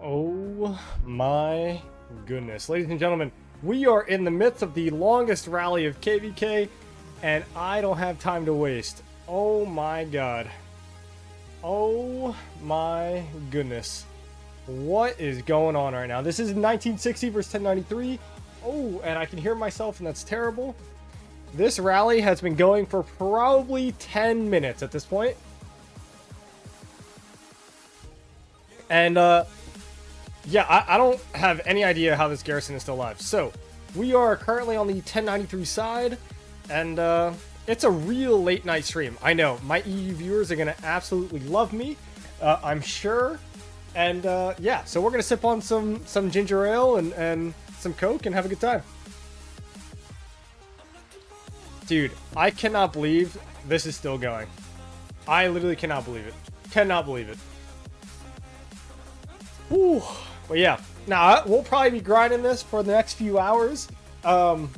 Oh my goodness. Ladies and gentlemen, we are in the midst of the longest rally of KVK, and I don't have time to waste. Oh my god. Oh my goodness. What is going on right now? This is 1960 versus 1093. Oh, and I can hear myself, and that's terrible. This rally has been going for probably 10 minutes at this point. And, yeah, I don't have any idea how this garrison is still alive. So, we are currently on the 1093 side, and it's a real late night stream. I know, my EU viewers are going to absolutely love me, I'm sure. And, yeah, so we're going to sip on some ginger ale and some Coke and have a good time. Dude, I cannot believe this is still going. I literally cannot believe it. Cannot believe it. Whew. But yeah, now we'll probably be grinding this for the next few hours. I've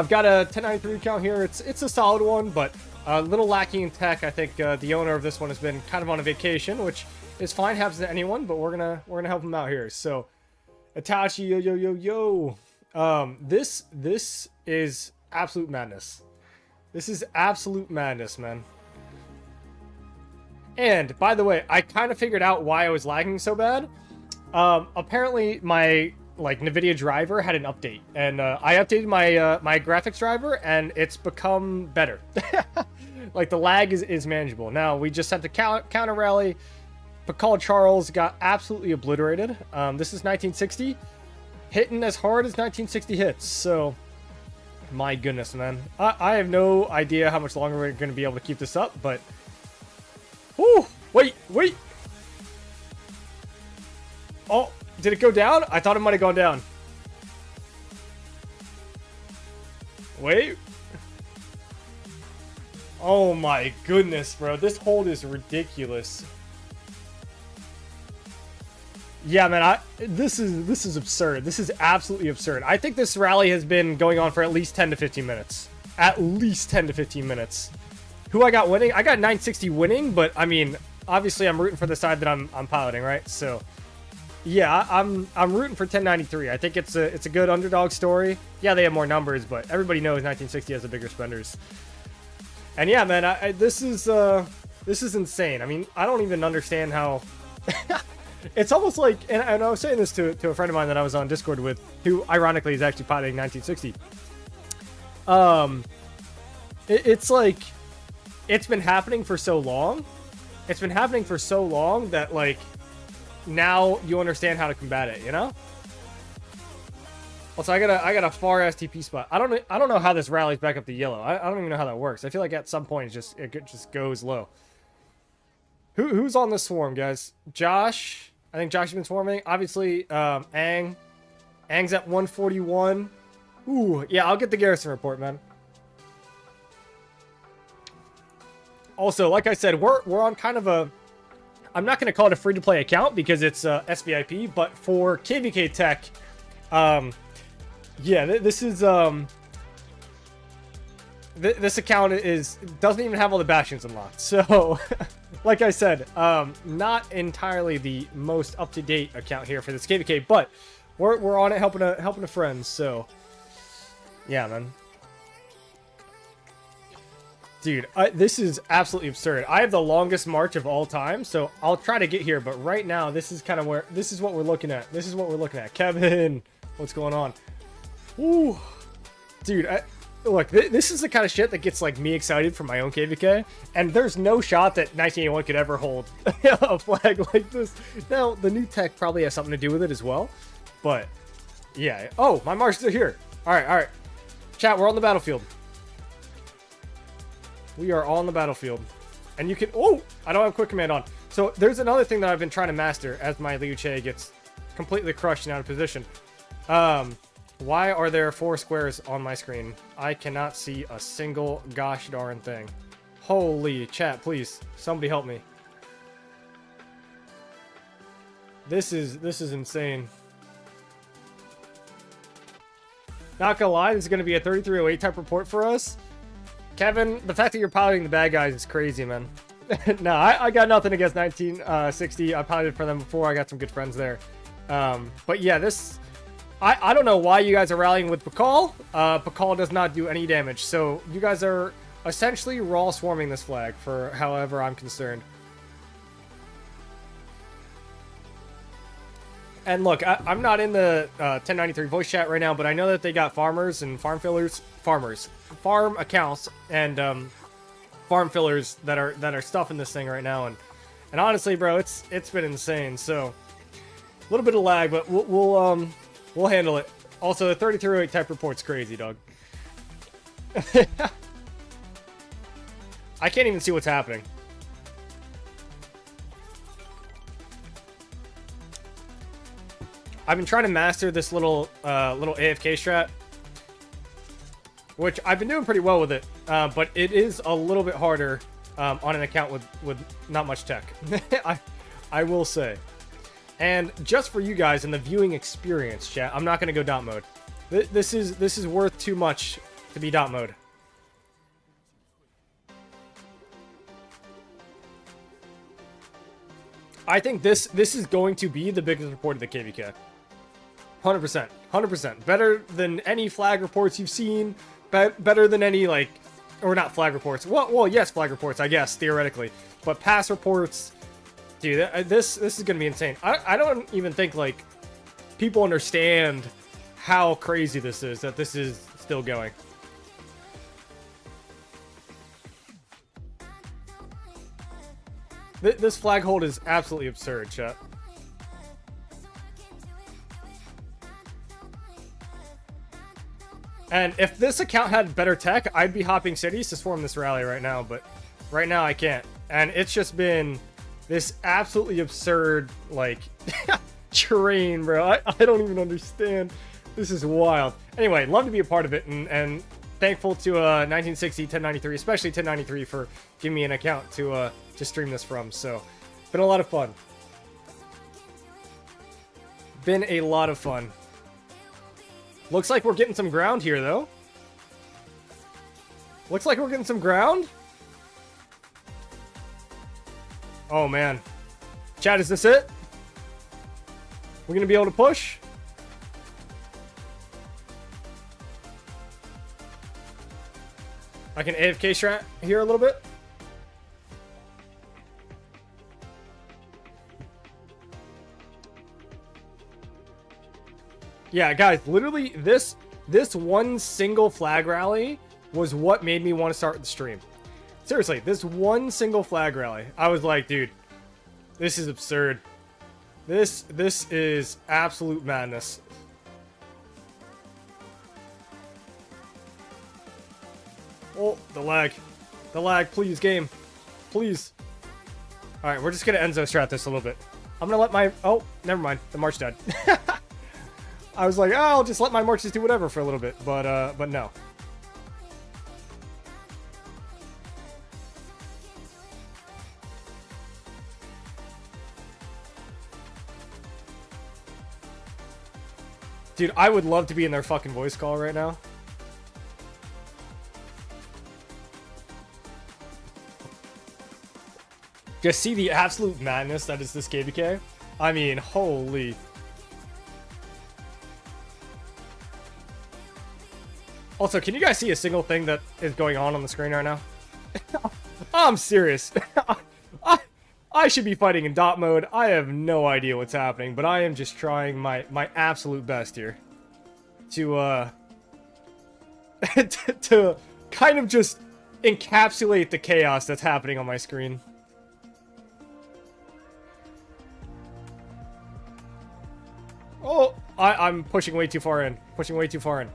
got a 1093 account here. It's a solid one, but a little lacking in tech. I think the owner of this one has been kind of on a vacation, which is fine, happens to anyone. But we're gonna help him out here. So, Itachi, yo. This is absolute madness. This is absolute madness, man. And by the way, I kind of figured out why I was lagging so bad. Apparently my NVIDIA driver had an update, and I updated my my graphics driver, and it's become better. Like, the lag is manageable. Now, we just sent the counter rally. Pakal Charles got absolutely obliterated. This is 1960, hitting as hard as 1960 hits. So, my goodness, man, I have no idea how much longer we're going to be able to keep this up, but whoo, wait. Oh, did it go down? I thought it might have gone down. Wait. Oh my goodness, bro. This hold is ridiculous. Yeah, man, this is absurd. This is absolutely absurd. I think this rally has been going on for at least 10 to 15 minutes. At least 10 to 15 minutes. Who I got winning? I got 960 winning, but I mean, obviously I'm rooting for the side that I'm piloting, right? So, yeah, I'm rooting for 1093. I think it's a good underdog story. Yeah, they have more numbers, but everybody knows 1960 has the bigger spenders. And yeah, man, this is insane. I mean, I don't even understand how. It's almost like, and I was saying this to a friend of mine that I was on Discord with, who ironically is actually piloting 1960. It's like, it's been happening for so long. It's been happening for so long that, like, now you understand how to combat it, you know? Also, I got a far STP spot. I don't know how this rallies back up to yellow. I don't even know how that works. I feel like at some point it just goes low. Who's on this swarm, guys? Josh. I think Josh has been swarming. Obviously, Aang. Aang's at 141. Ooh, yeah, I'll get the garrison report, man. Also, like I said, we're on kind of a... I'm not going to call it a free-to-play account because it's SVIP, but for KVK Tech, yeah, this is... This account doesn't even have all the bastions unlocked, so... Like I said, not entirely the most up-to-date account here for this KVK, but we're on it helping a friend, so yeah, man. Dude, this is absolutely absurd. I have the longest march of all time, so I'll try to get here, but right now this is kind of where this is what we're looking at. This is what we're looking at. Kevin, what's going on? Ooh, dude, look, this is the kind of shit that gets, like, me excited for my own KVK, and there's no shot that 1981 could ever hold a flag like this. Now, the new tech probably has something to do with it as well, but, yeah. Oh, my marches are here. All right. Chat, we're on the battlefield. We are on the battlefield, and you can... Oh, I don't have quick command on. So, there's another thing that I've been trying to master as my Liu Che gets completely crushed and out of position. Why are there 4 squares on my screen? I cannot see a single gosh darn thing. Holy chat, please. Somebody help me. This is insane. Not gonna lie, this is gonna be a 3308 type report for us. Kevin, the fact that you're piloting the bad guys is crazy, man. No, I got nothing against 1960. I piloted for them before. I got some good friends there. But yeah, this... I don't know why you guys are rallying with Pakal. Pakal does not do any damage. So you guys are essentially raw swarming this flag for however I'm concerned. And look, I'm not in the 1093 voice chat right now, but I know that they got farmers and farm accounts and farm fillers that are stuffing this thing right now. And honestly, bro, it's been insane. So a little bit of lag, but we'll handle it. Also, the 3308 type report's crazy, dog. I can't even see what's happening. I've been trying to master this little AFK strat, which I've been doing pretty well with it, but it is a little bit harder on an account with not much tech. I will say. And just for you guys in the viewing experience, chat, I'm not going to go dot mode. This is worth too much to be dot mode. I think this is going to be the biggest report of the KVK. 100%. 100%. Better than any flag reports you've seen. Better than any, like... Or not flag reports. Well, yes, flag reports, I guess, theoretically. But pass reports... Dude, this is going to be insane. I don't even think, like, people understand how crazy this is, that this is still going. This flag hold is absolutely absurd, chat. And if this account had better tech, I'd be hopping cities to swarm this rally right now, but right now I can't. And it's just been this absolutely absurd, like, terrain, bro. I don't even understand. This is wild. Anyway, love to be a part of it, and thankful to 1960, 1093, especially 1093 for giving me an account to stream this from. So, been a lot of fun. Been a lot of fun. Looks like we're getting some ground here, though. Looks like we're getting some ground. Oh, man. Chat, is this it? We're going to be able to push? I can AFK strat here a little bit. Yeah, guys, literally this one single flag rally was what made me want to start the stream. Seriously, this one single flag rally. I was like, dude, this is absurd. This is absolute madness. Oh, the lag. The lag, please, game. Please. Alright, we're just gonna Enzo strat this a little bit. I'm gonna let my... Oh, never mind. The March died. I was like, oh, I'll just let my marches do whatever for a little bit, but no. Dude, I would love to be in their fucking voice call right now. Just see the absolute madness that is this KVK. I mean, holy... Also, can you guys see a single thing that is going on the screen right now? I'm serious. I should be fighting in dot mode. I have no idea what's happening, but I am just trying my absolute best here to to kind of just encapsulate the chaos that's happening on my screen. Oh, I'm pushing way too far in. Pushing way too far in.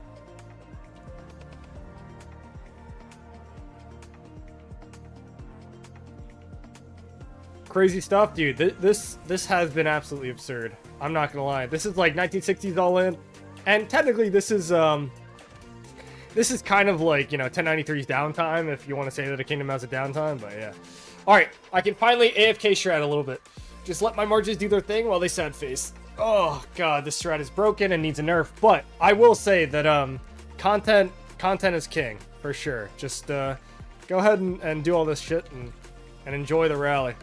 Crazy stuff, dude. This has been absolutely absurd. I'm not gonna lie. This is like 1960s all in, and technically this is kind of like, you know, 1093's downtime, if you want to say that a kingdom has a downtime. But yeah. All right, I can finally AFK strat a little bit. Just let my marches do their thing while they sad face. Oh god, this strat is broken and needs a nerf. But I will say that content is king for sure. Just go ahead and do all this shit and and enjoy the rally.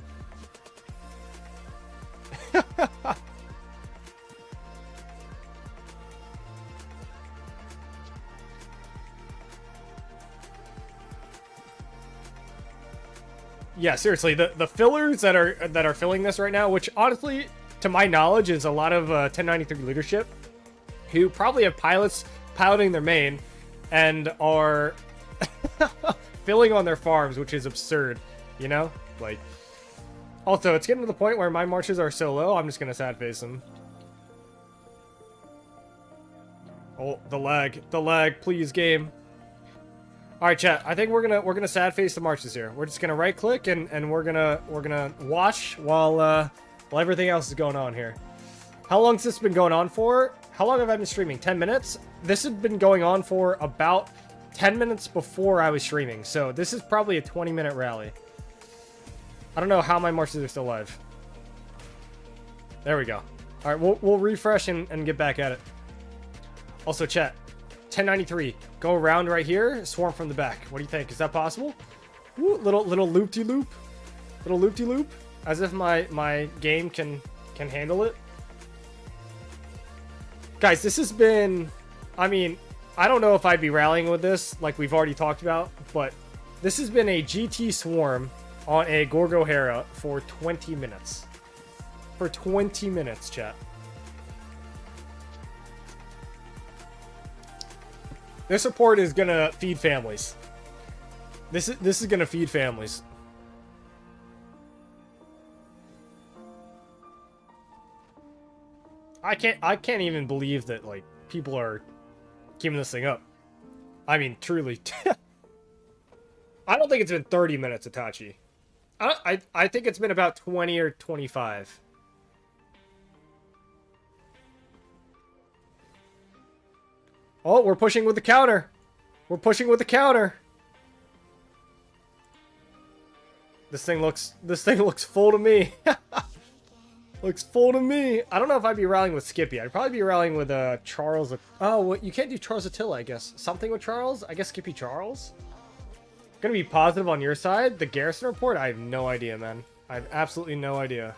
Yeah, seriously, the fillers that are filling this right now, which honestly, to my knowledge, is a lot of 1093 leadership, who probably have pilots piloting their main and are filling on their farms, which is absurd, you know? Like, also, it's getting to the point where my marches are so low, I'm just gonna sad face them. Oh, the lag, please, game. All right, chat. I think we're gonna sad face the marches here. We're just gonna right click and we're gonna watch while everything else is going on here. How long has this been going on for? How long have I been streaming? 10 minutes. This has been going on for about 10 minutes before I was streaming. So this is probably a 20-minute rally. I don't know how my marches are still live. There we go. All right, we'll refresh and get back at it. Also, chat. 1093. Go around right here. Swarm from the back. What do you think? Is that possible? Ooh, little loop-de-loop. Little loop-de-loop. As if my game can handle it. Guys, this has been... I mean, I don't know if I'd be rallying with this, like we've already talked about, but this has been a GT swarm on a Gorgo Hera for 20 minutes. For 20 minutes, chat. This report is gonna feed families. This is gonna feed families. I can't even believe that, like, people are keeping this thing up. I mean, truly. I don't think it's been 30 minutes, Itachi. I think it's been about 20 or 25. Oh, we're pushing with the counter. We're pushing with the counter. This thing looks full to me. Looks full to me. I don't know if I'd be rallying with Skippy. I'd probably be rallying with Charles. Oh, well, you can't do Charles Attila, I guess. Something with Charles? I guess Skippy Charles? Gonna be positive on your side? The Garrison report? I have no idea, man. I have absolutely no idea.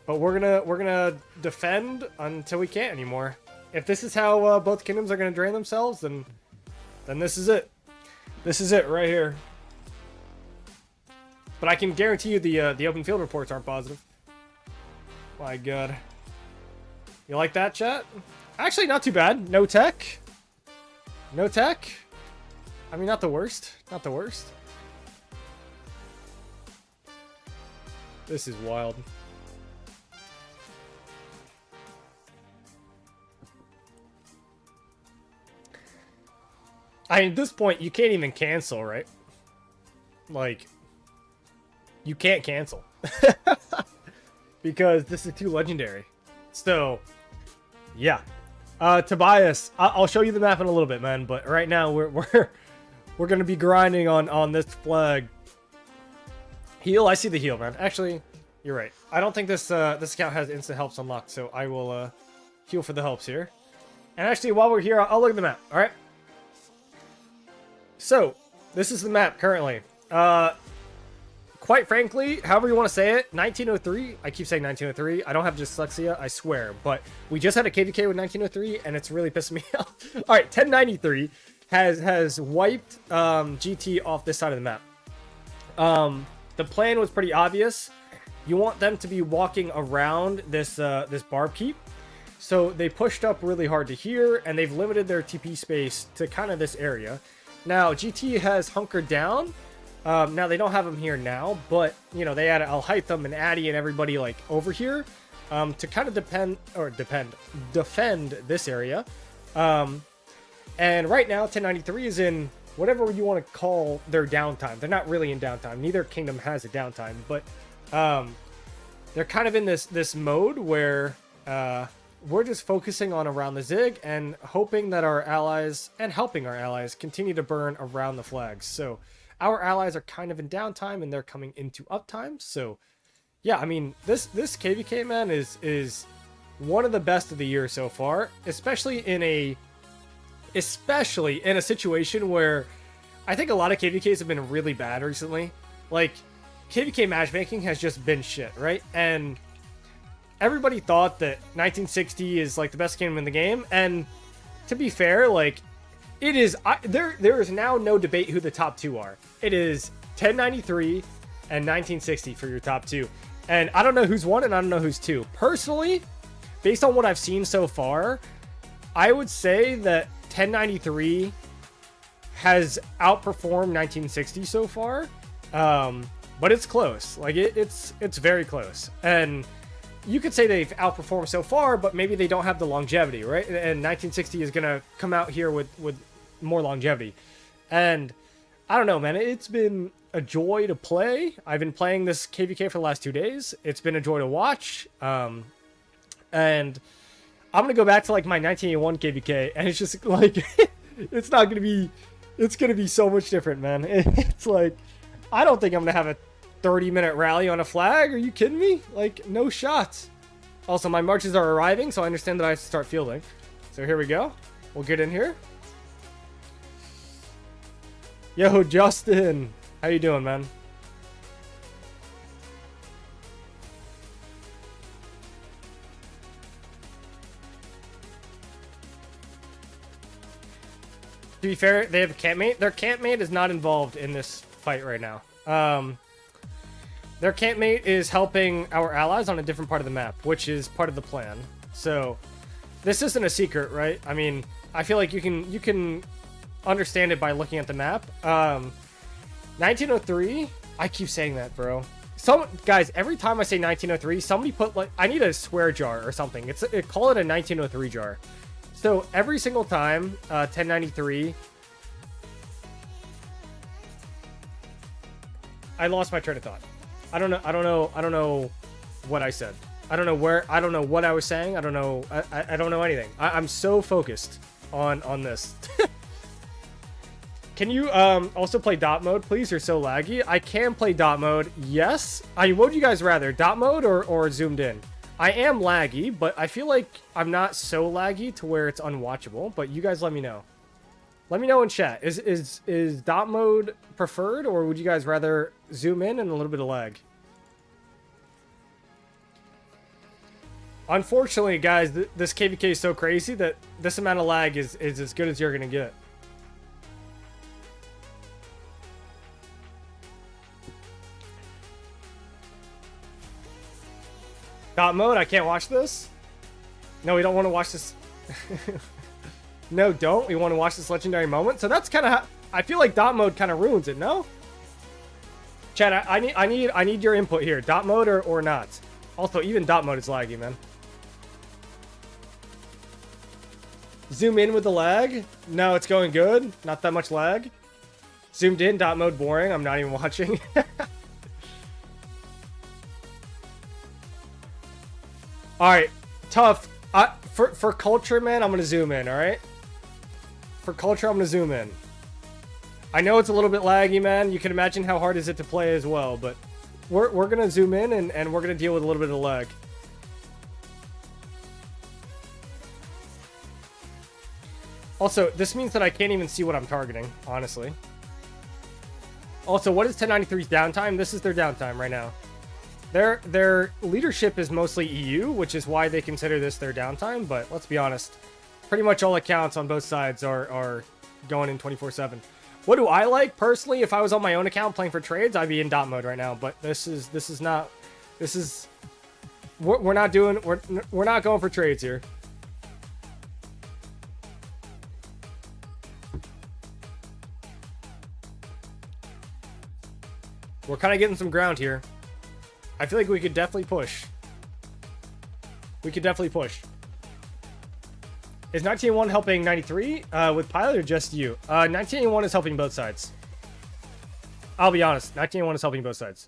But we're gonna defend until we can't anymore. If this is how both kingdoms are gonna drain themselves, then this is it. This is it right here. But I can guarantee you the open field reports aren't positive. My god. You like that, chat? Actually, not too bad. No tech. No tech. I mean, not the worst. Not the worst. This is wild. I mean, at this point, you can't even cancel, right? Like, you can't cancel. Because this is too legendary. So, yeah. Tobias, I'll show you the map in a little bit, man. But right now, we're gonna be grinding on this flag. Heal, I see the heal, man. Actually, you're right. I don't think this account has instant helps unlocked, so I will heal for the helps here. And actually, while we're here, I'll look at the map. All right. So, this is the map currently. Quite frankly, however you want to say it, 1903, I keep saying 1903, I don't have dyslexia, I swear, but we just had a KVK with 1903, and it's really pissing me off. Alright, 1093 has wiped GT off this side of the map. The plan was pretty obvious. You want them to be walking around this barb keep, so they pushed up really hard to here, and they've limited their TP space to kind of this area. Now, GT has hunkered down. Now, they don't have them here now, but, you know, they had Al-Haytham and Addy and everybody, like, over here to kind of defend this area. And right now, 1093 is in whatever you want to call their downtime. They're not really in downtime. Neither kingdom has a downtime, but they're kind of in this mode where we're just focusing on around the Zig and hoping that our allies and helping our allies continue to burn around the flags. So our allies are kind of in downtime and they're coming into uptime. So yeah, I mean, this KVK, man, is one of the best of the year so far, especially in a situation where I think a lot of KVKs have been really bad recently. like, KVK matchmaking has just been shit, right? And everybody thought that 1960 is like the best game in the game, and to be fair, like, it is. There is now no debate who the top two are. It is 1093 and 1960 for your top two, and I don't know who's one and I don't know who's two. Personally, based on what I've seen so far, I would say that 1093 has outperformed 1960 so far, but it's close. Like, it's very close, and you could say they've outperformed so far, but maybe they don't have the longevity, right? And 1960 is gonna come out here with more longevity, and I don't know, man. It's been a joy to play. I've been playing this KVK for the last 2 days. It's been a joy to watch, and I'm gonna go back to like my 1981 KVK, and it's just like it's not gonna be. It's going to be so much different, man. It's like, I don't think I'm going to have a 30-minute rally on a flag. Are you kidding me? Like, no shots. Also, my marches are arriving, so I understand that I have to start fielding. So here we go. We'll get in here. Yo, Justin. How you doing, man? To be fair, they have a campmate. Their campmate is not involved in this fight right now. Their campmate is helping our allies on a different part of the map, which is part of the plan. So this isn't a secret, right? I mean, I feel like you can understand it by looking at the map. 1903. I keep saying that, bro. Guys, every time I say 1903, somebody put like, I need a swear jar or something. Call it a 1903 jar. So every single time, 1093, I lost my train of thought. I don't know what I said. I don't know what I was saying. I don't know anything. I'm so focused on this. Can you also play dot mode, please? You're so laggy. I can play dot mode. Yes. What would you guys rather, dot mode or zoomed in? I am laggy, but I feel like I'm not so laggy to where it's unwatchable. But you guys let me know. Let me know in chat. Is dot mode preferred, or would you guys rather zoom in and a little bit of lag? Unfortunately, guys, this KVK is so crazy that this amount of lag is as good as you're going to get. Dot mode, I can't watch this. No, we don't want to watch this. No, don't. We want to watch this legendary moment. So that's kind of how I feel like dot mode kind of ruins it, no? Chat, I need your input here. Dot mode or not. Also, even dot mode is laggy, man. Zoom in with the lag. No, it's going good. Not that much lag. Zoomed in, dot mode boring. I'm not even watching. All right, tough. For culture, man, I'm gonna zoom in. All right. For culture, I'm gonna zoom in. I know it's a little bit laggy, man. You can imagine how hard is it to play as well, but we're gonna zoom in and we're gonna deal with a little bit of lag. Also, this means that I can't even see what I'm targeting, honestly. Also, what is 1093's downtime? This is their downtime right now. Their leadership is mostly EU, which is why they consider this their downtime, but let's be honest. Pretty much all accounts on both sides are going in 24/7. What do I like? Personally, if I was on my own account playing for trades, I'd be in dot mode right now, but we're not going for trades here. We're kind of getting some ground here. I feel like we could definitely push. We could definitely push. Is 1981 helping 93 with Pilot or just you? 1981 is helping both sides. I'll be honest. 1981 is helping both sides.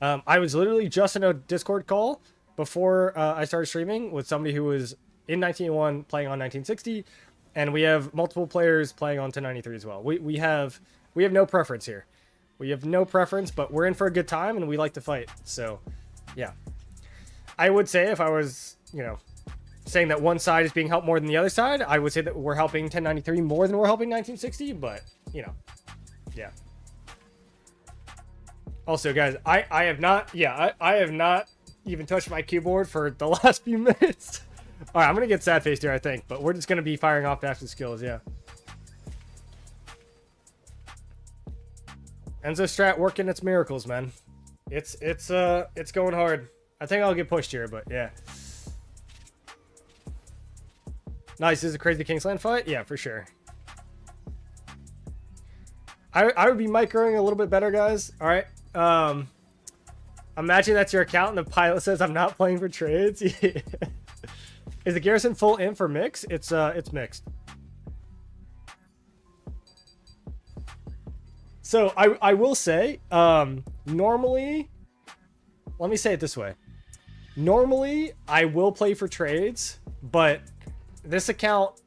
I was literally just in a Discord call before I started streaming with somebody who was in 1981 playing on 1960, and we have multiple players playing on 1093 as well. We have no preference here. We have no preference, but we're in for a good time, and we like to fight. So, yeah. I would say if I was, saying that one side is being helped more than the other side, I would say that we're helping 1093 more than we're helping 1960, but, yeah. Also, guys, I have not, yeah, I have not even touched my keyboard for the last few minutes. All right, I'm going to get sad faced here, I think, but we're just going to be firing off after skills, yeah. Enzo strat working its miracles, man. It's going hard. I think I'll get pushed here, but yeah. Nice, this is a crazy Kingsland fight? Yeah, for sure. I would be microing a little bit better, guys. All right. Imagine that's your account and the pilot says I'm not playing for trades. Is the garrison full in for mix? It's mixed. So I will say, normally, let me say it this way. Normally, I will play for trades, but this account,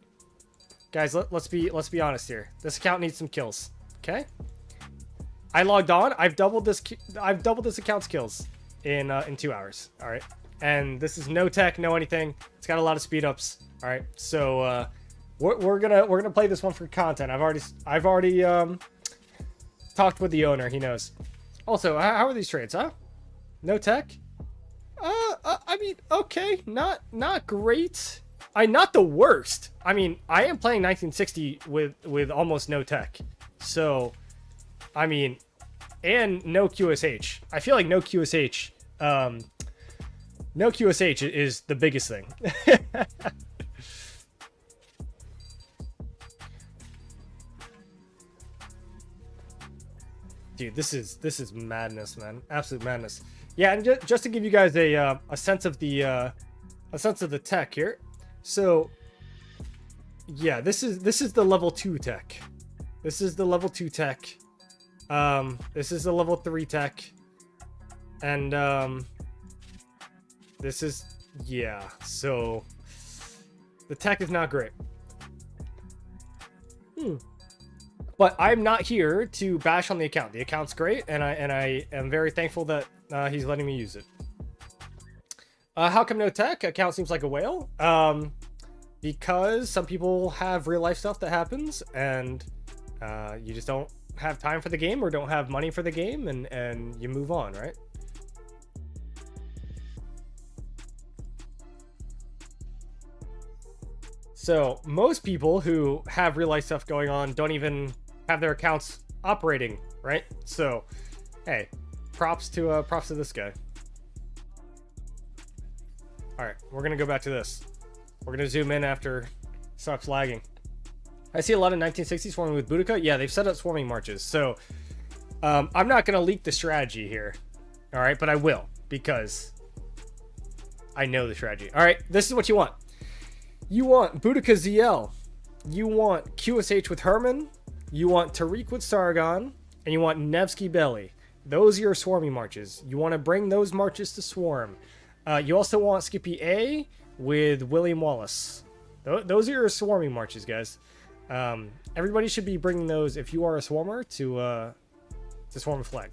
guys, let's be honest here. This account needs some kills. Okay. I logged on. I've doubled this account's kills in 2 hours. All right. And this is no tech, no anything. It's got a lot of speed ups. All right. So we're gonna play this one for content. I've already talked with the owner. He knows. Also, how are these trades, huh? No tech? I mean, okay, not great. Not the worst. I mean, I am playing 1960 with almost no tech. So, I mean, and no QSH. I feel like no QSH. No QSH is the biggest thing. Dude, this is madness, man. Absolute madness. Yeah, and just to give you guys a sense of the tech here. So, yeah, this is the level 2 tech. This is the level 2 tech. This is the level 3 tech. And this is, yeah, so the tech is not great. But I'm not here to bash on the account. The account's great, and I am very thankful that he's letting me use it. How come no tech? Account seems like a whale. Because some people have real life stuff that happens, and you just don't have time for the game or don't have money for the game, and you move on, right? So most people who have real life stuff going on don't even have their accounts operating, right? So, hey, props to this guy. All right, we're gonna go back to this. We're gonna zoom in after it stops lagging. I see a lot of 1960s swarming with Boudica. Yeah, they've set up swarming marches. So I'm not gonna leak the strategy here. All right, but I will because I know the strategy. All right, this is what you want. You want Boudica ZL. You want QSH with Herman. You want Tariq with Sargon. And you want Nevsky Belly. Those are your swarming marches. You want to bring those marches to swarm. You also want Skippy A with William Wallace. Those are your swarming marches, guys. Everybody should be bringing those if you are a swarmer to swarm a flag.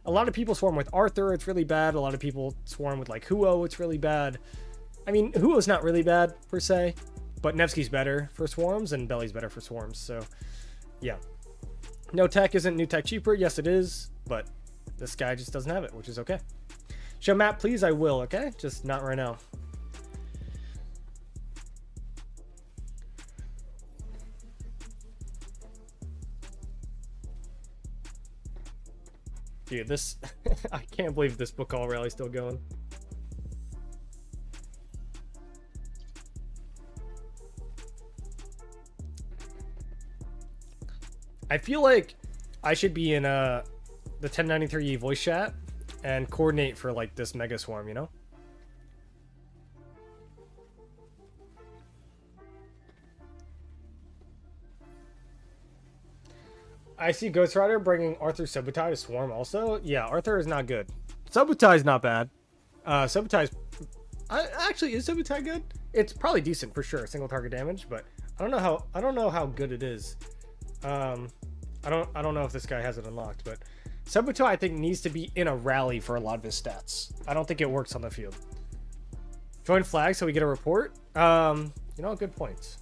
A lot of people swarm with Arthur. It's really bad. A lot of people swarm with like Huo. It's really bad. I mean, Huo's not really bad per se, but Nevsky's better for swarms and Belly's better for swarms. So, yeah. No tech isn't new tech cheaper. Yes, it is, but this guy just doesn't have it, which is okay. Show map, please. I will, okay? Just not right now. Dude, this... I can't believe this book call rally's still going. I feel like I should be in the 1093 voice chat and coordinate for like this mega swarm, you know? I see Ghost Rider bringing Arthur Subutai to swarm also. Yeah, Arthur is not good. Subutai is not bad. Subutai actually, is Subutai good? It's probably decent for sure, single target damage, but I don't know how good it is. I don't know if this guy has it unlocked, but Subutai I think needs to be in a rally for a lot of his stats. I don't think it works on the field. Join flag so we get a report. You know, good point.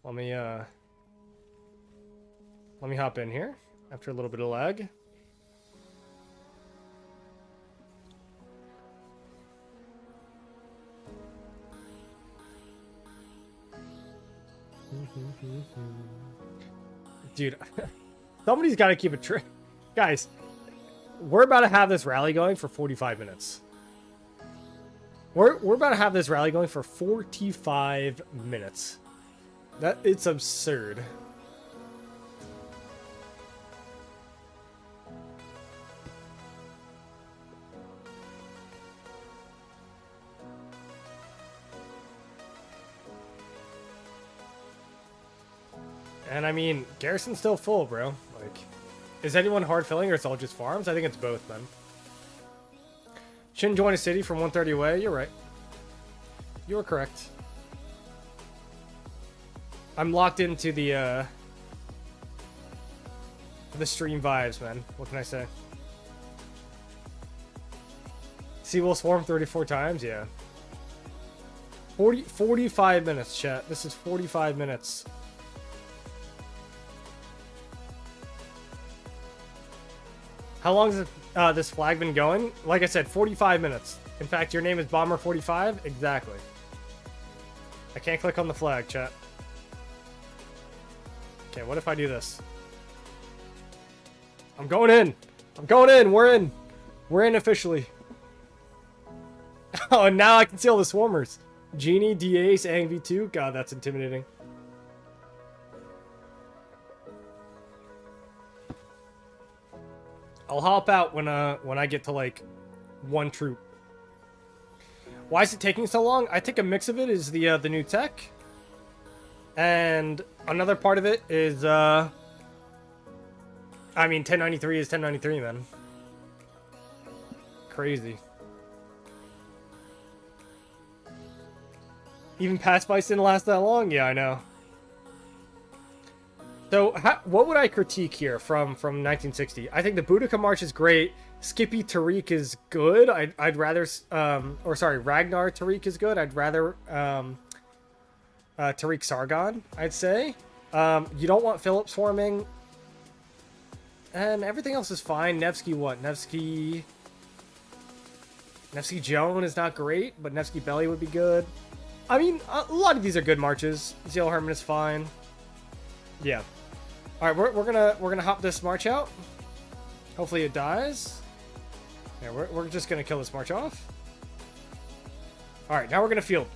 Let me hop in here. after a little bit of lag. Dude, somebody's got to keep it guys, we're about to have this rally going for 45 minutes. We're about to have this rally going for 45 minutes. It's absurd. And I mean, Garrison's still full, bro. Like, is anyone hard filling or it's all just farms? I think it's both, man. Shouldn't join a city from 130 away. You're right. You are correct. I'm locked into the stream vibes, man. What can I say? See, we'll swarm 34 times. Yeah. 45 minutes, chat. This is 45 minutes. How long has this flag been going? Like I said, 45 minutes. In fact, your name is Bomber45? Exactly. I can't click on the flag, chat. Okay, what if I do this? I'm going in. I'm going in. We're in. We're in officially. Oh, and now I can see all the swarmers. Genie, D-Ace, Ang V2. God, that's intimidating. I'll hop out when I get to like one troop. Why is it taking so long? I think a mix of it is the new tech, and another part of it is I mean 1093 is 1093, man. Crazy. Even past bites didn't last that long. Yeah, I know. So, what would I critique here from 1960? I think the Boudica March is great. Skippy Tariq is good. I'd rather, or sorry, Ragnar Tariq is good. I'd rather Tariq Sargon, I'd say. You don't want Philip swarming. And everything else is fine. Nevsky what? Nevsky Joan is not great, but Nevsky Belly would be good. I mean, a lot of these are good marches. Zeal Herman is fine. Yeah. All right, we're gonna hop this march out. Hopefully it dies. Yeah, we're just gonna kill this march off. All right, now we're gonna field.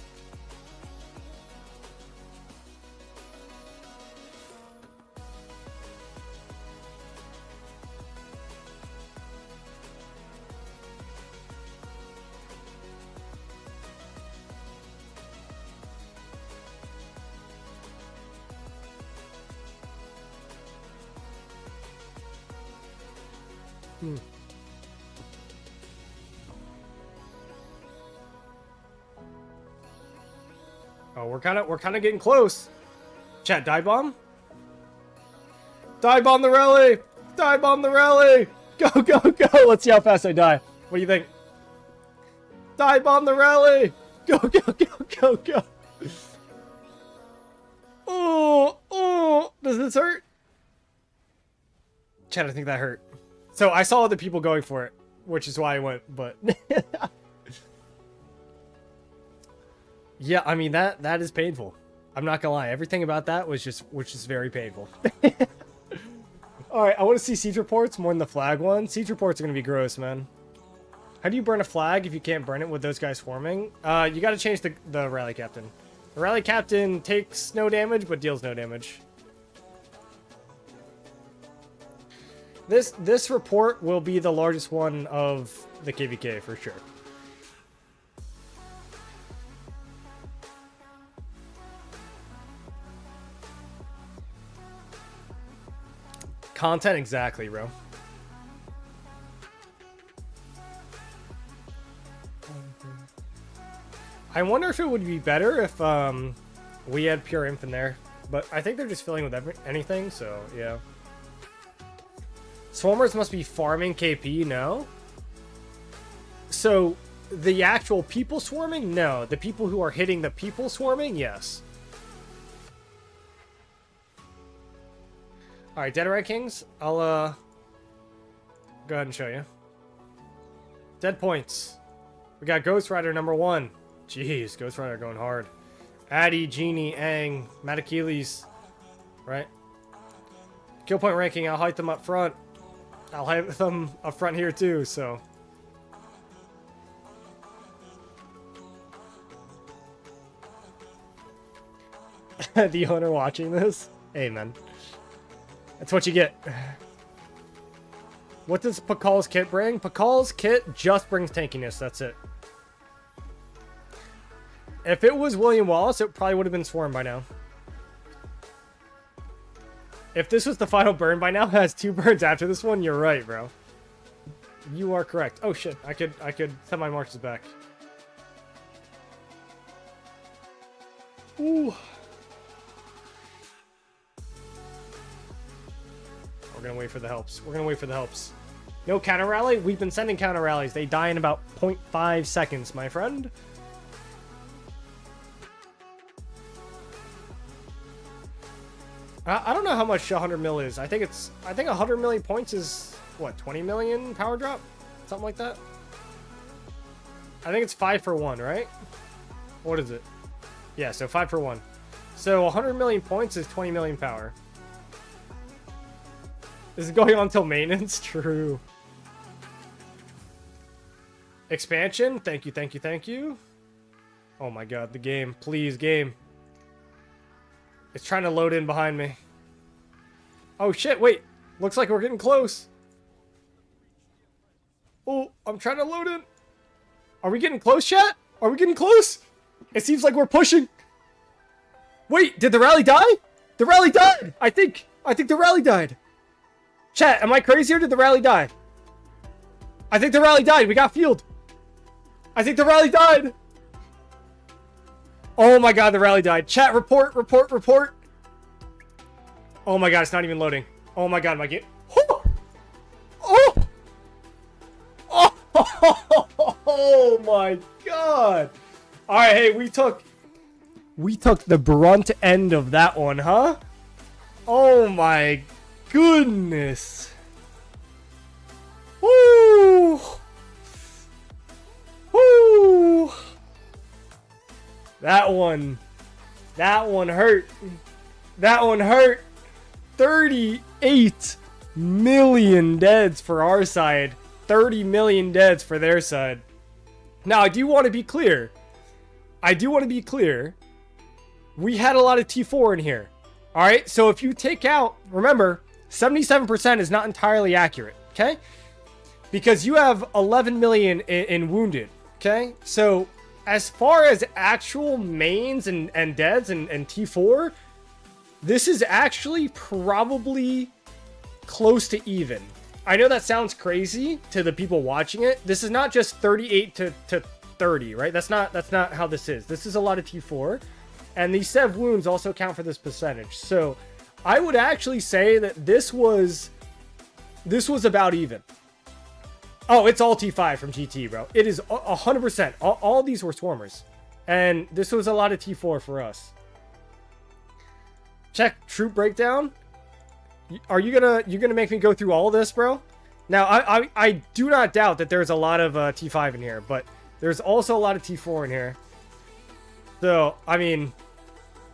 Oh, we're kind of getting close. Chat, dive bomb. Dive bomb the rally. Dive bomb the rally. Go, go, go. Let's see how fast I die. What do you think? Dive bomb the rally. Go, go, go, go, go. Oh, oh. Does this hurt? Chat, I think that hurt. So I saw other people going for it, which is why I went, but yeah, I mean that is painful. I'm not gonna lie. Everything about that was just very painful. All right, I want to see siege reports more than the flag one. Siege reports are gonna be gross, man. How do you burn a flag if you can't burn it with those guys swarming? You got to change the rally captain. The rally captain takes no damage but deals no damage. This report will be the largest one of the KVK for sure. Content, exactly, bro. I wonder if it would be better if we had pure imp in there, but I think they're just filling with anything, so yeah. Swarmers must be farming KP, no? So, the actual people swarming? No. The people who are hitting the people swarming? Yes. Alright, Dead Red Kings. I'll go ahead and show you. Dead points. We got Ghost Rider number 1. Jeez, Ghost Rider going hard. Addy, Genie, Aang, Matakiles. Right? Kill point ranking, I'll hide them up front. I'll hide them up front here too, so. The owner watching this? Hey, man. That's what you get. What does Pakal's kit bring? Pakal's kit just brings tankiness, that's it. If it was William Wallace, it probably would have been swarmed by now. If this was the final burn by now, it has 2 burns after this one, you're right, bro. You are correct. Oh shit, I could send my marches back. Ooh. We're gonna wait for the helps. We're gonna wait for the helps. No counter rally? We've been sending counter rallies. They die in about 0.5 seconds, my friend. I don't know how much 100 mil is. I think 100 million points is what, 20 million power drop? Something like that. I think it's 5 for 1, right? What is it? Yeah, so 5 for 1. So 100 million points is 20 million power. Is it going on until maintenance? True. Expansion? Thank you, thank you, thank you. Oh my god, the game. Please, game. It's trying to load in behind me. Oh shit, wait. Looks like we're getting close. Oh, I'm trying to load in. Are we getting close, chat? Are we getting close? It seems like we're pushing. Wait, did the rally die? The rally died! I think the rally died. Chat, am I crazy or did the rally die? I think the rally died. We got fueled. I think the rally died. Oh my god, the rally died. Chat, report, report, report. Oh my god, it's not even loading. Oh my god, my game. Oh! Oh! Oh! Oh my god. Alright, hey, we took the brunt end of that one, huh? Oh my goodness. Woo! Woo! That one hurt. That one hurt. 38 million deads for our side. 30 million deads for their side. Now, I do want to be clear. We had a lot of T4 in here. Alright, so if you take out, remember, 77% is not entirely accurate, okay? Because you have 11 million in wounded, okay? So, as far as actual mains and deads and T4, this is actually probably close to even. I know that sounds crazy to the people watching it. This is not just 38 to 30, right? That's not how this is. This is a lot of T4. And these Sev wounds also count for this percentage. So I would actually say that this was about even. Oh, it's all T5 from GT, bro. It is 100%. All these were swarmers. And this was a lot of T4 for us. Check troop breakdown. Are you gonna make me go through all of this, bro? Now, I do not doubt that there's a lot of T5 in here, but there's also a lot of T4 in here. So, I mean,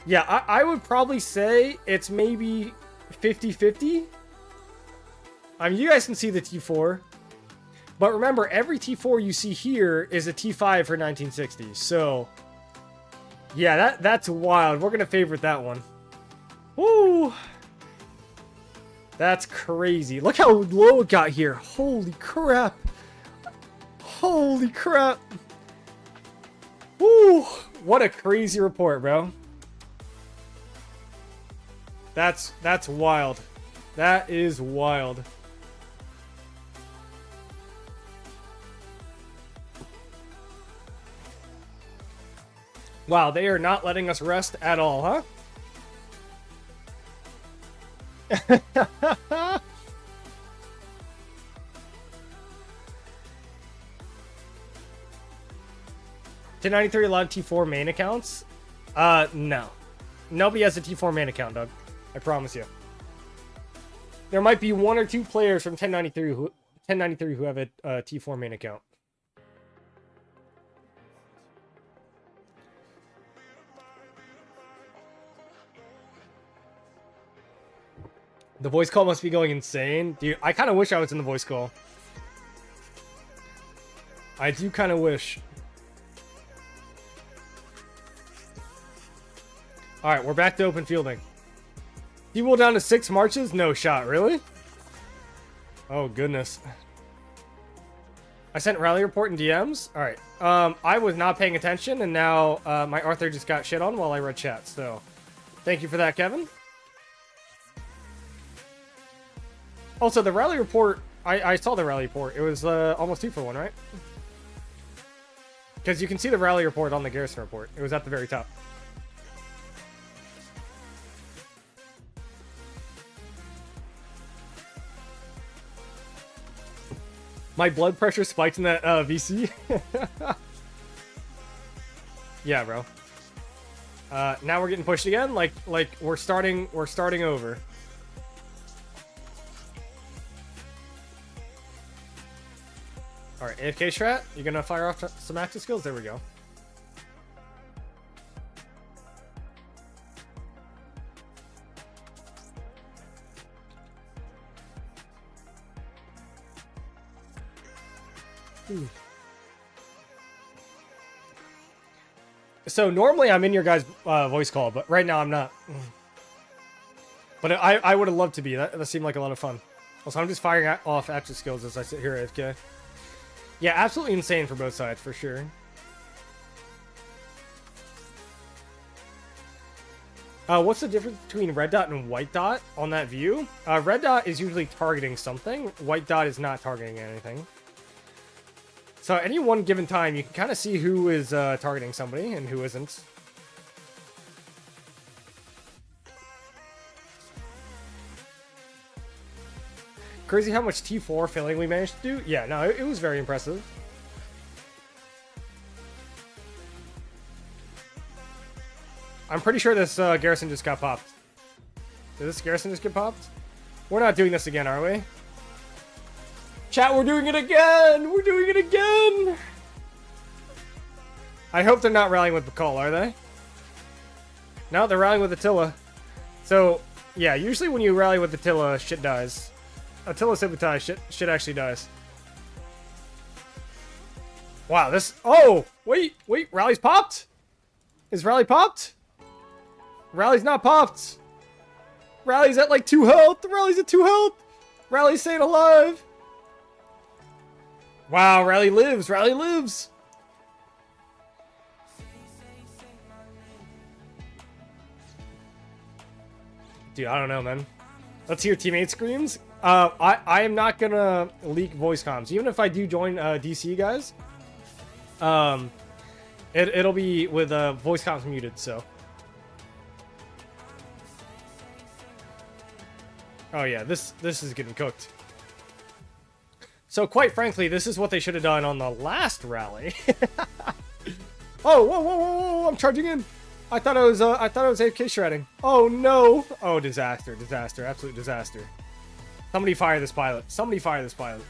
yeah, I would probably say it's maybe 50-50. I mean, you guys can see the T4. But remember, every T4 you see here is a T5 for 1960. So, yeah, that's wild. We're going to favorite that one. Woo! That's crazy. Look how low it got here. Holy crap. Holy crap. Woo! What a crazy report, bro. That's wild. That is wild. Wow, they are not letting us rest at all, huh? Did 93 a lot of T4 main accounts? No. Nobody has a T4 main account, Doug. I promise you. There might be 1 or 2 players from 1093 who have a T4 main account. The voice call must be going insane. Dude, I kind of wish I was in the voice call. I do kind of wish. Alright, we're back to open fielding. T-Will down to 6 marches? No shot, really? Oh, goodness. I sent rally report in DMs? Alright. I was not paying attention, and now my Arthur just got shit on while I read chat, so... Thank you for that, Kevin. Also, the rally report... I saw the rally report. It was almost 2 for 1, right? Because you can see the rally report on the garrison report. It was at the very top. My blood pressure spiked in that VC. Yeah, bro. Now we're getting pushed again. Like we're starting over. All right, AFK strat. You gonna fire off some active skills? There we go. So normally I'm in your guys' voice call, but right now I'm not. But I would have loved to be. That seemed like a lot of fun. Also, I'm just firing off active skills as I sit here at AFK. Yeah, absolutely insane for both sides, for sure. What's the difference between red dot and white dot on that view? Red dot is usually targeting something. White dot is not targeting anything. So at any one given time, you can kind of see who is targeting somebody and who isn't. Crazy how much T4 filling we managed to do. Yeah, no, it was very impressive. I'm pretty sure this garrison just got popped. Did this garrison just get popped? We're not doing this again, are we? Chat, we're doing it again! We're doing it again! I hope they're not rallying with the call, are they? No, they're rallying with Attila. So, yeah, usually when you rally with Attila, shit dies. Attila sabotage, shit actually dies. Wow, this... Oh! Wait, rally's popped? Is rally popped? Rally's not popped! Rally's at like 2 health! Rally's at 2 health! Rally's staying alive! Wow, Rally lives! Rally lives! Dude, I don't know, man. Let's hear teammate screams. I am not gonna leak voice comms. Even if I do join DC, guys. It'll be with voice comms muted, so. Oh yeah, this is getting cooked. So quite frankly, this is what they should have done on the last rally. Oh, whoa, I'm charging in. I thought I was AFK shredding. Oh no. Oh, disaster, absolute disaster. Somebody fire this pilot. Somebody fire this pilot.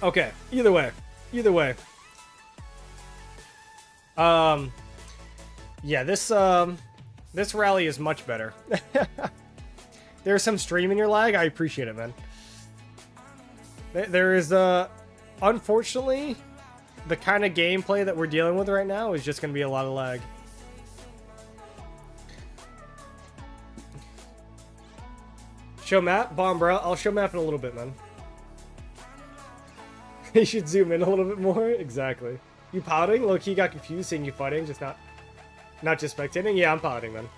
Okay, either way. Yeah, this rally is much better. There's some stream in your lag. I appreciate it, man. There is, unfortunately, the kind of gameplay that we're dealing with right now is just going to be a lot of lag. Show map? Bomb, bro. I'll show map in a little bit, man. You should zoom in a little bit more. Exactly. You pouting? Look, he got confused seeing you fighting, just not just spectating. Yeah, I'm pouting, man.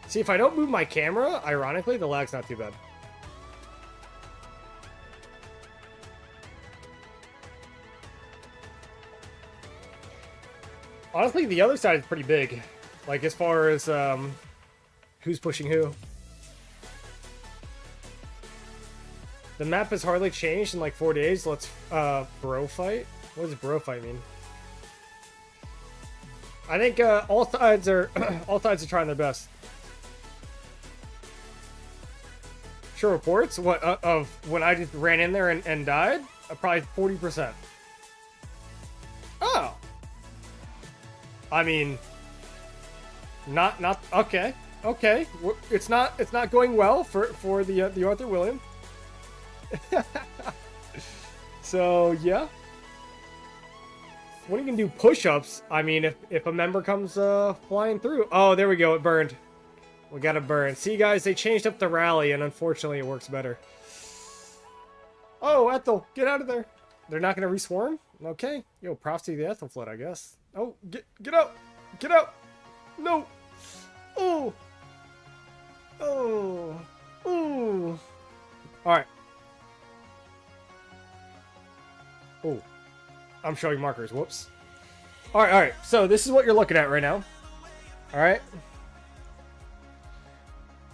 See, if I don't move my camera, ironically, the lag's not too bad. Honestly, the other side is pretty big. Like, as far as, who's pushing who. The map has hardly changed in like 4 days. Let's, bro fight? What does bro fight mean? I think all sides are all sides are trying their best. Sure reports what of when I just ran in there and died? Probably 40%. Oh. I mean, not okay. Okay. It's not going well for the Arthur William. So yeah. When you can do push-ups, I mean, if a member comes flying through. Oh, there we go. It burned. We got to burn. See, guys, they changed up the rally, and unfortunately, it works better. Oh, Ethel, get out of there. They're not going to reswarm? Okay. Yo, props to the Ethel flood, I guess. Oh, get out. Get out. No. Oh. Oh. Oh. All right. Oh. I'm showing markers. Whoops. All right. So this is what you're looking at right now. All right.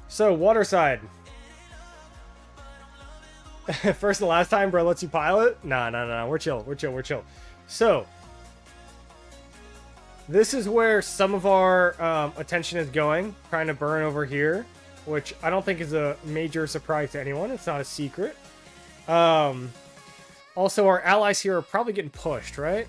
So water side. First and last time, bro. Lets you pilot? Nah. We're chill. So this is where some of our attention is going. Trying to burn over here, which I don't think is a major surprise to anyone. It's not a secret. Also, our allies here are probably getting pushed, right?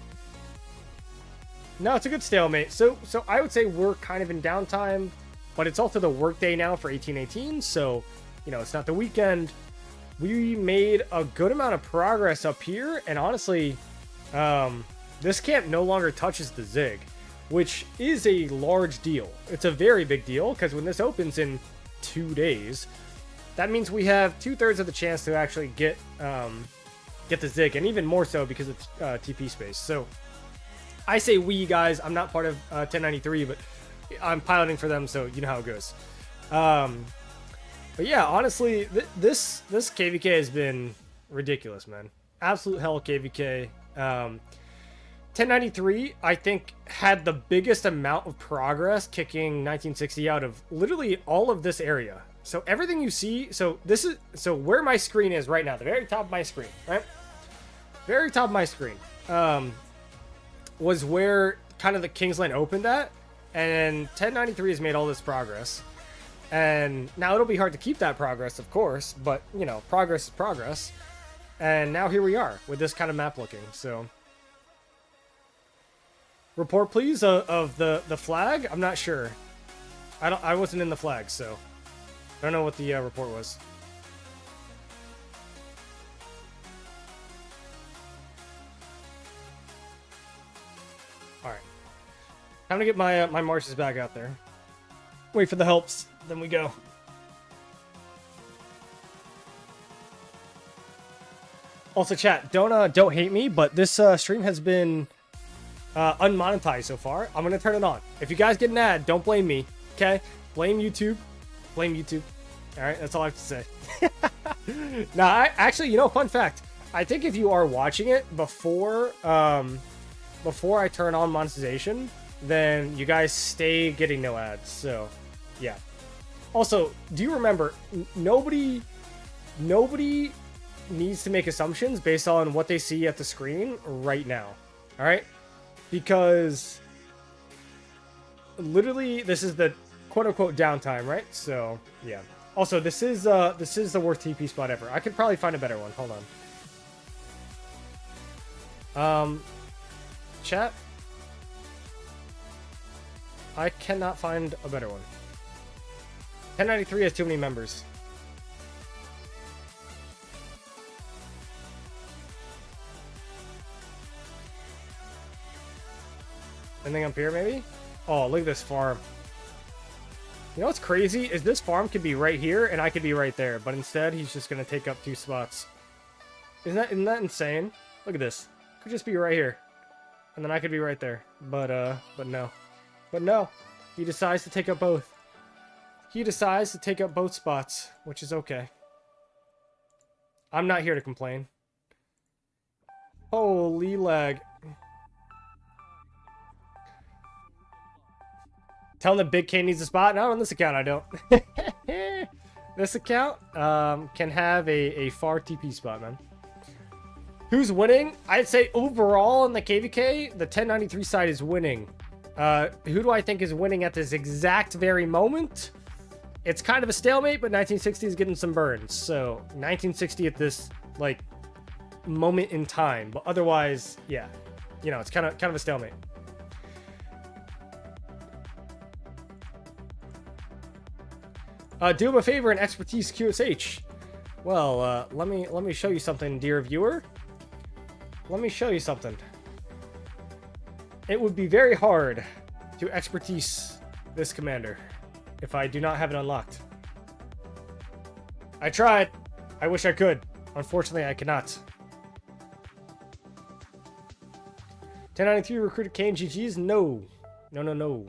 No, it's a good stalemate. So I would say we're kind of in downtime, but it's also the workday now for 1818, so, you know, it's not the weekend. We made a good amount of progress up here, and honestly, this camp no longer touches the Zig, which is a large deal. It's a very big deal, because when this opens in 2 days, that means we have 2/3 of the chance to actually get the Zig, and even more so because it's TP space. So I say we, guys. I'm not part of 1093, but I'm piloting for them, so you know how it goes. But yeah, honestly, this KVK has been ridiculous, man. Absolute hell KVK. 1093, I think, had the biggest amount of progress kicking 1960 out of literally all of this area. So everything you see, so where my screen is right now, the very top of my screen, right? Very top of my screen, was where kind of the Kingsland opened at, and 1093 has made all this progress. And now it'll be hard to keep that progress, of course, but, you know, progress is progress. And now here we are with this kind of map looking, so. Report, please, of the flag? I'm not sure. I wasn't in the flag, so I don't know what the report was. All right, time to get my marshes back out there. Wait for the helps, then we go. Also, chat, don't hate me, but this stream has been unmonetized so far. I'm gonna turn it on. If you guys get an ad, don't blame me, okay? Blame YouTube. Blame YouTube. All right, that's all I have to say. Now, actually, you know, fun fact. I think if you are watching it before I turn on monetization, then you guys stay getting no ads. So, yeah. Also, do you remember, nobody needs to make assumptions based on what they see at the screen right now. All right? Because literally this is the quote-unquote downtime, right? So, yeah. Also, this is the worst TP spot ever. I could probably find a better one. Hold on. Chat. I cannot find a better one. 1093 has too many members. Anything up here, maybe? Oh, look at this farm. You know what's crazy? Is this farm could be right here, and I could be right there. But instead, he's just going to take up 2 spots. Isn't that insane? Look at this. Could just be right here. And then I could be right there. But no. But no. He decides to take up both. He decides to take up both spots, which is okay. I'm not here to complain. Holy lag. Tell him that Big K needs a spot. No, on this account, I don't. This account can have a far TP spot, man. Who's winning? I'd say overall in the KVK, the 1093 side is winning. Who do I think is winning at this exact very moment? It's kind of a stalemate, but 1960 is getting some burns. So 1960 at this like moment in time, but otherwise, yeah, you know, it's kind of a stalemate. Do him a favor and expertise QSH. Well, let me show you something, dear viewer. Let me show you something. It would be very hard to expertise this commander if I do not have it unlocked. I tried. I wish I could. Unfortunately, I cannot. 1093 recruited KNGGs? No. No.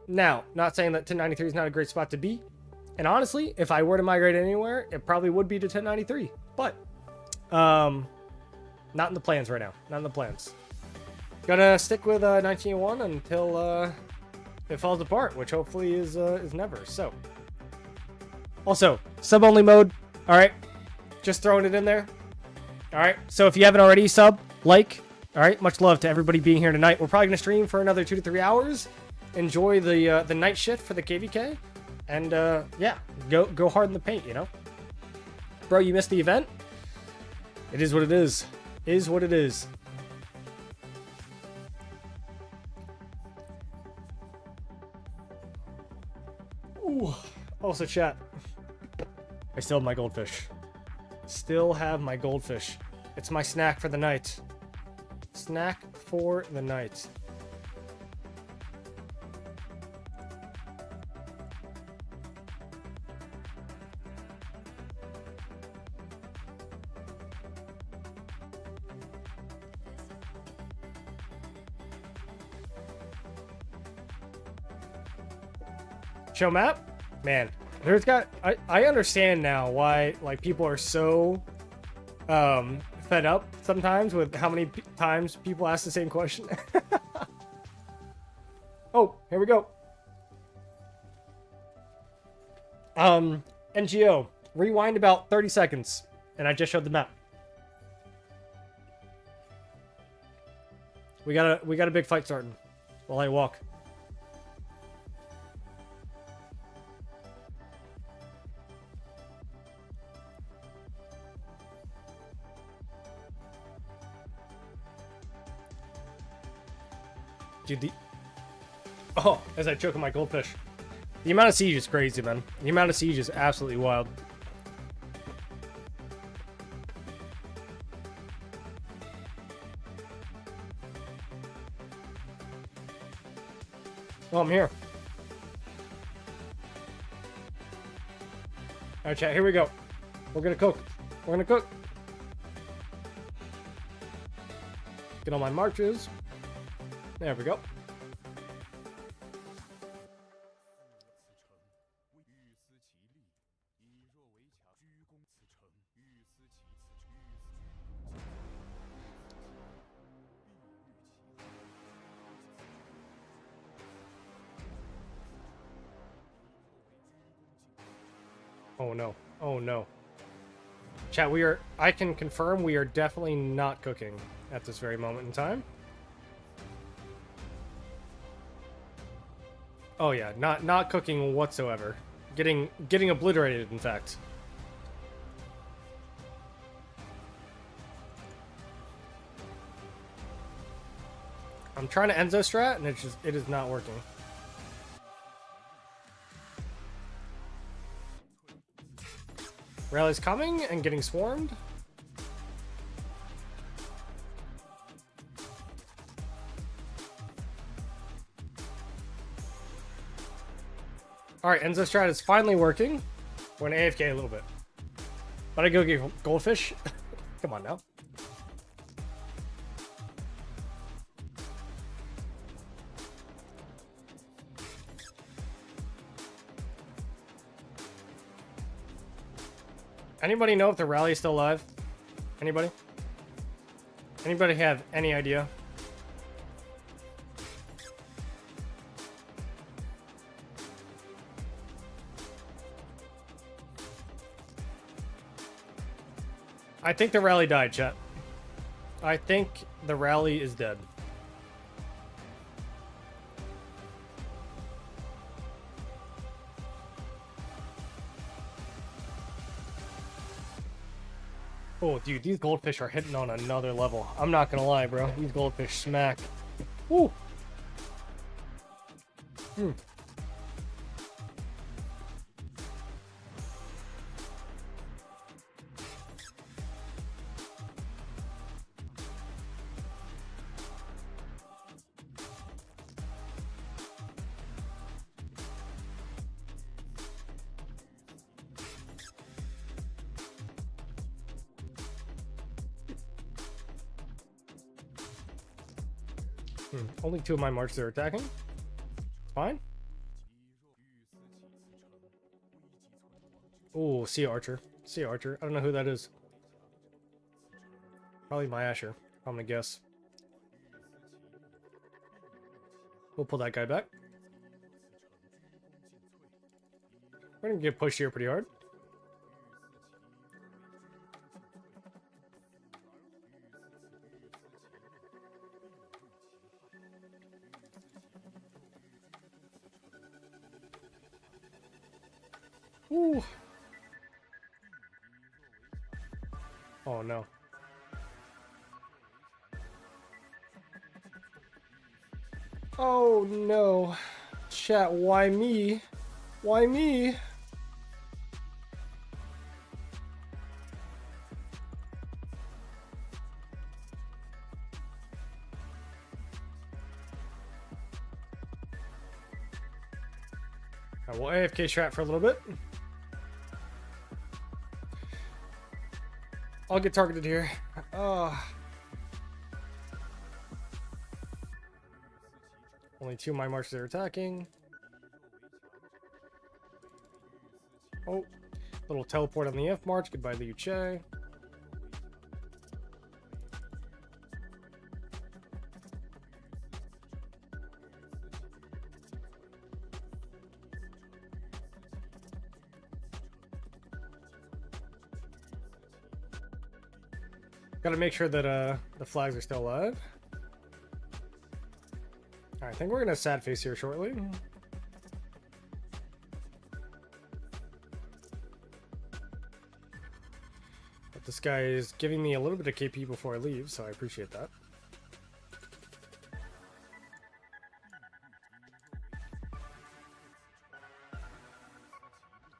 Now, not saying that 1093 is not a great spot to be. And honestly, if I were to migrate anywhere, it probably would be to 1093. But, not in the plans right now. Not in the plans. Gonna stick with 1901 until it falls apart, which hopefully is never. So, also sub-only mode. All right, just throwing it in there. All right. So if you haven't already, sub, like. All right. Much love to everybody being here tonight. We're probably gonna stream for another 2 to 3 hours. Enjoy the night shift for the KVK, and yeah, go hard in the paint. You know, bro, you missed the event. It is what it is. Is what it is. Ooh. Also, chat. I still have my goldfish. Still have my goldfish. It's my snack for the night. Snack for the night. Show map? Man, there's got... I understand now why, like, people are so fed up sometimes with how many times people ask the same question. Oh, here we go. NGO, rewind about 30 seconds, and I just showed the map. We got a big fight starting while I walk. Dude, oh, as I choke on my goldfish. The amount of siege is crazy, man. The amount of siege is absolutely wild. Oh, I'm here. Alright, chat, here we go. We're gonna cook. We're gonna cook. Get all my marches. There we go. Oh no. Oh no. Chat, I can confirm we are definitely not cooking at this very moment in time. Oh yeah, not cooking whatsoever. Getting obliterated, in fact. I'm trying to Enzo strat and it is not working. Rally's coming and getting swarmed. Alright, Enzo strat is finally working. We're in AFK a little bit. But I go get goldfish. Come on now. Anybody know if the rally is still alive? Anybody? Anybody have any idea? I think the rally died, chat. I think the rally is dead. Oh, dude, these goldfish are hitting on another level. I'm not gonna lie, bro. These goldfish smack. Woo! Hmm. Only 2 of my marches are attacking. Fine. Oh, Sea Archer. Sea Archer. I don't know who that is. Probably my Asher, I'm gonna guess. We'll pull that guy back. We're gonna get pushed here pretty hard. Ooh. Oh no. Oh no. Chat, why me? Why me? Alright, we'll AFK strat for a little bit. I'll get targeted here. Only 2 of my marches are attacking. Oh, little teleport on the F march. Goodbye, Liu Che. Gotta make sure that the flags are still alive. Alright, I think we're gonna sad face here shortly. But this guy is giving me a little bit of KP before I leave, so I appreciate that.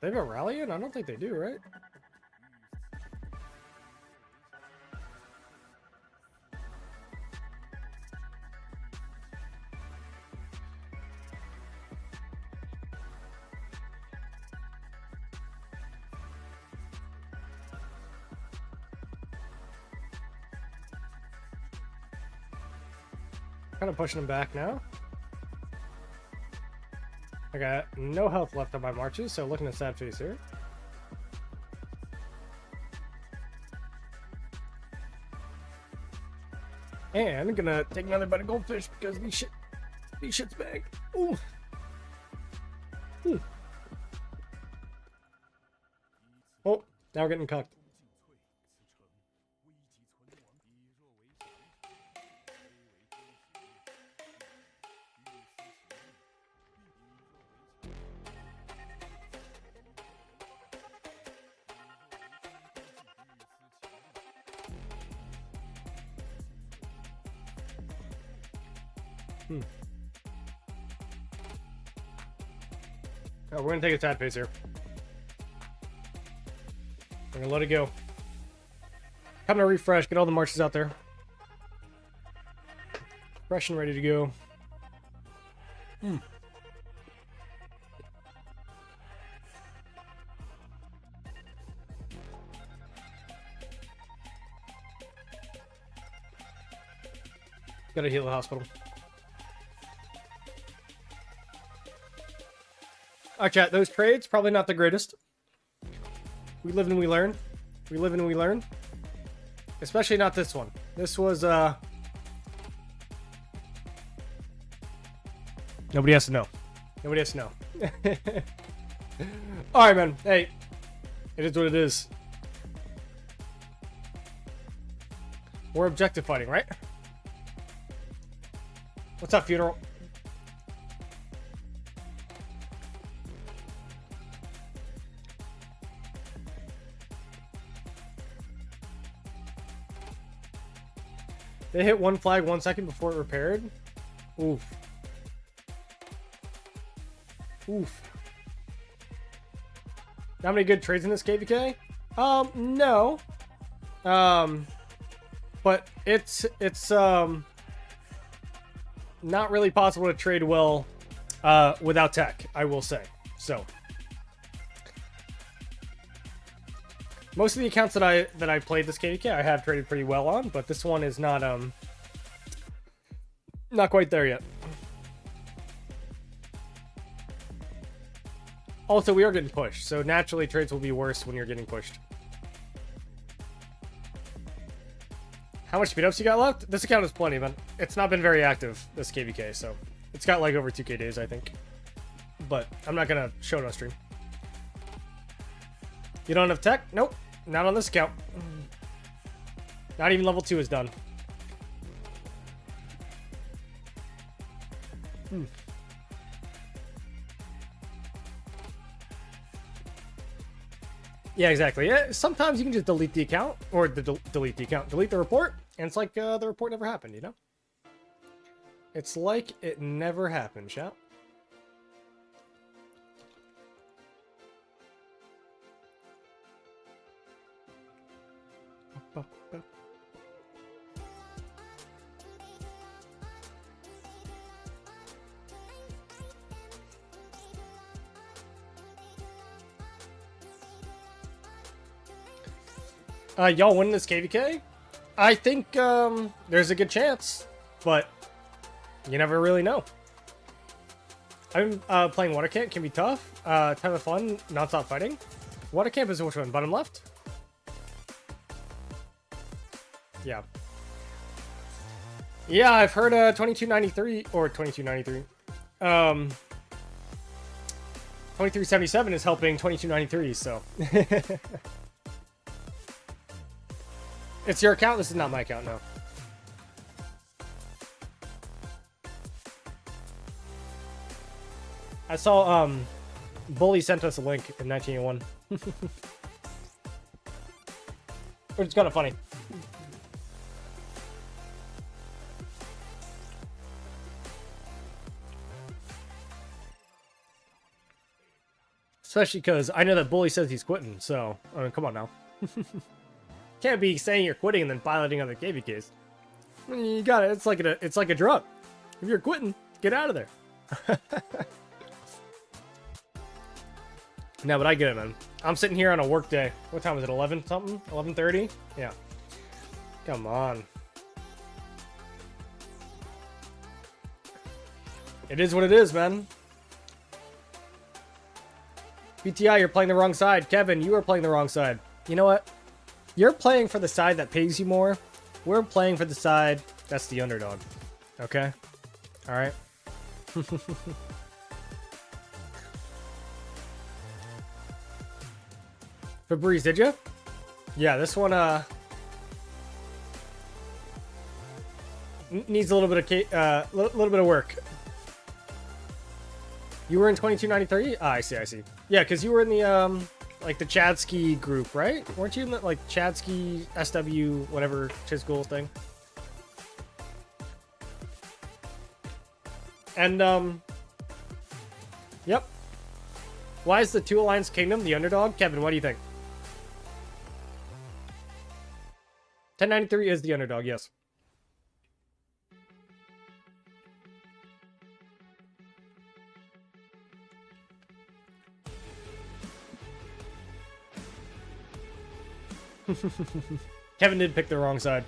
They have a rally in? I don't think they do, right? Kind of pushing him back now. I got no health left on my marches, so looking at sad face here. And gonna take another bite of goldfish because these shit's big. Ooh. Ooh. Oh, now we're getting cucked. Oh, we're gonna take a tad phase here. We're gonna let it go. Time to refresh, get all the marches out there. Fresh and ready to go. Gotta heal the hospital. Alright, chat, those trades, probably not the greatest. We live and we learn. We live and we learn. Especially not this one. This was, nobody has to know. Nobody has to know. Alright, man. Hey. It is what it is. We're objective fighting, right? What's up, Funeral? They hit one flag 1 second before it repaired. Oof. Oof. How many good trades in this KVK? No. But it's not really possible to trade well without tech, I will say. So most of the accounts that I played this KVK I have traded pretty well on, but this one is not quite there yet. Also, we are getting pushed, so naturally trades will be worse when you're getting pushed. How much speed ups you got left? This account is plenty, man. It's not been very active, this KVK, so it's got like over 2k days, I think. But I'm not gonna show it on stream. You don't have tech? Nope. Not on this account. Not even level 2 is done. Yeah, exactly. Yeah, sometimes you can just delete the account, or delete the account, delete the report, and it's like the report never happened, you know? It's like it never happened, chat. Y'all win this KVK? I think there's a good chance, but you never really know. I'm playing Water Camp, can be tough. Time of fun, non-stop fighting. Water Camp is which one? Bottom left? Yeah. Yeah, I've heard 2293 or 2293. 2377 is helping 2293, so. It's your account? This is not my account, no. I saw, Bully sent us a link in 1981. Which is kind of funny. Especially because I know that Bully says he's quitting, so, I mean, come on now. Can't be saying you're quitting and then piloting other KVKs. I mean, you got it. It's like a drug. If you're quitting, get out of there. No, but I get it, man. I'm sitting here on a work day. What time is it? 11 something? 11:30? Yeah. Come on. It is what it is, man. BTI, you're playing the wrong side. Kevin, you are playing the wrong side. You know what? You're playing for the side that pays you more. We're playing for the side that's the underdog. Okay? Alright? Fabrice, did you? Yeah, this one needs a little bit of little bit of work. You were in 2293? Ah, I see. Yeah, because you were in the like the Chadsky group, right? Weren't you in the like Chadsky SW whatever Chisgul thing? And yep. Why is the Two Alliance Kingdom the underdog? Kevin, what do you think? 1093 is the underdog, yes. Kevin did pick the wrong side.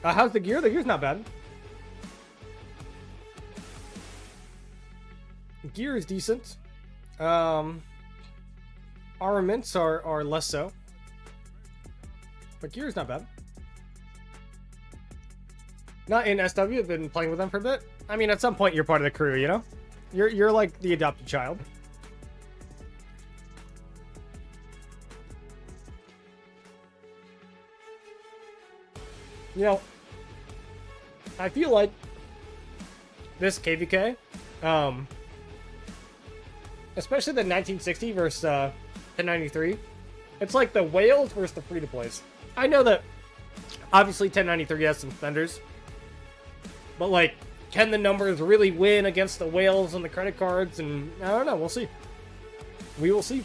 How's the gear? The gear's not bad. Gear is decent. Armaments are less so. But gear is not bad. Not in SW, I've been playing with them for a bit. I mean, at some point you're part of the crew, you know? You're like the adopted child. You know, I feel like this KVK, especially the 1960 versus the 93, it's like the whales versus the free-to-plays. I know that Obviously, 1093 has some spenders. But, like, can the numbers really win against the whales and the credit cards? And I don't know. We'll see. We will see.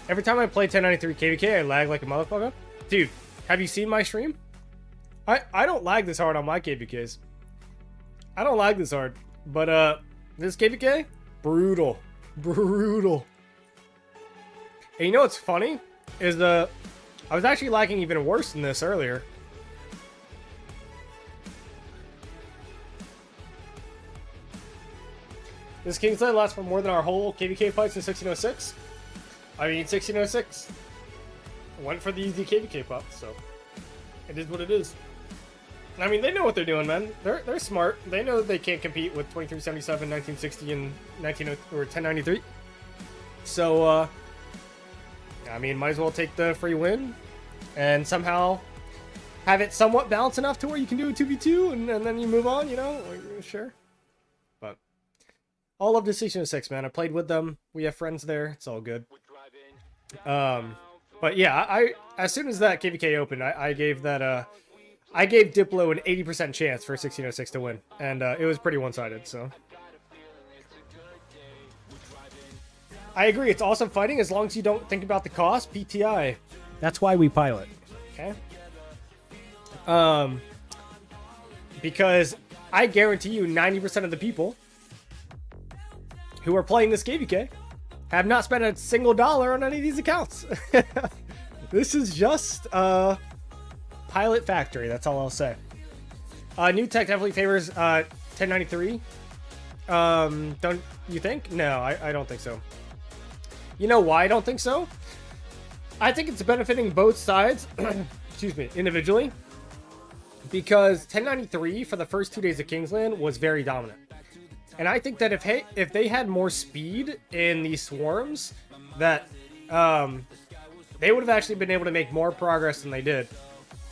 Every time I play 1093 KVK, I lag like a motherfucker. Dude, have you seen my stream? I don't lag this hard on my KVKs. I don't lag this hard. But, this KVK? Brutal. Brutal. And you know what's funny? Is I was actually lagging even worse than this earlier. This Kingsland lasts for more than our whole KVK fights in 1606. I mean, 1606 went for the easy KVK pop, so it is what it is. I mean, they know what they're doing, man. They're smart. They know they can't compete with 2377, 1960, and 1093. So, I mean, might as well take the free win and somehow have it somewhat balanced enough to where you can do a 2v2 and then you move on, you know? Sure. But all of Decision 6, man. I played with them. We have friends there. It's all good. But yeah, I as soon as that KVK opened, I gave that I gave Diplo an 80% chance for 1606 to win, and it was pretty one-sided. So I agree, it's awesome fighting as long as you don't think about the cost. PTI, that's why we pilot. Okay. Because I guarantee you 90% of the people who are playing this KVK have not spent a single dollar on any of these accounts. This is just pilot factory. That's all I'll say. New tech definitely favors 1093. Don't you think? No, I don't think so. You know why I don't think so? I think it's benefiting both sides. Excuse me, individually. Because 1093 for the first 2 days of Kingsland was very dominant. And I think that if they had more speed in these swarms, that they would have actually been able to make more progress than they did.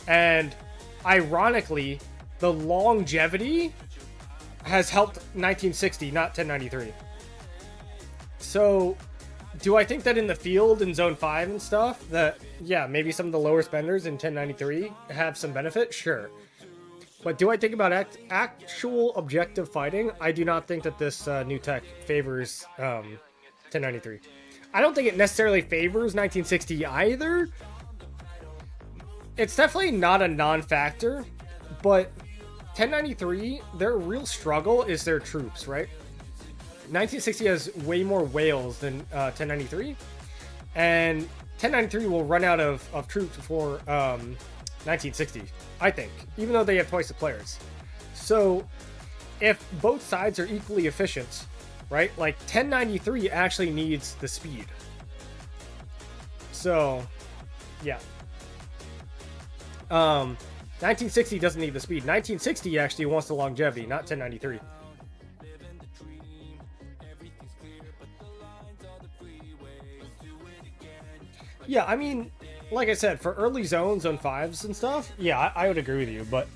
And ironically, the longevity has helped 1960, not 1093. So, do I think that in the field, in Zone 5 and stuff, that, yeah, maybe some of the lower spenders in 1093 have some benefit? Sure. But do I think about actual objective fighting? I do not think that this new tech favors 1093. I don't think it necessarily favors 1960 either. It's definitely not a non-factor, but 1093, their real struggle is their troops, right? 1960 has way more whales than 1093, and 1093 will run out of troops before 1960, I think, even though they have twice the players. So if both sides are equally efficient, right, like 1093 actually needs the speed. So yeah, 1960 doesn't need the speed. 1960 actually wants the longevity, not 1093. Yeah, I mean, like I said, for early zones, zone 5s and stuff, yeah, I would agree with you. But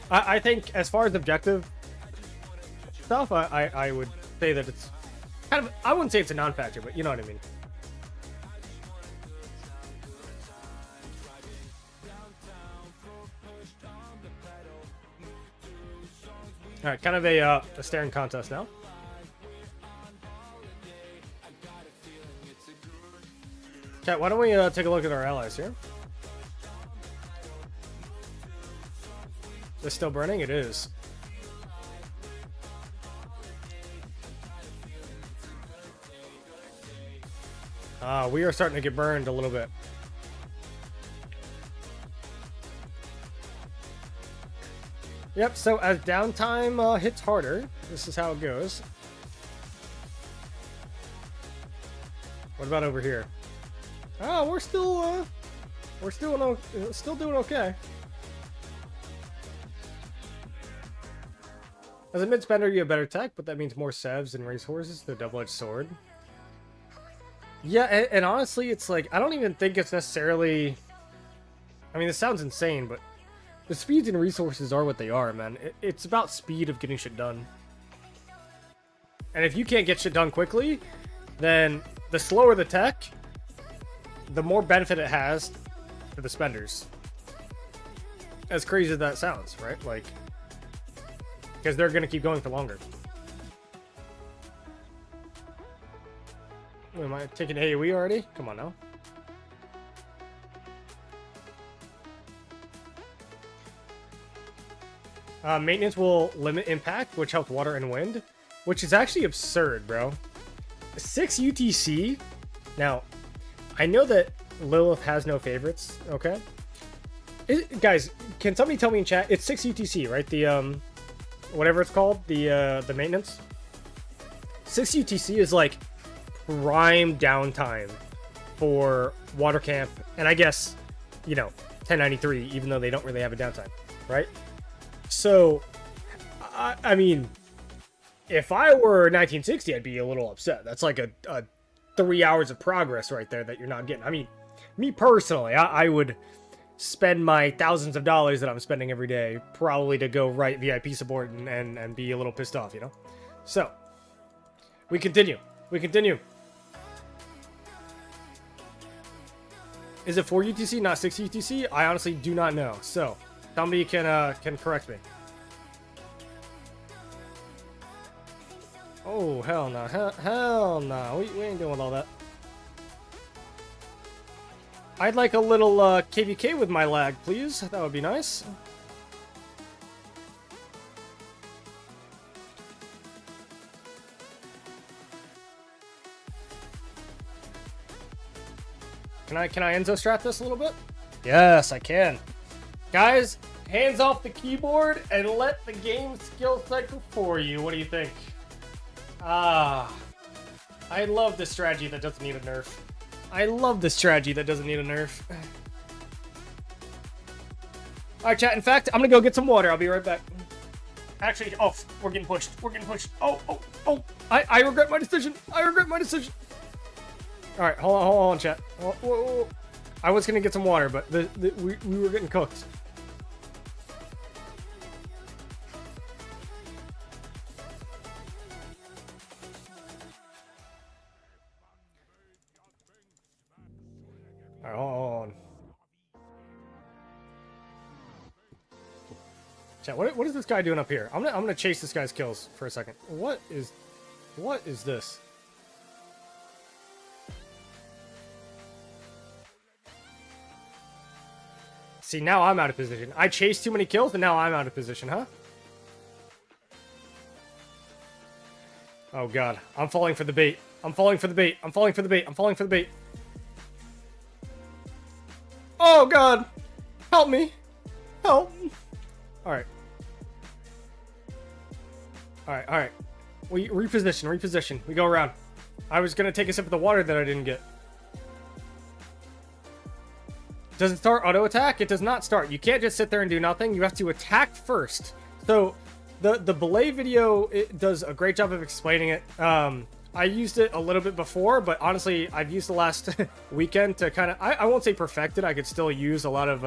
I think as far as objective stuff, I would say that it's kind of, I wouldn't say it's a non-factor, but you know what I mean. All right, kind of a staring contest now. Okay, why don't we take a look at our allies here? Is this still burning? It is. We are starting to get burned a little bit. Yep, so as downtime hits harder, this is how it goes. What about over here? Oh, we're still doing okay. As a mid spender, you have better tech, but that means more sevs and racehorses. The double-edged sword. Yeah, and honestly, it's like I don't even think it's necessarily. I mean, this sounds insane, but the speeds and resources are what they are, man. It's about speed of getting shit done. And if you can't get shit done quickly, then the slower the tech, the more benefit it has for the spenders. As crazy as that sounds, right? Like, because they're going to keep going for longer. Wait, am I taking AoE already? Come on now. Maintenance will limit impact, which helps water and wind, which is actually absurd, bro. 6 UTC. Now, I know that Lilith has no favorites, okay? Guys, can somebody tell me in chat? It's 6 UTC, right? The, whatever it's called, the maintenance. 6 UTC is like prime downtime for water camp, and I guess, you know, 1093, even though they don't really have a downtime, right? So, I mean, if I were 1960, I'd be a little upset. That's like a 3 hours of progress right there that you're not getting. I mean, me personally, I would spend my thousands of dollars that I'm spending every day probably to go write VIP support and be a little pissed off, you know? So, we continue. We continue. Is it 4 UTC, not 6 UTC? I honestly do not know. So, somebody can correct me. Oh, hell no. Hell no. We ain't doing all that. I'd like a little KVK with my lag, please. That would be nice. Can I Enzo strat this a little bit? Yes, I can. Guys, hands off the keyboard and let the game skill cycle for you. What do you think? Ah, I love this strategy that doesn't need a nerf. I love this strategy that doesn't need a nerf. Alright, chat. In fact, I'm gonna go get some water. I'll be right back. Actually, oh, we're getting pushed. We're getting pushed. Oh. I regret my decision. I regret my decision. Alright, hold on, chat. Whoa. I was gonna get some water, but we were getting cooked. Alright, hold on. Chat, what is this guy doing up here? I'm gonna chase this guy's kills for a second. What is this? See, now I'm out of position. I chased too many kills, and now I'm out of position, huh? Oh god, I'm falling for the bait. I'm falling for the bait. I'm falling for the bait. I'm falling for the bait. Oh god! Help me! Help! Alright. Alright. We reposition. We go around. I was gonna take a sip of the water that I didn't get. Does it start auto attack? It does not start. You can't just sit there and do nothing. You have to attack first. So the belay video, it does a great job of explaining it. I used it a little bit before, but honestly, I've used the last weekend to kind of, I won't say perfect it. I could still use a lot of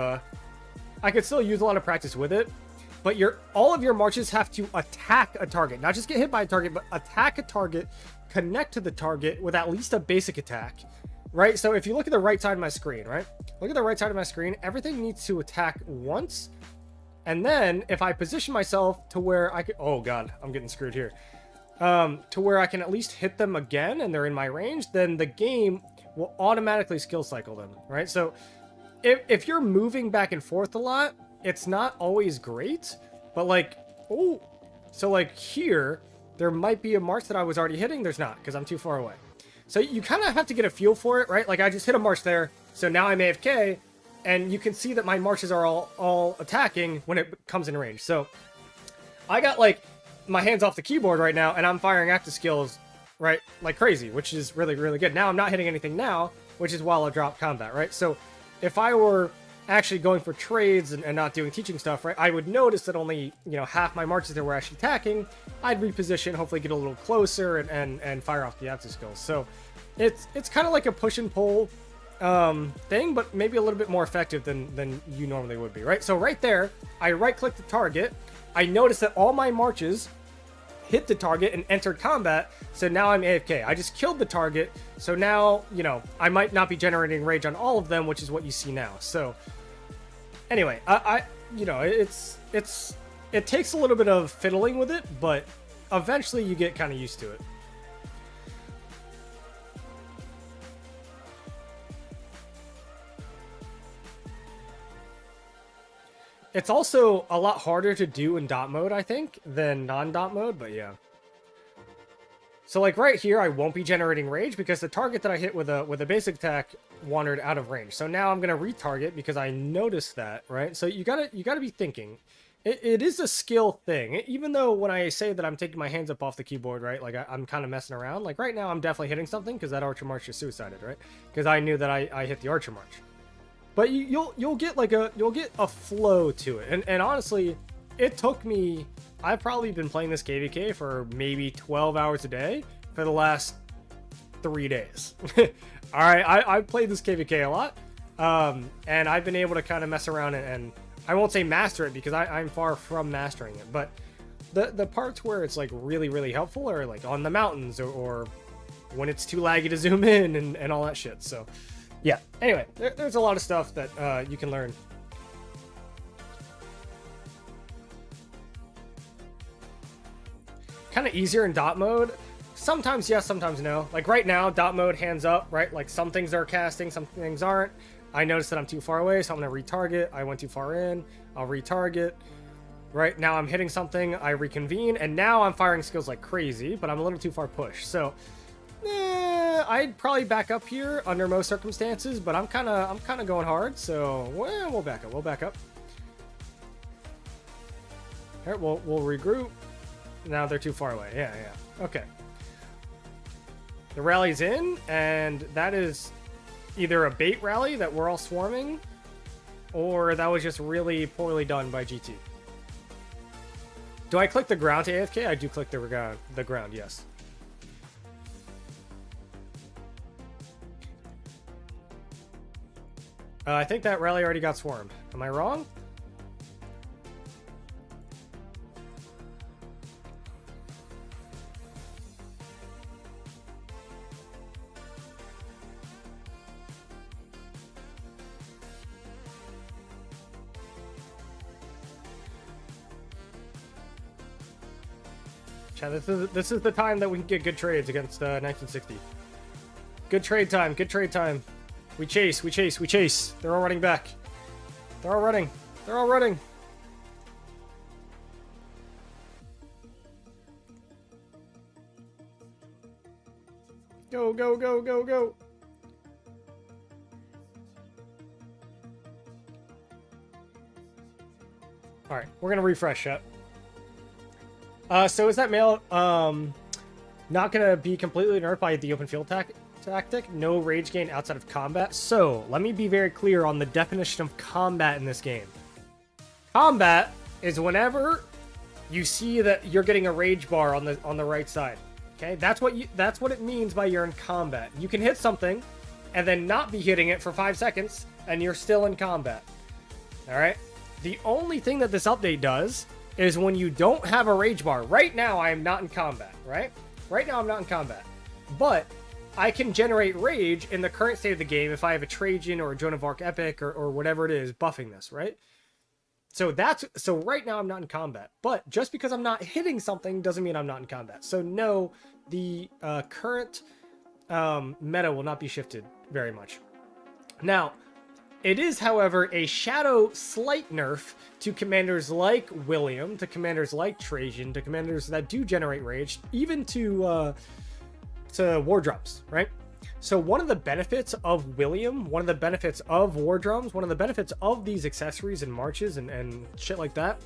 practice with it. But all of your marches have to attack a target, not just get hit by a target, but attack a target, connect to the target with at least a basic attack. Right, so if you look at the right side of my screen, right? Look at the right side of my screen. Everything needs to attack once. And then if I position myself to where I could... Oh, God, I'm getting screwed here. To where I can at least hit them again and they're in my range, then the game will automatically skill cycle them, right? So if you're moving back and forth a lot, it's not always great. But like, oh, so like here, there might be a march that I was already hitting. There's not, because I'm too far away. So you kind of have to get a feel for it, right? Like I just hit a march there, so now I'm AFK, and you can see that my marches are all attacking when it comes in range. So I got like my hands off the keyboard right now, and I'm firing active skills, right, like crazy, which is really, really good. Now I'm not hitting anything now, which is while I drop combat, right? So if I were actually going for trades and not doing teaching stuff, right, I would notice that only, you know, half my marches that were actually attacking. I'd reposition, hopefully get a little closer and fire off the active skills. So it's kind of like a push and pull thing, but maybe a little bit more effective than you normally would be, right? So right there, I right click the target. I notice that all my marches hit the target and entered combat, so now I'm AFK. I just killed the target, so now, you know, I might not be generating rage on all of them, which is what you see now. So anyway, I you know, it takes a little bit of fiddling with it, but eventually you get kind of used to it. It's also a lot harder to do in dot mode, I think, than non-dot mode, but yeah. So like right here, I won't be generating rage because the target that I hit with a basic attack wandered out of range. So now I'm gonna retarget because I noticed that, right? So you gotta be thinking. It is a skill thing. Even though when I say that I'm taking my hands up off the keyboard, right? Like I'm kind of messing around. Like right now, I'm definitely hitting something because that Archer March just suicided, right? Because I knew that I hit the Archer March. But you'll get like you'll get a flow to it. And honestly, it took me, I've probably been playing this KVK for maybe 12 hours a day for the last 3 days. All right, I've played this KVK a lot. And I've been able to kind of mess around and I won't say master it because I'm far from mastering it. But the parts where it's like really, really helpful are like on the mountains or when it's too laggy to zoom in and all that shit. So yeah, anyway, there's a lot of stuff that you can learn. Kind of easier in dot mode. Sometimes yes, sometimes no. Like right now, dot mode, hands up, right? Like some things are casting, some things aren't. I noticed that I'm too far away, so I'm going to retarget. I went too far in. I'll retarget. Right now I'm hitting something, I reconvene, and now I'm firing skills like crazy, but I'm a little too far pushed. So I'd probably back up here under most circumstances, but I'm kind of going hard, so well, we'll back up. We'll back up. All right, we'll regroup. Now they're too far away. Yeah. Okay. The rally's in, and that is either a bait rally that we're all swarming, or that was just really poorly done by GT. Do I click the ground to AFK? I do click the ground, yes. I think that rally already got swarmed. Am I wrong? Chat, this is the time that we can get good trades against 1960. Good trade time. Good trade time. We chase. They're all running back. They're all running. Go. All right, we're going to refresh it. So is that mail not going to be completely nerfed by the open field tactic? No rage gain outside of combat. So let me be very clear on the definition of combat in this game. Combat is whenever you see that you're getting a rage bar on the right side. Okay, that's what it means by you're in combat. You can hit something and then not be hitting it for 5 seconds and you're still in combat. All right. The only thing that this update does is when you don't have a rage bar. Right now, I am not in combat, right? Right now, I'm not in combat. But I can generate rage in the current state of the game if I have a Trajan or a Joan of Arc Epic or whatever it is buffing this, right? So right now, I'm not in combat. But just because I'm not hitting something doesn't mean I'm not in combat. So no, the current meta will not be shifted very much. Now, it is, however, a shadow slight nerf to commanders like William, to commanders like Trajan, to commanders that do generate rage, even to war drums, right? So one of the benefits of William, one of the benefits of war drums, one of the benefits of these accessories and marches and shit like that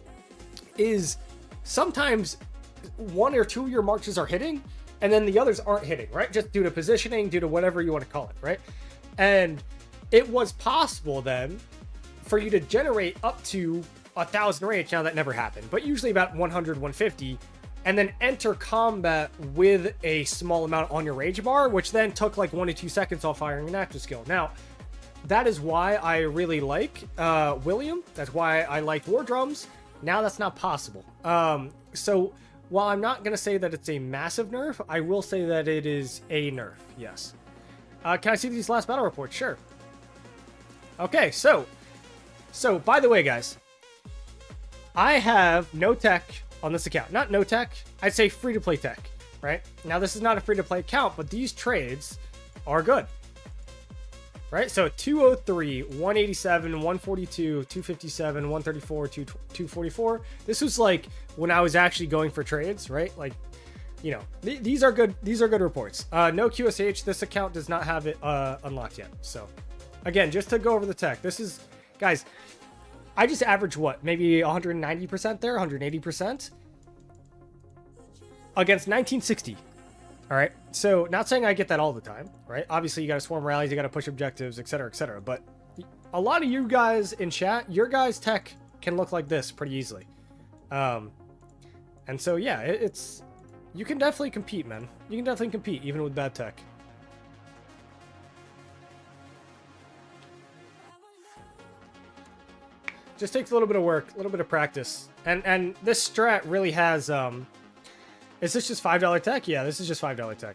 is sometimes 1 or 2 of your marches are hitting and then the others aren't hitting, right? Just due to positioning, due to whatever you want to call it, right? And it was possible then for you to generate up to 1,000 rage. Now that never happened, but usually about 100, 150, and then enter combat with a small amount on your rage bar, which then took like 1 to 2 seconds off firing an active skill. Now, that is why I really like William. That's why I like war drums. Now that's not possible. So while I'm not going to say that it's a massive nerf, I will say that it is a nerf, yes. Can I see these last battle reports? Sure. Okay, so by the way, guys, I have no tech on this account. Not no tech, I'd say free-to-play tech, right? Now, this is not a free-to-play account, but these trades are good. Right, so 203, 187, 142, 257, 134, 244. This was like when I was actually going for trades, right? Like, you know, these are good. These are good reports. No QSH. This account does not have it unlocked yet. So, again, just to go over the tech. This is, guys, I just averaged what? Maybe 190% there, 180% against 1960. All right, so not saying I get that all the time, right? Obviously, you got to swarm rallies, you got to push objectives, etc., etc. But a lot of you guys in chat, your guys' tech can look like this pretty easily. And so, yeah, it's... You can definitely compete, man. You can definitely compete, even with bad tech. Just takes a little bit of work, a little bit of practice. And this strat really has... Is this just $5 tech? Yeah, this is just $5 tech.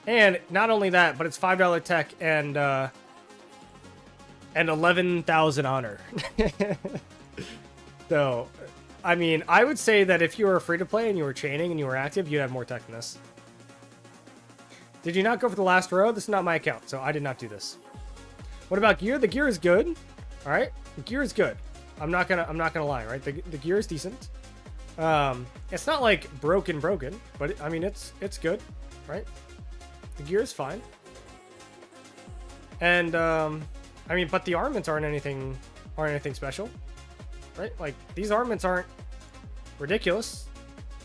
And not only that, but it's $5 tech and 11,000 honor. So, I mean, I would say that if you were free to play and you were chaining and you were active, you'd have more tech than this. Did you not go for the last row? This is not my account, so I did not do this. What about gear? The gear is good. All right, the gear is good. I'm not gonna lie, right? The gear is decent. It's not like broken, but I mean, it's good, right? The gear is fine. And, I mean, but the armaments aren't anything special, right? Like, these armaments aren't ridiculous,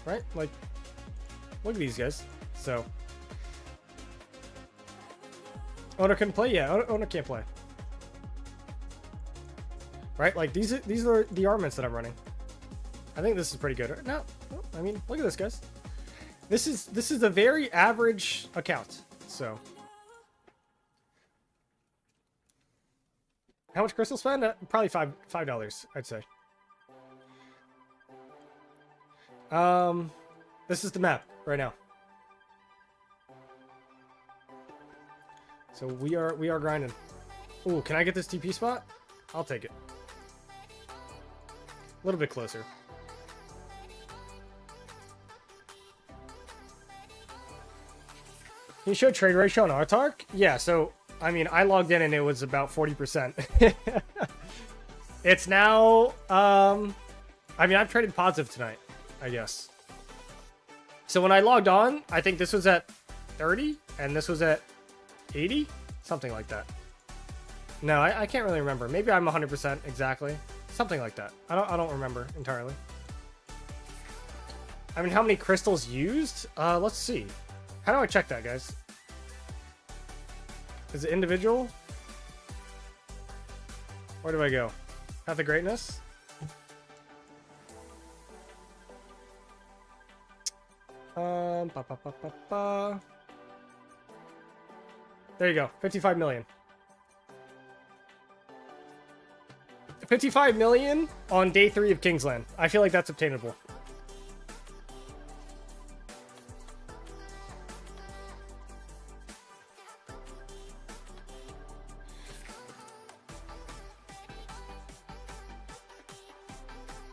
right? Like, look at these guys. So, Owner can play? Yeah, Owner can't play. Right? Like, these are the armaments that I'm running. I think this is pretty good. No, I mean, look at this, guys. This is a very average account. So, how much crystal spend? Probably $5, I'd say. This is the map right now. So we are grinding. Ooh, can I get this TP spot? I'll take it. A little bit closer. Can you show trade ratio on Artark? Yeah, so, I mean, I logged in and it was about 40%. It's now, I mean, I've traded positive tonight, I guess. So when I logged on, I think this was at 30 and this was at 80? Something like that. No, I can't really remember. Maybe I'm 100% exactly. Something like that. I don't remember entirely. I mean, how many crystals used? Let's see. How do I check that, guys? Is it individual? Where do I go? Path of Greatness? There you go. 55 million. 55 million on day 3 of Kingsland. I feel like that's obtainable.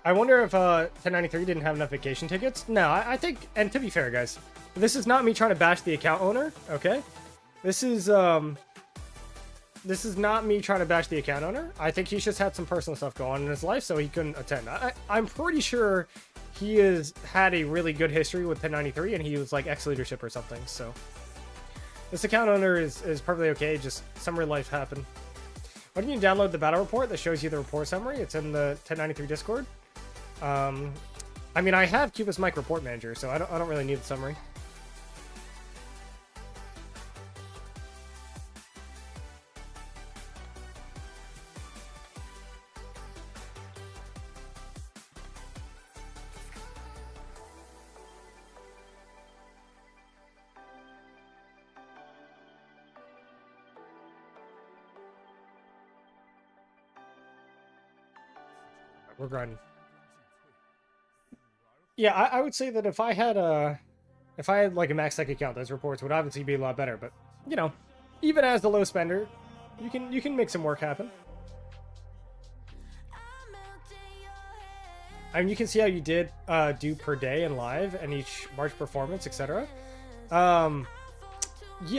I wonder if 1093 didn't have enough vacation tickets. No, I think, and to be fair, guys, this is not me trying to bash the account owner, okay? This is not me trying to bash the account owner. I think he's just had some personal stuff go on in his life, so he couldn't attend. I'm pretty sure he has had a really good history with 1093, and he was like ex-leadership or something, so. This account owner is perfectly okay, just some real life happened. Why don't you download the battle report that shows you the report summary? It's in the 1093 Discord. I mean, I have Cuba's Mic Report Manager, so I don't really need the summary. We're grinding. Yeah, I would say that if I had like a max tech account, those reports would obviously be a lot better. But you know, even as the low spender, you can make some work happen. I mean, you can see how you did do per day in live and each March performance, etc. Yeah,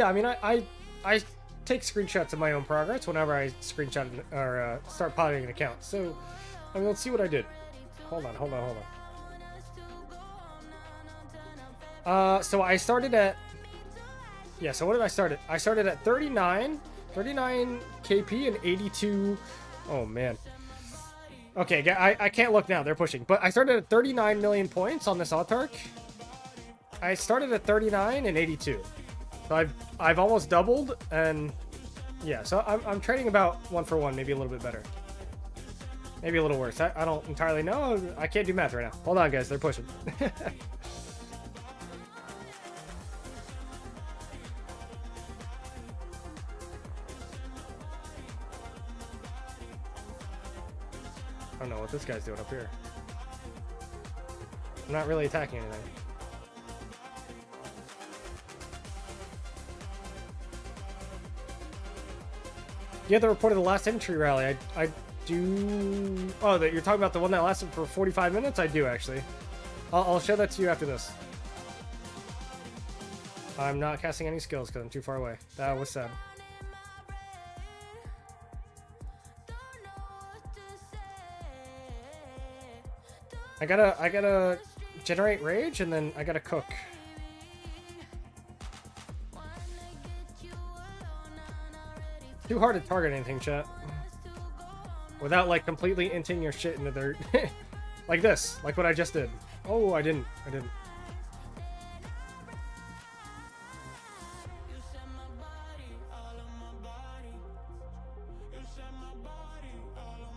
I mean, I take screenshots of my own progress whenever I screenshot or start piloting an account. So, I mean, let's see what I did. Hold on. So I started at... Yeah, so what did I start at? I started at 39 KP and 82... Oh, man. Okay, I can't look now. They're pushing. But I started at 39 million points on this autark. I started at 39 and 82. So I've almost doubled, and yeah, so I'm trading about 1 for 1, maybe a little bit better. Maybe a little worse. I don't entirely know. I can't do math right now. Hold on, guys. They're pushing. I don't know what this guy's doing up here. I'm not really attacking anything. You have the report of the last entry rally. I do... Oh, that you're talking about the one that lasted for 45 minutes? I do, actually. I'll show that to you after this. I'm not casting any skills because I'm too far away. That was sad. I gotta generate rage, and then I gotta cook. Too hard to target anything, chat. Without, like, completely inting your shit into their... like this. Like what I just did. Oh, I didn't.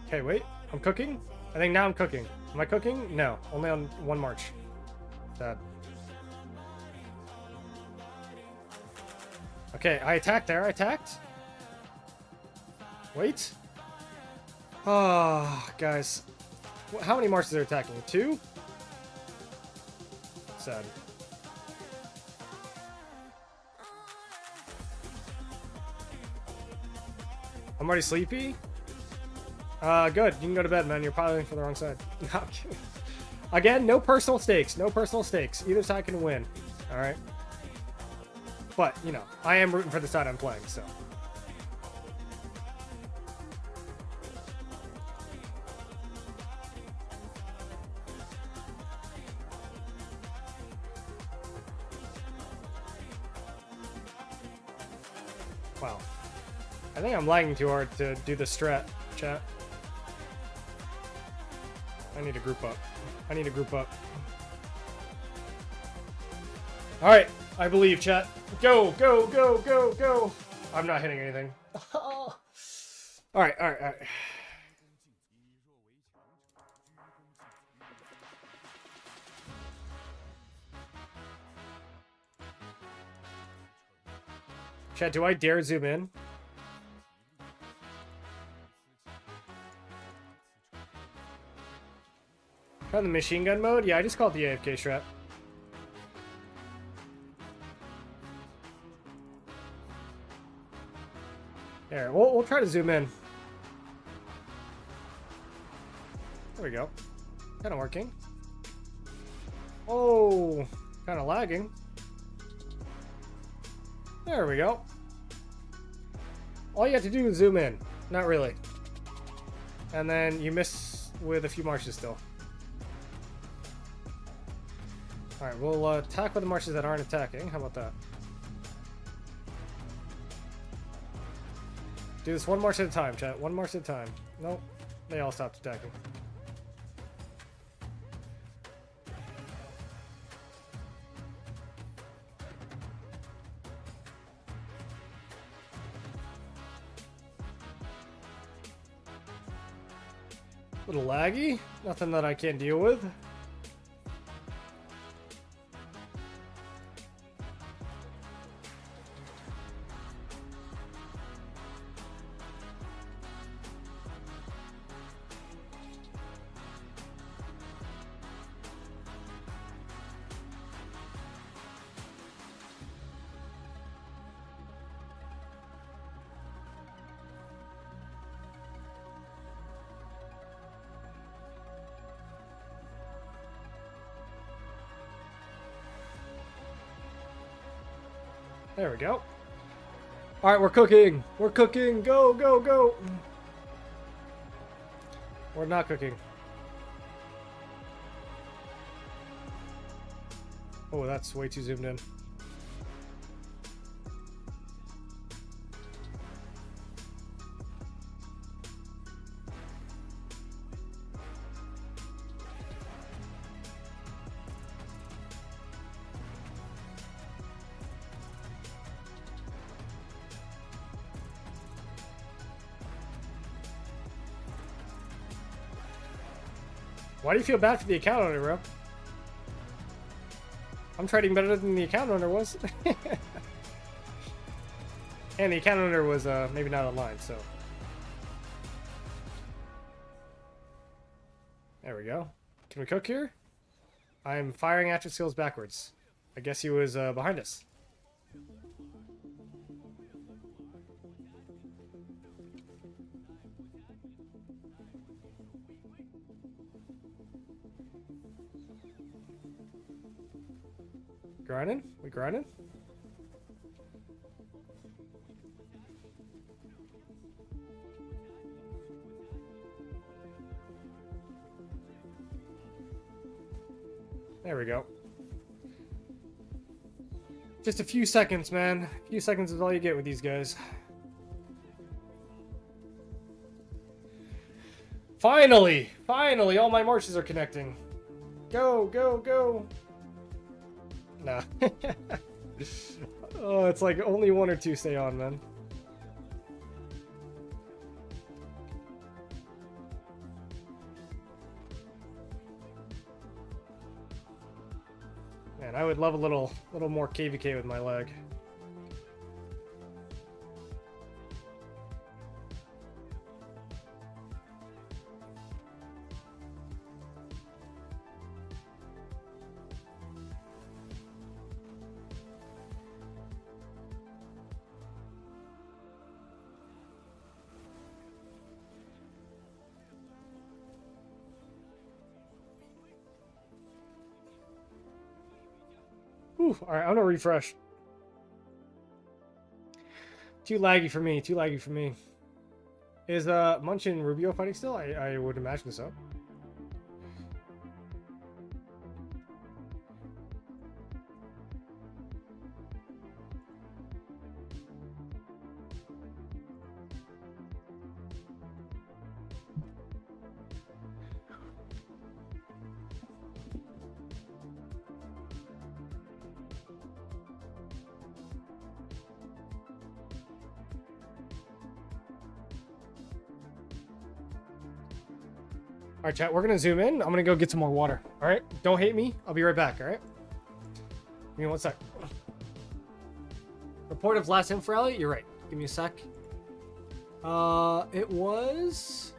Okay, wait. I'm cooking? I think now I'm cooking. Am I cooking? No. Only on 1 March. Sad. Okay, I attacked there. I attacked. Wait. Oh, guys. How many marches are attacking? 2? Sad. I'm already sleepy? Good. You can go to bed, man. You're piloting for the wrong side. No, I'm kidding. Again, no personal stakes. No personal stakes. Either side can win. Alright? But, you know, I am rooting for the side I'm playing, so... Wow. I think I'm lagging too hard to do the strat, chat. I need to group up. Alright, I believe, chat. Go! I'm not hitting anything. Alright. Chat, do I dare zoom in? Try the machine gun mode? Yeah, I just call it the AFK strat. There, we'll try to zoom in. There we go. Kind of working. Oh, kind of lagging. There we go. All you have to do is zoom in. Not really. And then you miss with a few marches still. Alright, we'll attack with the marches that aren't attacking. How about that? Do this 1 march at a time, chat. 1 march at a time. Nope. They all stopped attacking. Little laggy. Nothing that I can't deal with. There we go. All right, we're cooking. We're cooking. Go, go, go. We're not cooking. Oh, that's way too zoomed in. Why do you feel bad for the account owner, bro? I'm trading better than the account owner was. And the account owner was maybe not online, so. There we go. Can we cook here? I'm firing at your skills backwards. I guess he was behind us. Grinding? We grinding? There we go. Just a few seconds, man. A few seconds is all you get with these guys. Finally! Finally! All my marches are connecting. Go, go, go! Nah. Oh, it's like only one or two stay on, man. Man, I would love a little more KVK with my leg. Whew, all right, I'm gonna refresh. Too laggy for me. Too laggy for me. Is Munch and Rubio fighting still? I would imagine so. All right, chat, we're gonna zoom in. I'm gonna go get some more water. All right, don't hate me. I'll be right back. All right. Give me one sec. Report of last info rally. You're right. Give me a sec. It was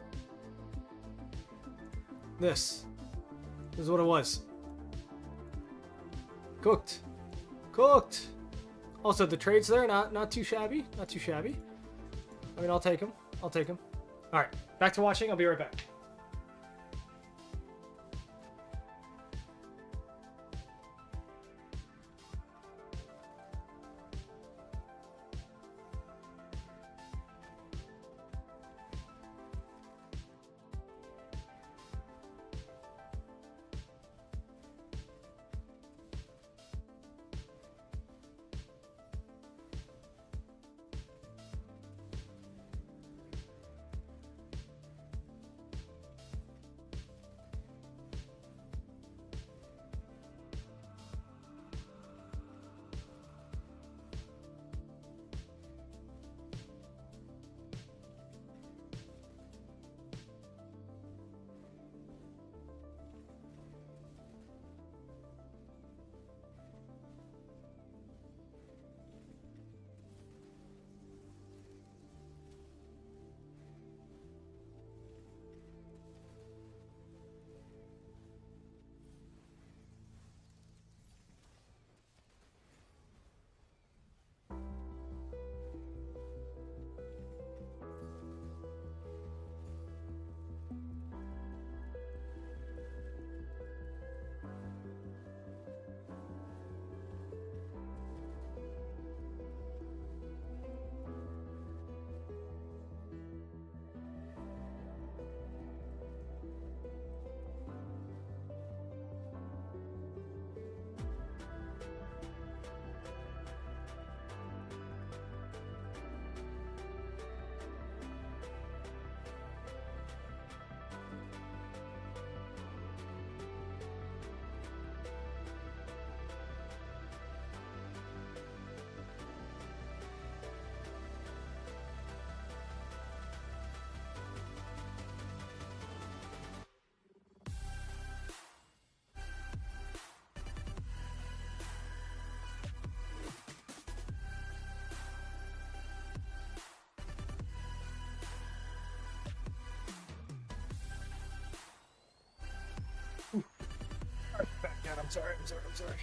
this. This is what it was. Cooked. Cooked. Also, the trades there, not too shabby. Not too shabby. I mean, I'll take them. I'll take them. All right, back to watching. I'll be right back. I'm sorry.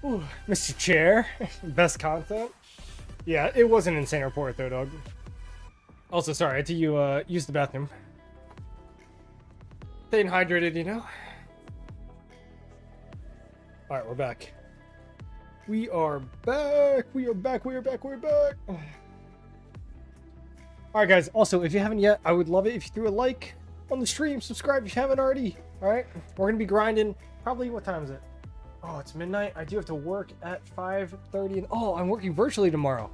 Ooh, Mr. Chair, best content. Yeah, it was an insane report though, dog. Also, sorry, I had to use the bathroom. Staying hydrated, you know. All right, we're back. We are back. All right, guys. Also, if you haven't yet, I would love it if you threw a like on the stream. Subscribe if you haven't already. All right, we're gonna be grinding. Probably what time is it? Oh, it's midnight. I do have to work at 5:30. And oh, I'm working virtually tomorrow.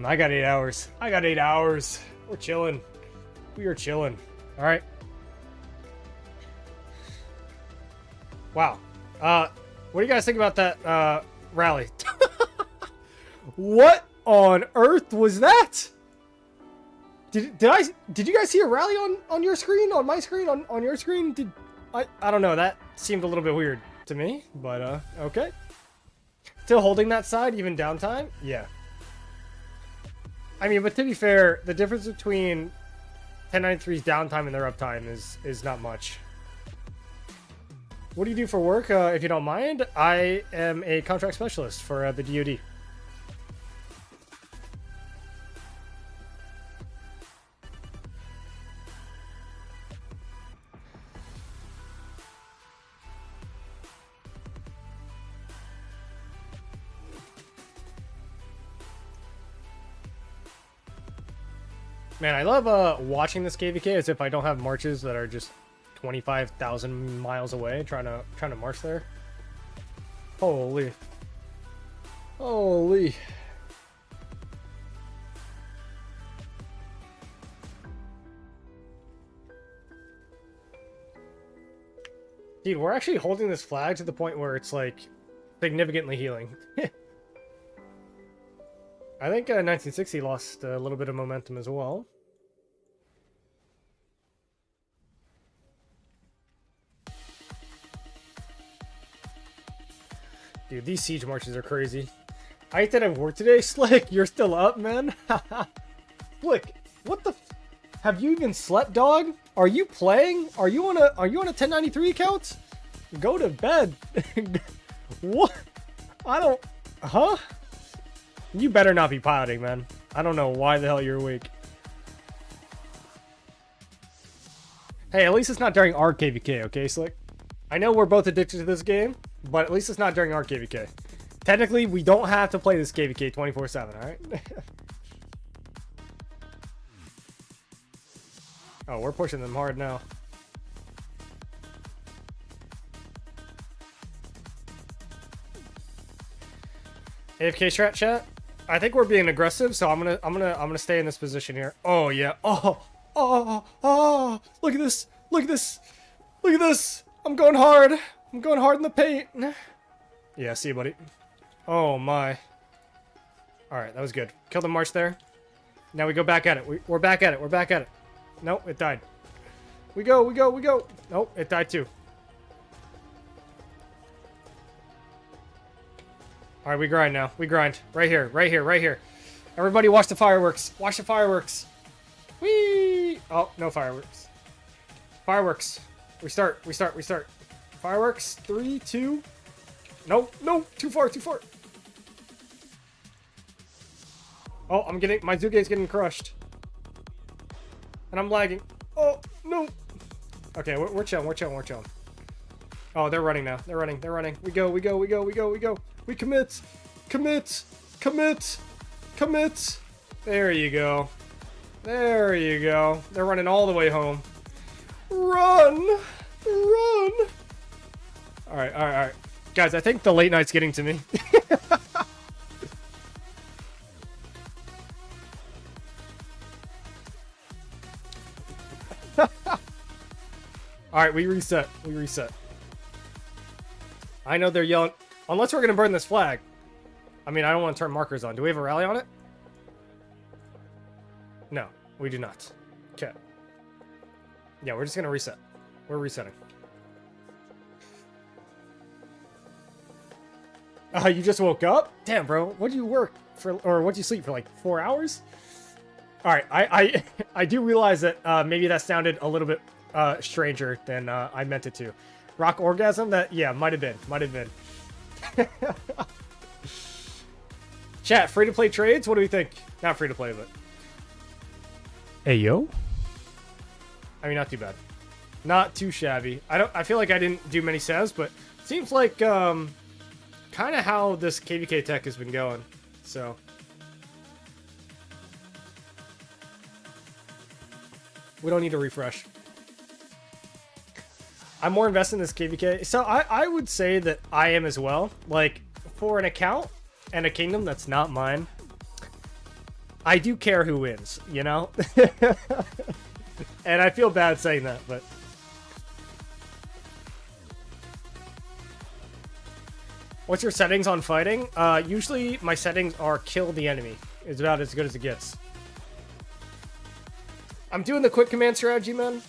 I got 8 hours. We're chilling. We are chilling. All right. Wow. What do you guys think about that rally? What on earth was that? Did you guys see a rally on your screen, on my screen, on your screen? I don't know. That seemed a little bit weird to me, but okay. Still holding that side, even downtime? Yeah. I mean, but to be fair, the difference between 1093's downtime and their uptime is not much. What do you do for work, if you don't mind? I am a contract specialist for the DoD. Man, I love watching this KVK as if I don't have marches that are just 25,000 miles away, trying to march there. Holy. Dude, we're actually holding this flag to the point where it's like significantly healing. I think 1960 lost a little bit of momentum as well. Dude, these siege marches are crazy. I hate that I've worked today. Slick, you're still up, man. Slick, what the have you even slept, dog? Are you playing? Are you on a 1093 account? Go to bed. What? I don't huh? You better not be piloting, man. I don't know why the hell you're awake. Hey, at least it's not during our KVK, okay, Slick? I know we're both addicted to this game, but at least it's not during our KVK. Technically, we don't have to play this KVK 24/7, alright? Oh, we're pushing them hard now. AFK strat chat? I think we're being aggressive, so I'm gonna stay in this position here. Oh yeah. Oh. Look at this. I'm going hard in the paint. Yeah, see you, buddy. Oh my. Alright, that was good. Kill the march there. Now we go back at it. We're back at it. Nope, it died. We go. Nope, it died too. Alright, we grind now. Right here. Everybody watch the fireworks. Whee! Oh, no fireworks. We start. Fireworks. 3, 2. No, too far. Oh, my Zuge's getting crushed. And I'm lagging. Oh, no. Okay, we're chilling. Oh, they're running now. They're running. We go. We commit. There you go. They're running all the way home. Run. All right. Guys, I think the late night's getting to me. All right, we reset. I know they're yelling. Unless we're going to burn this flag. I mean, I don't want to turn markers on. Do we have a rally on it? No, we do not. Okay. Yeah, we're just going to reset. We're resetting. You just woke up? Damn, bro. What'd you work for, or what'd you sleep for, like 4 hours? All right, I do realize that maybe that sounded a little bit stranger than I meant it to. Rock orgasm? That, yeah, might have been. Might have been. Chat, free-to-play trades? What do we think? Not free-to-play, but... Hey, yo? I mean, not too bad. Not too shabby. I feel like I didn't do many saves, but seems like, kind of how this KVK tech has been going. So... we don't need to refresh. I'm more invested in this KVK. So I would say that I am as well. Like, for an account and a kingdom that's not mine, I do care who wins, you know? And I feel bad saying that, but... what's your settings on fighting? Usually my settings are kill the enemy. It's about as good as it gets. I'm doing the quick command strategy, man.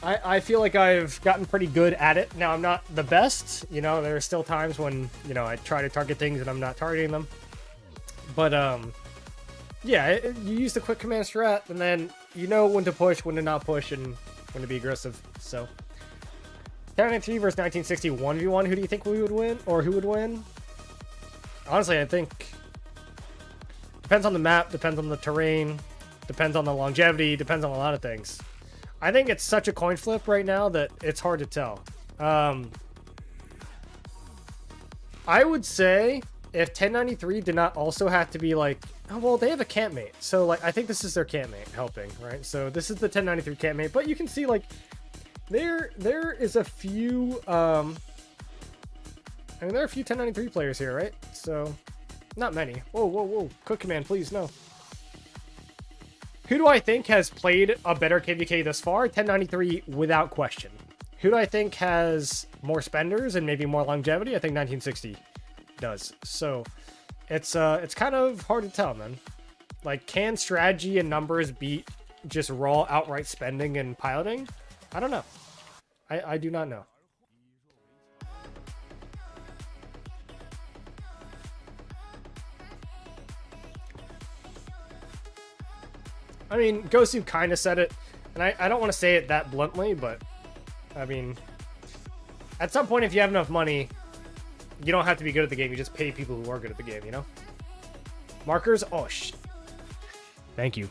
I feel like I've gotten pretty good at it. Now, I'm not the best. You know, there are still times when, you know, I try to target things and I'm not targeting them. But, yeah, you use the quick command strat, and then you know when to push, when to not push, and when to be aggressive. So, 1093 versus 1960 1v1. Who do you think we would win? Or who would win? Honestly, I think... depends on the map, depends on the terrain, depends on the longevity, depends on a lot of things. I think it's such a coin flip right now that it's hard to tell. I would say if 1093 did not also have to be like, oh, well, they have a campmate. So, like, I think this is their campmate helping, right? So this is the 1093 campmate, but you can see, like, there is a few, I mean, there are a few 1093 players here, right? So, not many. Whoa, whoa, whoa. Quick command, please, no. Who do I think has played a better KVK thus far? 1093 without question. Who do I think has more spenders and maybe more longevity? I think 1960 does. So it's kind of hard to tell, man. Like, can strategy and numbers beat just raw outright spending and piloting? I don't know. I do not know. I mean, Gosu kind of said it, and I don't want to say it that bluntly, but, I mean, at some point, if you have enough money, you don't have to be good at the game. You just pay people who are good at the game, you know? Markers? Oh, thank you.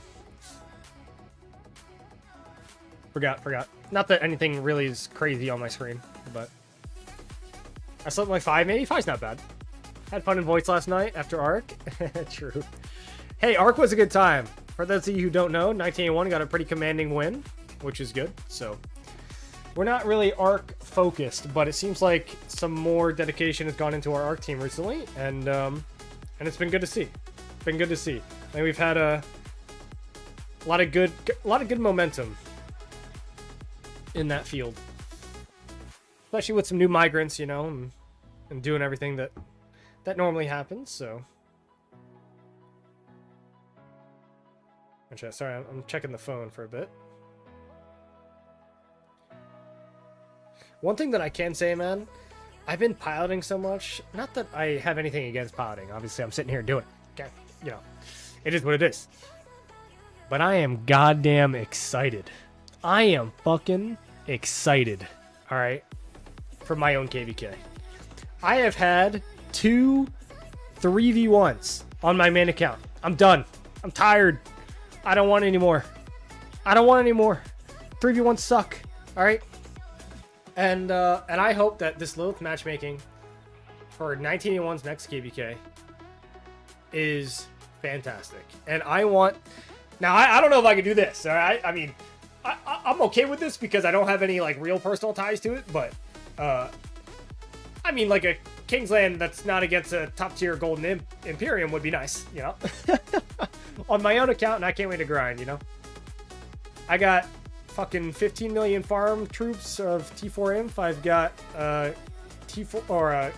Forgot. Not that anything really is crazy on my screen, but I slept like 5, maybe? 5's not bad. Had fun in voice last night after Arc. True. Hey, Arc was a good time. For those of you who don't know, 1981 got a pretty commanding win, which is good. So we're not really Arc focused, but it seems like some more dedication has gone into our Arc team recently, and it's been good to see. Been good to see. And we've had a lot of good momentum in that field, especially with some new migrants, you know, and doing everything that normally happens. So. Sorry, I'm checking the phone for a bit. One thing that I can say, man, I've been piloting so much. Not that I have anything against piloting. Obviously, I'm sitting here doing it. Okay, you know, it is what it is. But I am goddamn excited. I am fucking excited. All right, for my own KVK. I have had 2 3v1s on my main account. I'm done. I'm tired. I don't want any more. I don't want any more. 3v1s suck. All right. And I hope that this Lilith matchmaking for 1981's next KVK is fantastic. And I want... now, I don't know if I can do this. All right. I mean, I'm okay with this because I don't have any, like, real personal ties to it. But, I mean, like, a Kingsland that's not against a top-tier Golden Imperium would be nice, you know? On my own account, and I can't wait to grind, you know? I got fucking 15 million farm troops of T4 Inf. I've got T4 or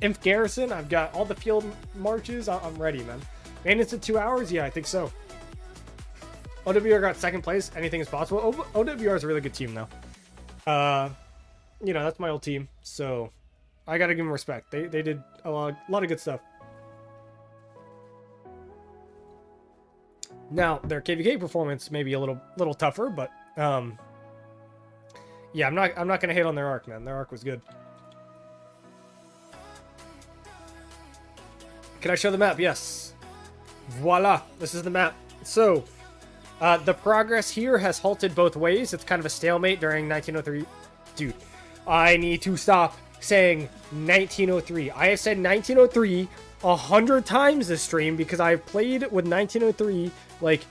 Inf Garrison. I've got all the field marches. I'm ready, man. Maintenance in 2 hours? Yeah, I think so. OWR got second place. Anything is possible. OWR is a really good team, though. You know, that's my old team, so I gotta give them respect. They did a lot of good stuff. Now, their KVK performance may be a little tougher, but Yeah, I'm not gonna hate on their arc, man. Their arc was good. Can I show the map? Yes. Voila. This is the map. So, the progress here has halted both ways. It's kind of a stalemate during 1903. Dude, I need to stop saying 1903. I have said 1903 100 times this stream because I've played with 1903 like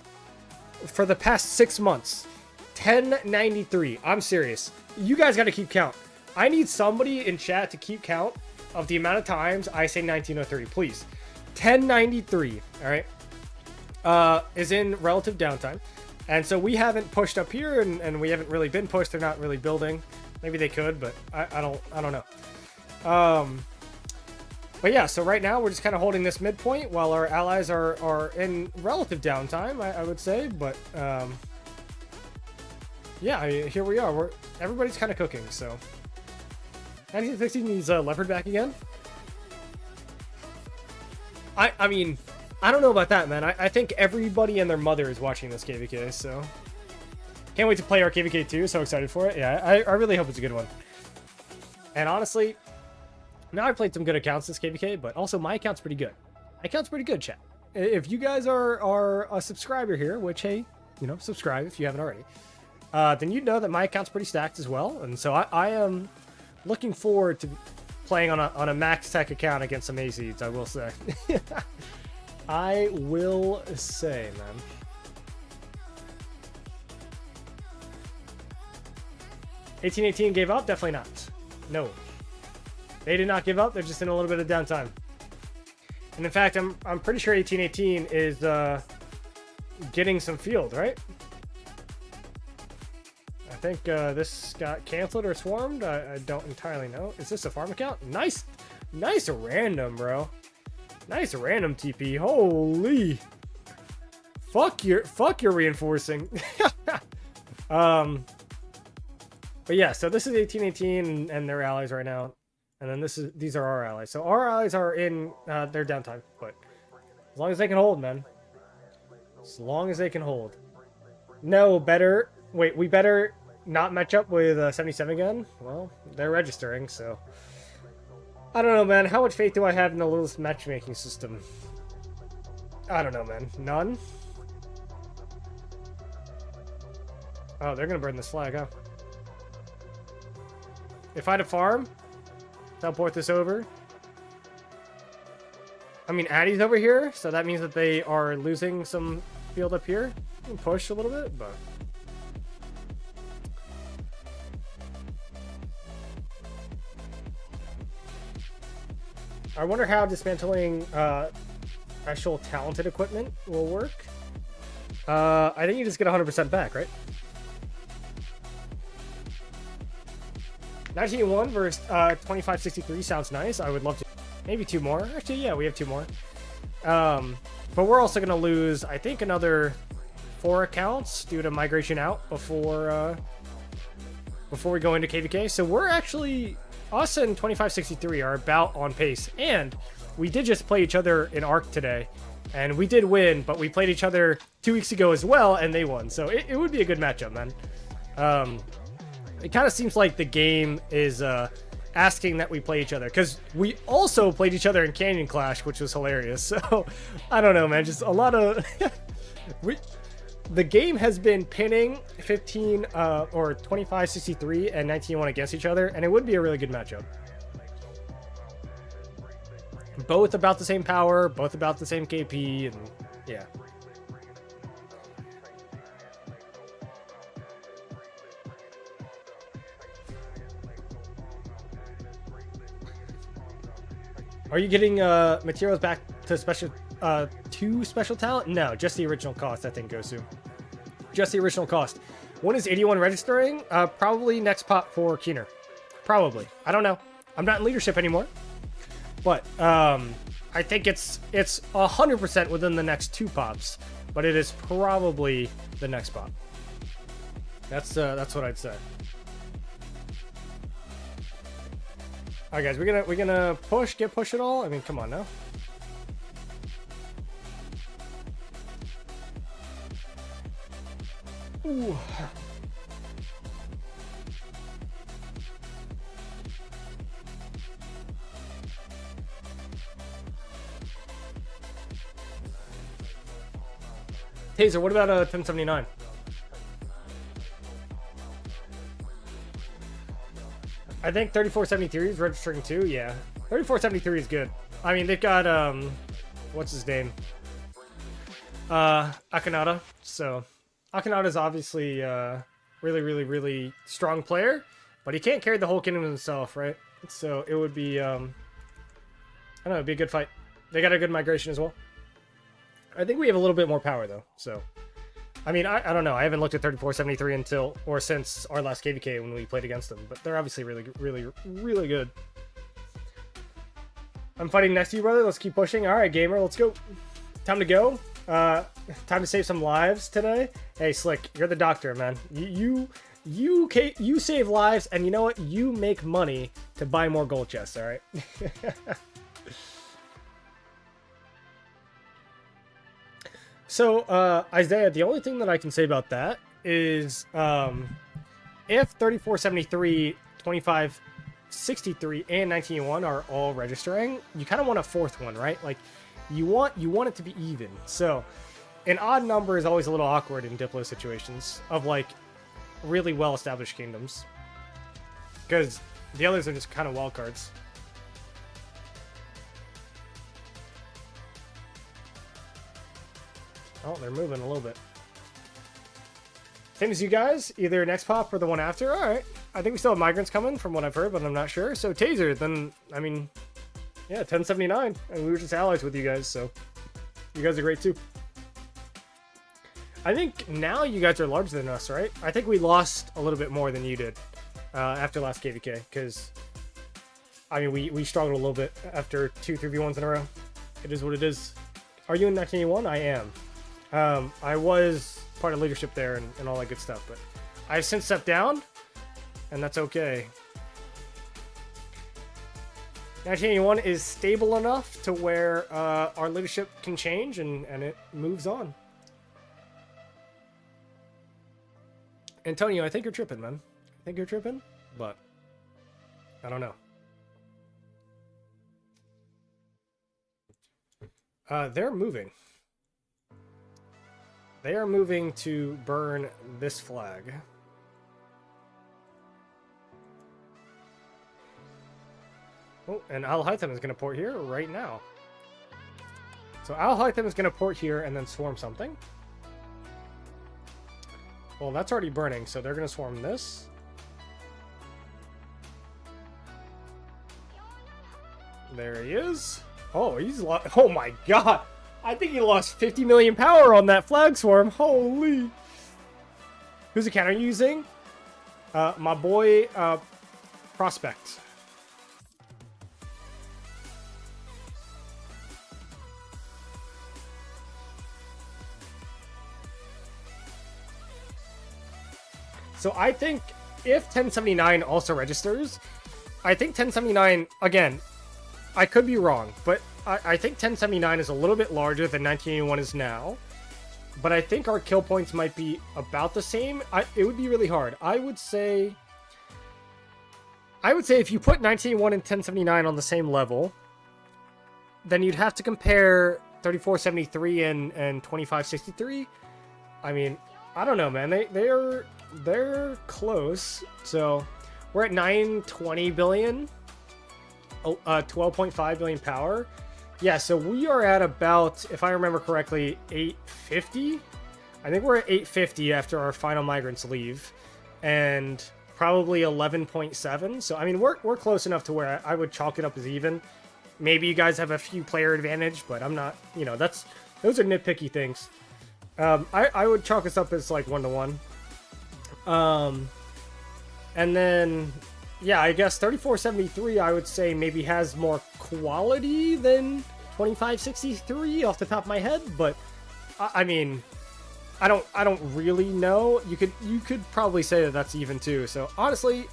for the past 6 months. 1093. I'm serious. You guys got to keep count. I need somebody in chat to keep count of the amount of times I say 1903, please. 1093, all right, is in relative downtime. And so we haven't pushed up here, and we haven't really been pushed. They're not really building. Maybe they could, but I don't know. But yeah, so right now we're just kind of holding this midpoint while our allies are in relative downtime, I would say. But yeah, I mean, here we are. Everybody's kind of cooking, so. 1916 needs Leopard back again. I mean, I don't know about that, man. I think everybody and their mother is watching this KVK, so. Can't wait to play our KVK 2. So excited for it. Yeah, I really hope it's a good one. And honestly, now I've played some good accounts this KVK, but also my account's pretty good. My account's pretty good, chat. If you guys are a subscriber here, which, hey, you know, subscribe if you haven't already, then you'd know that my account's pretty stacked as well. And so I am looking forward to playing on a max tech account against some ACs, I will say. I will say, man. (1818) gave up? Definitely not. No. They did not give up. They're just in a little bit of downtime. And in fact, I'm pretty sure 1818 is getting some field, right? I think this got canceled or swarmed. I don't entirely know. Is this a farm account? Nice random, bro. Nice random TP. Holy. Fuck your reinforcing. But yeah, so this is 1818 and their allies right now. And then these are our allies. So our allies are in their downtime, but as long as they can hold, man. As long as they can hold. No, better. Wait, we better not match up with 77 again? Well, they're registering, so. I don't know, man. How much faith do I have in the Lilith matchmaking system? I don't know, man. None? Oh, they're gonna burn this flag, huh? If I had a farm, teleport this over. I mean, Addy's over here, so that means that they are losing some field up here. Push a little bit, but. I wonder how dismantling actual talented equipment will work. I think you just get 100% back, right? 1901 versus 2563 sounds nice. I would love to. Maybe 2 more. Actually, yeah, we have 2 more. But we're also going to lose, I think, another 4 accounts due to migration out before we go into KVK. So we're actually, us and 2563 are about on pace. And we did just play each other in Arc today. And we did win, but we played each other 2 weeks ago as well, and they won. So it would be a good matchup, man. It kind of seems like the game is asking that we play each other, because we also played each other in Canyon Clash, which was hilarious. So I don't know, man, just a lot of the game has been pinning 15 or 2563 and 1901 against each other, and it would be a really good matchup. Both about the same power, both about the same KP, and yeah. Are you getting materials back to special talent? No, just the original cost, I think, goes to. Just the original cost. When is 81 registering? Probably next pop for Keener. Probably. I don't know. I'm not in leadership anymore. But I think it's 100% within the next 2 pops. But it is probably the next pop. That's what I'd say. All right, guys, we're gonna get push it all. I mean, come on now. Ooh. Taser, what about 1079? I think 3473 is registering too. Yeah, 3473 is good. I mean, they've got what's his name? Akanada. So Akanada is obviously really strong player, but he can't carry the whole kingdom himself, right? So it would be I don't know, it'd be a good fight. They got a good migration as well. I think we have a little bit more power though. So I mean, I don't know. I haven't looked at 3473 until or since our last KVK when we played against them, but they're obviously really good. I'm fighting next to you, brother. Let's keep pushing. All right, gamer, let's go. Time to go. Time to save some lives today. Hey, Slick, you're the doctor, man. You save lives, and you know what? You make money to buy more gold chests. All right. So, Isaiah, the only thing that I can say about that is if 3473, 2563, and 1981 are all registering, you kind of want a fourth one, right? Like, you want it to be even. So, an odd number is always a little awkward in Diplo situations of, like, really well-established kingdoms. Because the others are just kind of wild cards. Oh, they're moving a little bit. Same as you guys, either next pop or the one after. All right. I think we still have migrants coming from what I've heard, but I'm not sure. So Taser, then, I mean, yeah, 1079. And we were just allies with you guys, so you guys are great too. I think now you guys are larger than us, right? I think we lost a little bit more than you did after last KVK, because, I mean, we struggled a little bit after 2 3v1s in a row. It is what it is. Are you in 1981? I am. I was part of leadership there and all that good stuff, but I've since stepped down, and that's okay. 1981 is stable enough to where our leadership can change and it moves on. Antonio, I think you're tripping, man. I think you're tripping, but I don't know. They're moving. They are moving to burn this flag. Oh, and Al-Haytham is going to port here right now. So Al-Haytham is going to port here and then swarm something. Well, that's already burning, so they're going to swarm this. There he is. Oh, he's lost. Oh my god. I think he lost 50 million power on that flag swarm. Holy. Whose account are you using? My boy, Prospect. So I think if 1079 also registers, I think 1079, again, I could be wrong, but I think 1079 is a little bit larger than 1981 is now. But I think our kill points might be about the same. It would be really hard. I would say if you put 1981 and 1079 on the same level, then you'd have to compare 3473 and 2563. I mean, I don't know, man. They're close. So we're at 920 billion. 12.5 billion power. Yeah, so we are at about, if I remember correctly, 850. I think we're at 850 after our final migrants leave, and probably 11.7. So I mean, we're close enough to where I would chalk it up as even. Maybe you guys have a few player advantage, but I'm not. You know, those are nitpicky things. I would chalk us up as like 1-to-1. And then, yeah, I guess 3473 I would say maybe has more quality than 2563 off the top of my head, but I mean, I don't really know. You could probably say that that's even too. So honestly,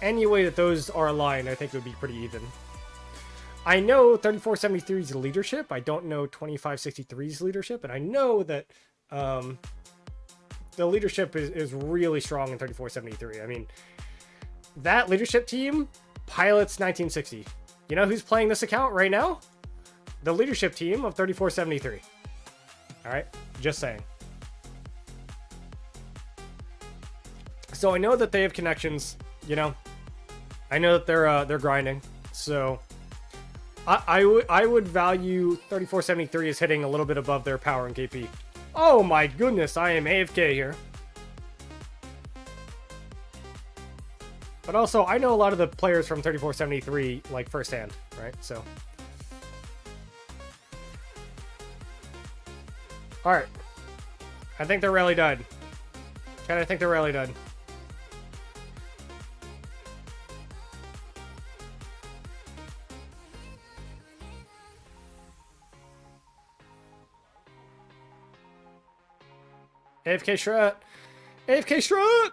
any way that those are aligned, I think it would be pretty even. I know 3473's leadership. I don't know 2563's leadership, and I know that the leadership is really strong in 3473. I mean, that leadership team pilots 1960. You know who's playing this account right now? The leadership team of 3473. All right, just saying. So I know that they have connections, you know. I know that they're grinding. So I would value 3473 as hitting a little bit above their power and KP. Oh my goodness, I am AFK here. But also, I know a lot of the players from 3473 like firsthand, right? So all right. I think their rally died. I think their rally died. AFK Shret! AFK Shret!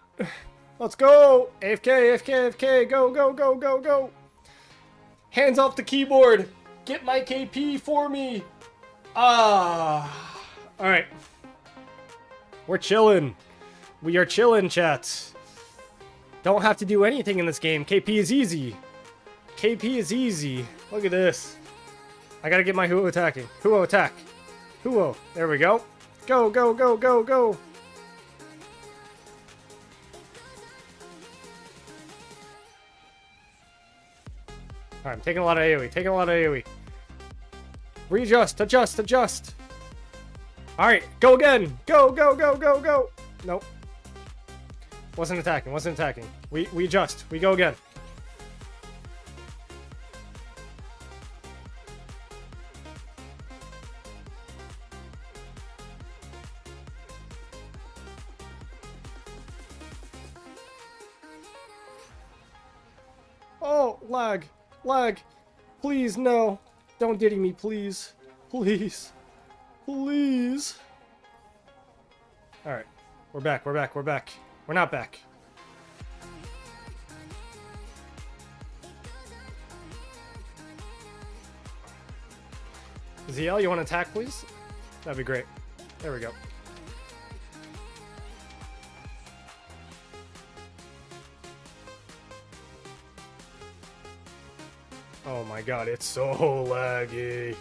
Let's go! AFK, AFK, AFK! Go, go, go, go, go! Hands off the keyboard! Get my KP for me! Ah! Alright. We're chilling. We are chilling, chat. Don't have to do anything in this game. KP is easy. KP is easy. Look at this. I gotta get my Huo attacking. Huo attack. Huo. There we go. Go, go, go, go, go. Alright, I'm taking a lot of AoE. Taking a lot of AoE. Readjust, adjust, adjust. Alright, go again. Go, go, go, go, go. Nope. Wasn't attacking, wasn't attacking. We adjust. We go again. Oh, lag. Lag. Please, no. Don't diddy me, please. Please. Please. Alright. We're back, we're back, we're back. We're not back. ZL, you want to attack, please? That'd be great. There we go. Oh my god, it's so laggy.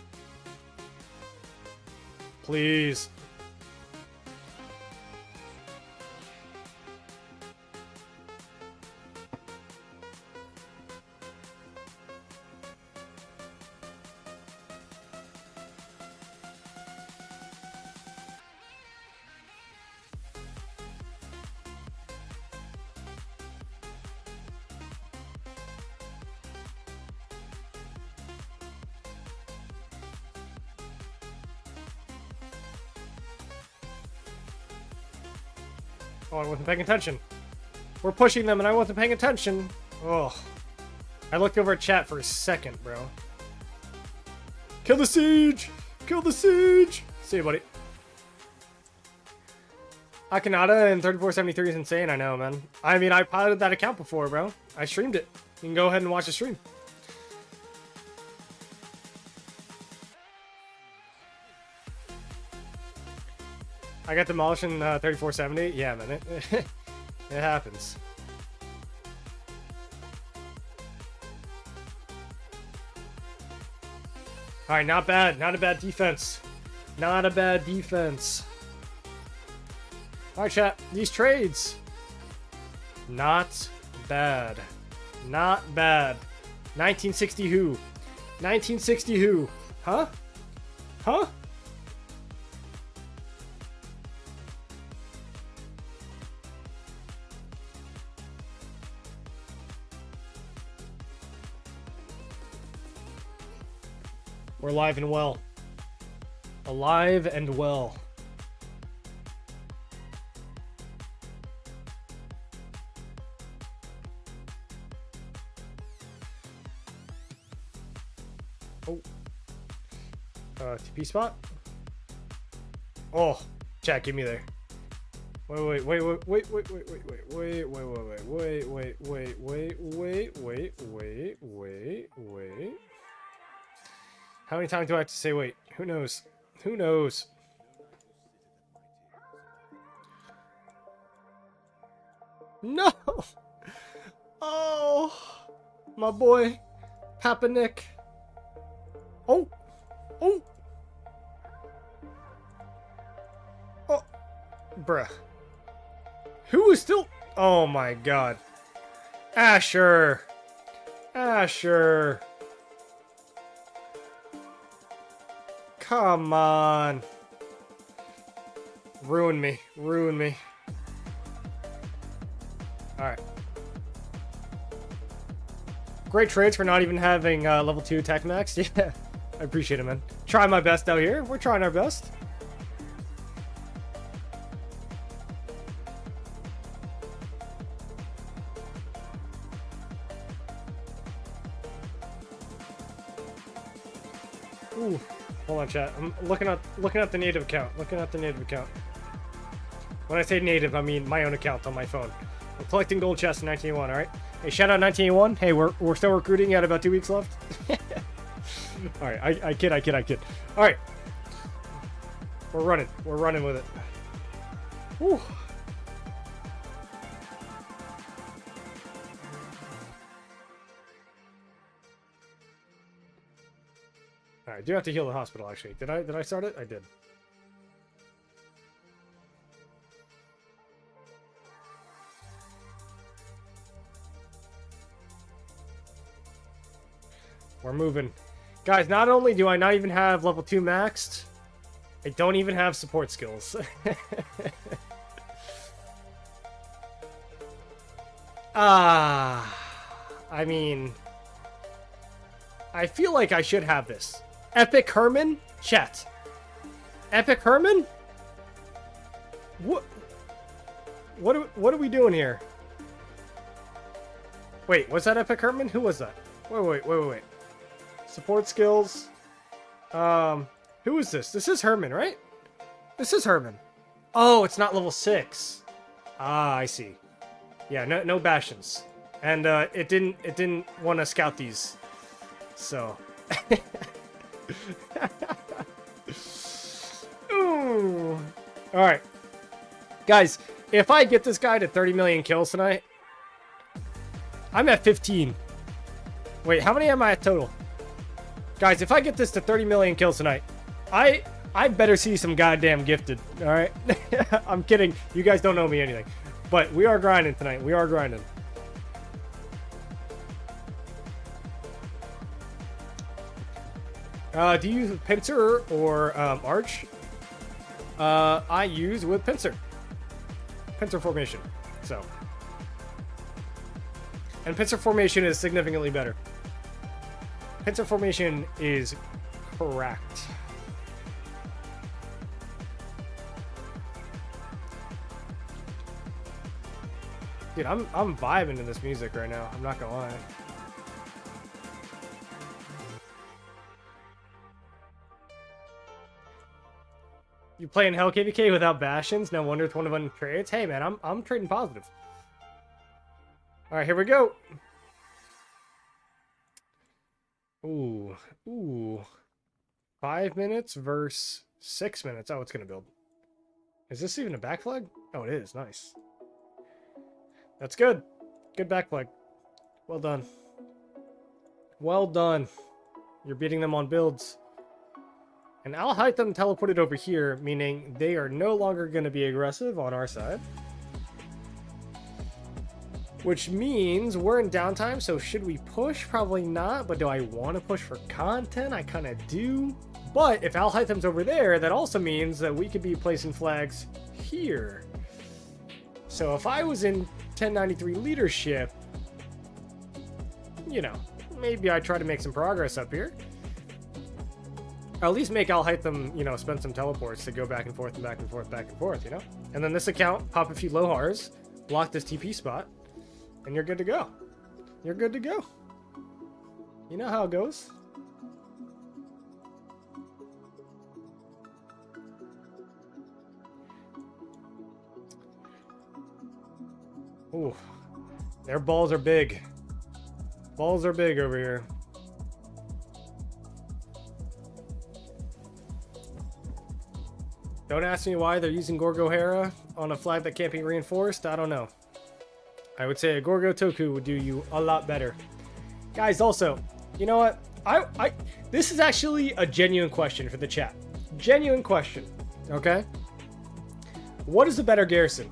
Please. Oh, I wasn't paying attention. We're pushing them and I wasn't paying attention. Oh. I looked over at chat for a second, bro. Kill the siege! Kill the siege! See you, buddy. Akanada and 3473 is insane, I know, man. I mean, I piloted that account before, bro. I streamed it. You can go ahead and watch the stream. I got demolished in 3470. Yeah, man, it happens. All right, not bad. Not a bad defense. Not a bad defense. All right, chat. These trades. Not bad. Not bad. 1960 who? 1960 who? Huh? Huh? We're alive and well. Alive and well. Oh. TP spot? Oh, chat, give me there. Wait. How many times do I have to say wait? Who knows? Who knows? No! Oh! My boy, Papa Nick. Oh! Oh! Oh! Bruh. Who is still... Oh my god. Asher. Asher. Come on. Ruin me. Ruin me. Alright. Great trades for not even having level 2 attack max. Yeah, I appreciate it, man. Try my best out here. We're trying our best. Ooh, hold on, chat. I'm looking at the native account. Looking at the native account. When I say native, I mean my own account on my phone. I'm collecting gold chests in 1981. All right. Hey, shout out 1981. Hey, we're still recruiting. You had about 2 weeks left. All right. I kid. All right. We're running. We're running with it. Whew. All right, I do have to heal the hospital, actually. Did I start it? I did. We're moving. Guys, not only do I not even have level 2 maxed, I don't even have support skills. I mean, I feel like I should have this. Epic Herman? Chat. Epic Herman? What are we doing here? Wait, was that Epic Herman? Who was that? Wait. Support skills. Who is this? This is Herman, right? This is Herman. Oh, it's not level 6. Ah, I see. Yeah, no bastions. And it didn't want to scout these. So Ooh. All right. Guys, if I get this guy to 30 million kills tonight, I'm at 15. Wait, how many am I at total? Guys, if I get this to 30 million kills tonight, I better see some goddamn gifted, all right? I'm kidding. You guys don't know me anything. But we are grinding tonight. We are grinding. Do you use pincer or arch? I use with pincer. Pincer formation. So. And pincer formation is significantly better. Pincer formation is correct. Dude, I'm vibing to this music right now. I'm not gonna lie. You playing Hell KVK without bastions? No wonder it's one of them trades. Hey man, I'm trading positive. All right, here we go. Ooh. 5 minutes versus 6 minutes. Oh, it's gonna build. Is this even a back flag? Oh, it is. Nice. That's good. Good back flag. Well done. Well done. You're beating them on builds. And I'll hide them teleported over here, meaning they are no longer going to be aggressive on our side. Which means we're in downtime, so should we push? Probably not, but do I want to push for content? I kind of do. But if Al-Hytham's over there, that also means that we could be placing flags here. So if I was in 1093 leadership, you know, maybe I try to make some progress up here. Or at least make Al-Hytham, you know, spend some teleports to go back and forth and back and forth, back and forth, you know? And then this account, pop a few Lohars, block this TP spot, and you're good to go. You're good to go. You know how it goes. Ooh. Their balls are big. Balls are big over here. Don't ask me why they're using Gorgo Hera on a flag that can't be reinforced. I don't know. I would say a Gorgo Toku would do you a lot better. Guys, also, you know what? This is actually a genuine question for the chat. Genuine question, okay? What is the better garrison?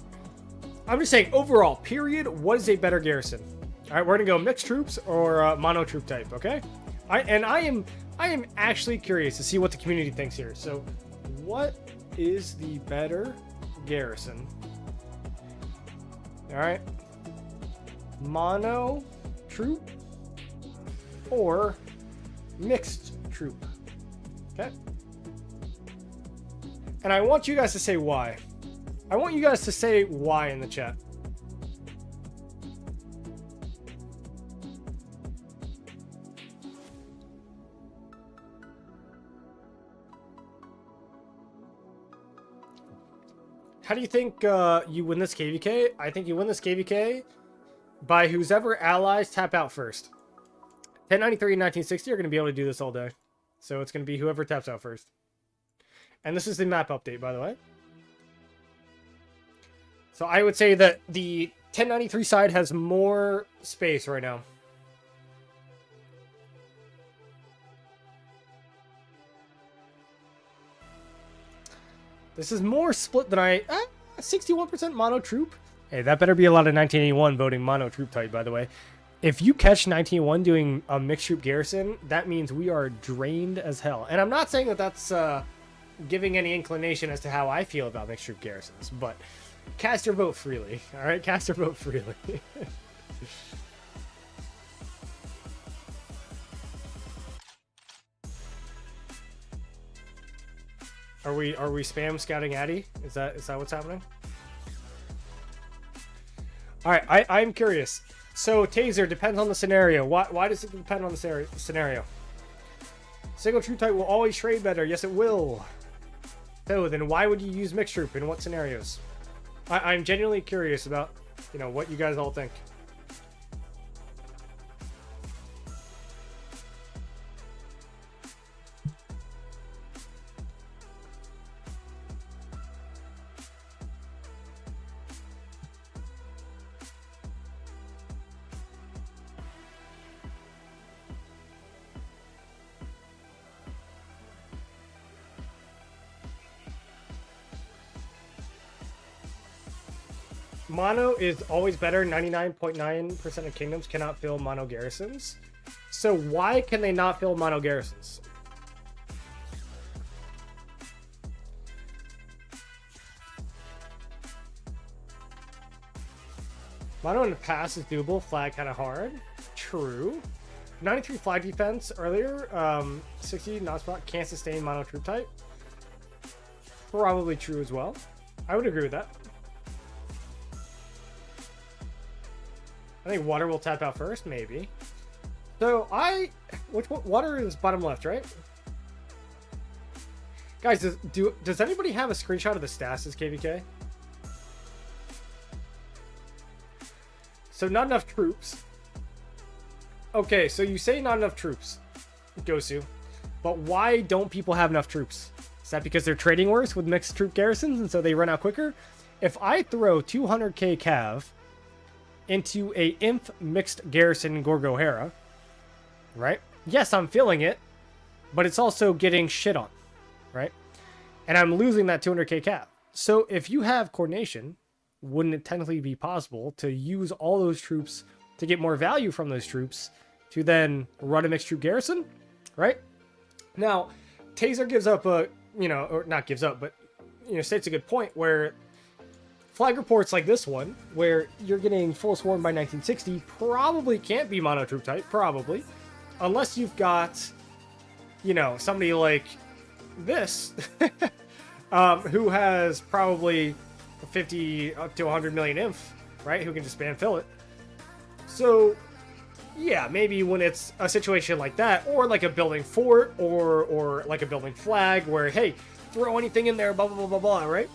I'm just saying, overall, period, what is a better garrison? All right, we're gonna go mixed troops or mono troop type, okay? I am actually curious to see what the community thinks here. So, what is the better garrison? All right, mono troop or mixed troop? Okay. And I want you guys to say why. I want you guys to say why in the chat. How do you think you win this KVK? I think you win this KVK by who's ever allies tap out first. 1093 and 1960 are going to be able to do this all day. So it's going to be whoever taps out first. And this is the map update, by the way. So I would say that the 1093 side has more space right now. This is more split than 61% mono troop. Hey, that better be a lot of 1981 voting mono troop type, by the way. If you catch 1981 doing a mixed troop garrison, that means we are drained as hell. And I'm not saying that that's giving any inclination as to how I feel about mixed troop garrisons, but cast your vote freely. All right, cast your vote freely. Are we spam scouting Addy? Is that what's happening? All right, I'm curious. So Taser depends on the scenario. Why does it depend on the scenario? Single troop type will always trade better. Yes, it will. So then why would you use mixed troop in what scenarios? I'm genuinely curious about, what you guys all think. Mono is always better. 99.9% of kingdoms cannot fill mono garrisons. So why can they not fill mono garrisons? Mono in the past is doable. Flag kind of hard. True. 93 flag defense earlier. 60 non-spot can't sustain mono troop type. Probably true as well. I would agree with that. I think water will tap out first, maybe. So water is bottom left, right? Guys, does anybody have a screenshot of the stats as KVK? So not enough troops. Okay, so you say not enough troops, Gosu. But why don't people have enough troops? Is that because they're trading worse with mixed troop garrisons and so they run out quicker? If I throw 200k cav into a Inf mixed garrison in Gorgohera, right? Yes, I'm feeling it, but it's also getting shit on, right? And I'm losing that 200k cap. So if you have coordination, wouldn't it technically be possible to use all those troops to get more value from those troops to then run a mixed troop garrison, right? Now, Taser gives up a, or not gives up, but, states a good point where flag reports like this one, where you're getting full swarm by 1960, probably can't be mono troop type, probably. Unless you've got, somebody like this, who has probably 50 up to 100 million inf, right? Who can just spam fill it. So, yeah, maybe when it's a situation like that, or like a building fort, or like a building flag, where, hey, throw anything in there, blah, blah, blah, blah, blah, right?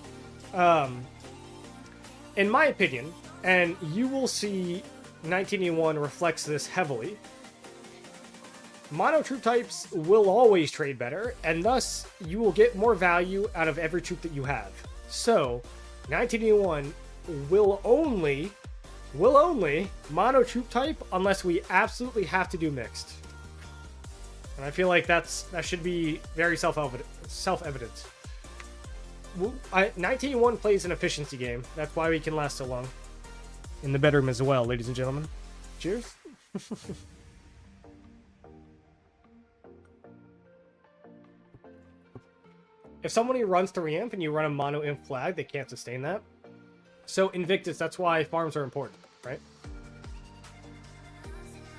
In my opinion, and you will see 1981 reflects this heavily, mono troop types will always trade better, and thus you will get more value out of every troop that you have. So 1981 will only mono troop type unless we absolutely have to do mixed. And I feel like that should be very self-evident. 1981 plays an efficiency game. That's why we can last so long. in the bedroom as well, ladies and gentlemen. Cheers. If somebody runs 3-imp and you run a mono imp flag, they can't sustain that. So Invictus, that's why farms are important, right?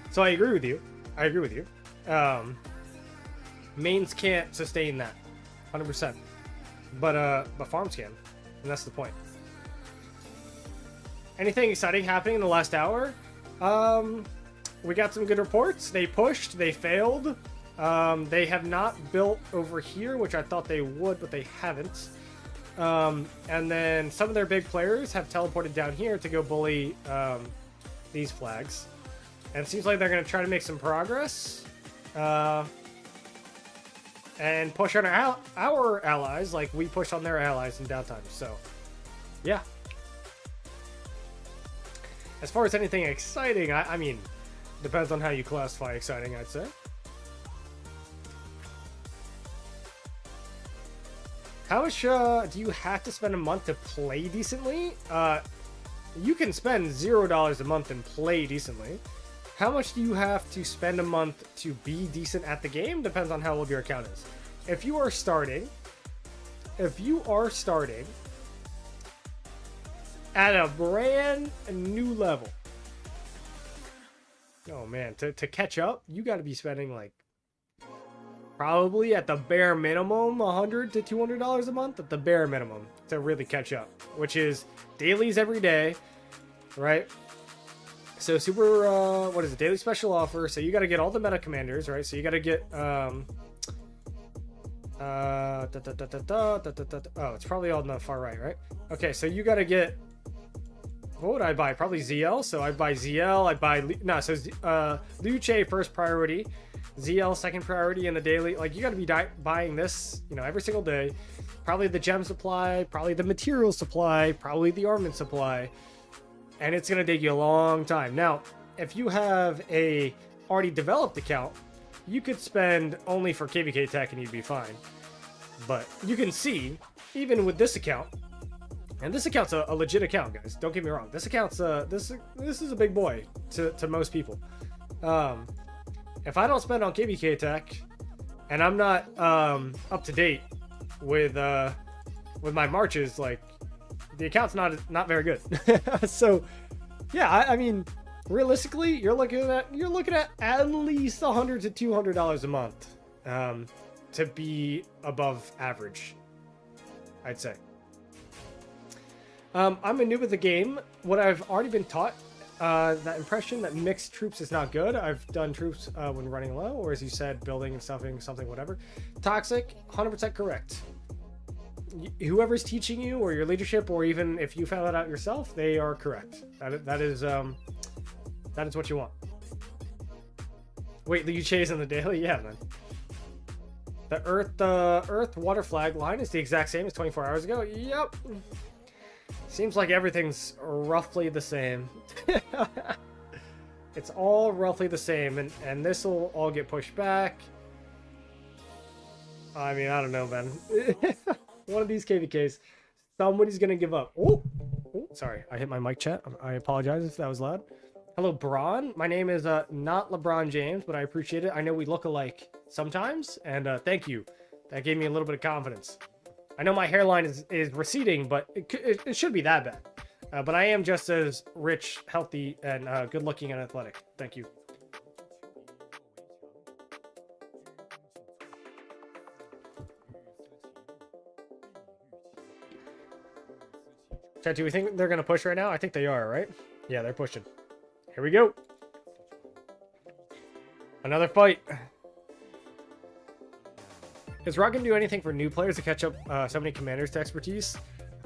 So I agree with you. I agree with you. Mains can't sustain that, 100%. But farms can, and that's the point. Anything exciting happening in the last hour? We got some good reports. They pushed, they failed. They have not built over here, which I thought they would, but they haven't. And then some of their big players have teleported down here to go bully these flags. And it seems like they're going to try to make some progress. And push on our allies like we push on their allies in downtime. So, yeah. As far as anything exciting, I mean, depends on how you classify exciting, I'd say. How much do you have to spend a month to play decently? You can spend $0 a month and play decently. How much do you have to spend a month to be decent at the game? Depends on how old your account is. If you are starting at a brand new level, oh man, to catch up, you got to be spending like probably at the bare minimum $100 to $200 a month at the bare minimum to really catch up, which is dailies every day, right? So super, what is it? Daily special offer. So you got to get all the meta commanders, right? So you got to get, oh, it's probably all on the far right, right? Okay, so you got to get, what would I buy? Probably ZL. So I buy ZL, I buy, no, so Luce first priority, ZL second priority in the daily. Like you got to be buying this, you know, every single day. Probably the gem supply, probably the material supply, probably the armament supply. And it's going to take you a long time. Now, if you have a already developed account, you could spend only for KVK tech and you'd be fine. But you can see, even with this account, and this account's a legit account, guys. Don't get me wrong. This account's this is a big boy to most people. If I don't spend on KVK tech, and I'm not up to date with my marches, like the account's not very good. So yeah, I mean realistically you're looking at least $100 to $200 a month to be above average, I'd say. I'm a noob at the game. What I've already been taught, that impression that mixed troops is not good. I've done troops when running low, or as you said, building and stuffing, something, whatever. Toxic, 100% correct. Whoever's teaching you, or your leadership, or even if you found that out yourself, they are correct. That is what you want. Wait, you chase in the daily? Yeah, man. The Earth water flag line is the exact same as 24 hours ago. Yep. Seems like everything's roughly the same. It's all roughly the same, and this will all get pushed back. I mean, I don't know, man. One of these KVKs, somebody's gonna give up. Oh, sorry, I hit my mic chat. I apologize if that was loud. Hello, Braun. My name is not LeBron James, but I appreciate it. I know we look alike sometimes, and thank you. That gave me a little bit of confidence. I know my hairline is receding, but it should be that bad. But I am just as rich, healthy, and good-looking and athletic. Thank you. Chat, do we think they're going to push right now? I think they are, right? Yeah, they're pushing. Here we go. Another fight. Is Rock going to do anything for new players to catch up so many commanders to expertise?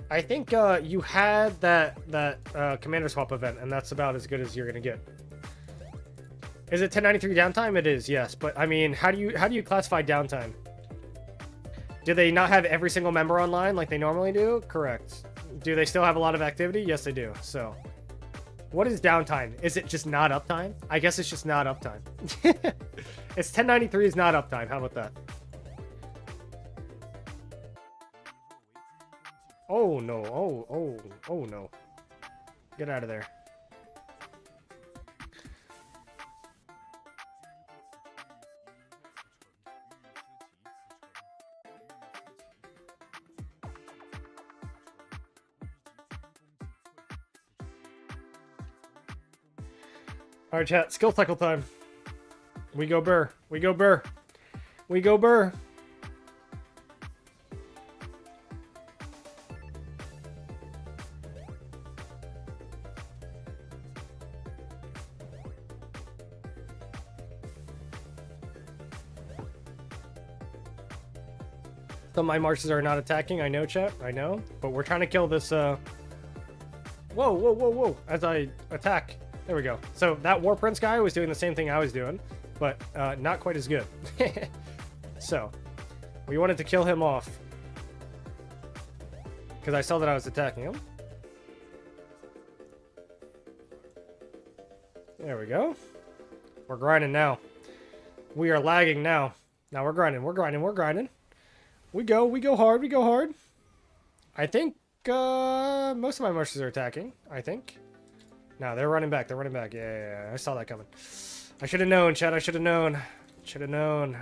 I think you had that commander swap event, and that's about as good as you're going to get. Is it 1093 downtime? It is, yes. But I mean, how do you classify downtime? Do they not have every single member online like they normally do? Correct. Do they still have a lot of activity? Yes, they do. So, what is downtime? Is it just not uptime? I guess it's just not uptime. It's 1093 is not uptime. How about that? Oh no, oh no. Get out of there. All right, chat. Skill cycle time. We go burr. We go burr. We go burr. Some of my marches are not attacking. I know, chat. I know. But we're trying to kill this, Whoa, whoa, whoa, whoa. As I attack. There we go. So that War Prince guy was doing the same thing I was doing, but not quite as good. So we wanted to kill him off because I saw that I was attacking him. There we go. We're grinding now. We are lagging now. Now we're grinding. We're grinding. We're grinding. We go hard. We go hard. I think most of my marches are attacking. I think. No, they're running back. They're running back. Yeah. I saw that coming. I should have known, Chad. I should have known. Should have known.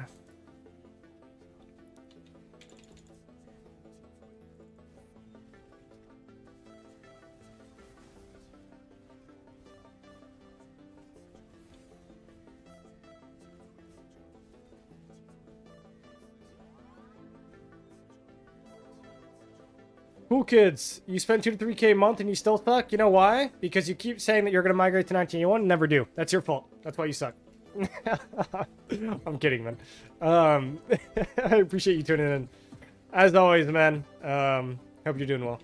Cool kids, you spend 2 to 3K a month and you still suck? You know why? Because you keep saying that you're going to migrate to 1981 and never do. That's your fault. That's why you suck. I'm kidding, man. I appreciate you tuning in. As always, man. Hope you're doing well.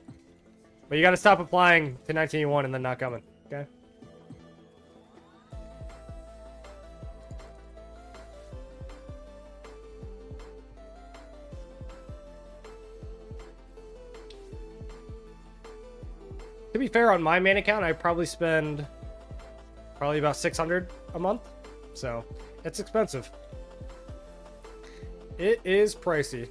But you got to stop applying to 1981 and then not coming, okay? To be fair, on my main account, I probably spend about 600 a month. So, it's expensive. It is pricey.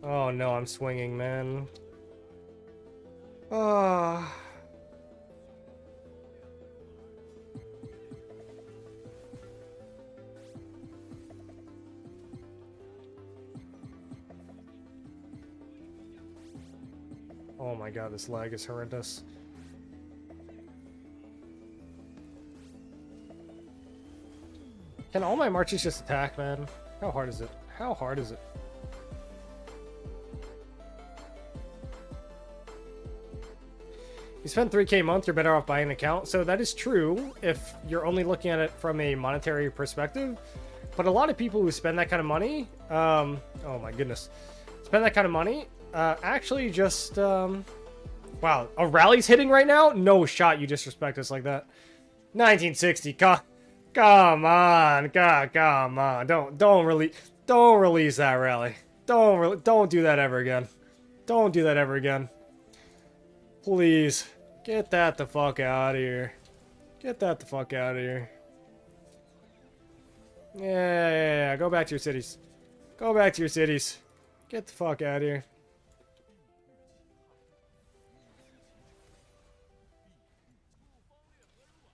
Oh no, I'm swinging, man. Oh. Oh my god, this lag is horrendous. Can all my marches just attack, man? How hard is it? How hard is it? You spend 3K a month, you're better off buying an account. So that is true if you're only looking at it from a monetary perspective. But a lot of people who spend that kind of money, oh my goodness, spend that kind of money, actually just, wow, a rally's hitting right now? No shot you disrespect us like that. 1960, come on, come on, don't release that rally. Don't do that ever again. Don't do that ever again. Please, get that the fuck out of here. Get that the fuck out of here. Yeah, go back to your cities. Go back to your cities. Get the fuck out of here.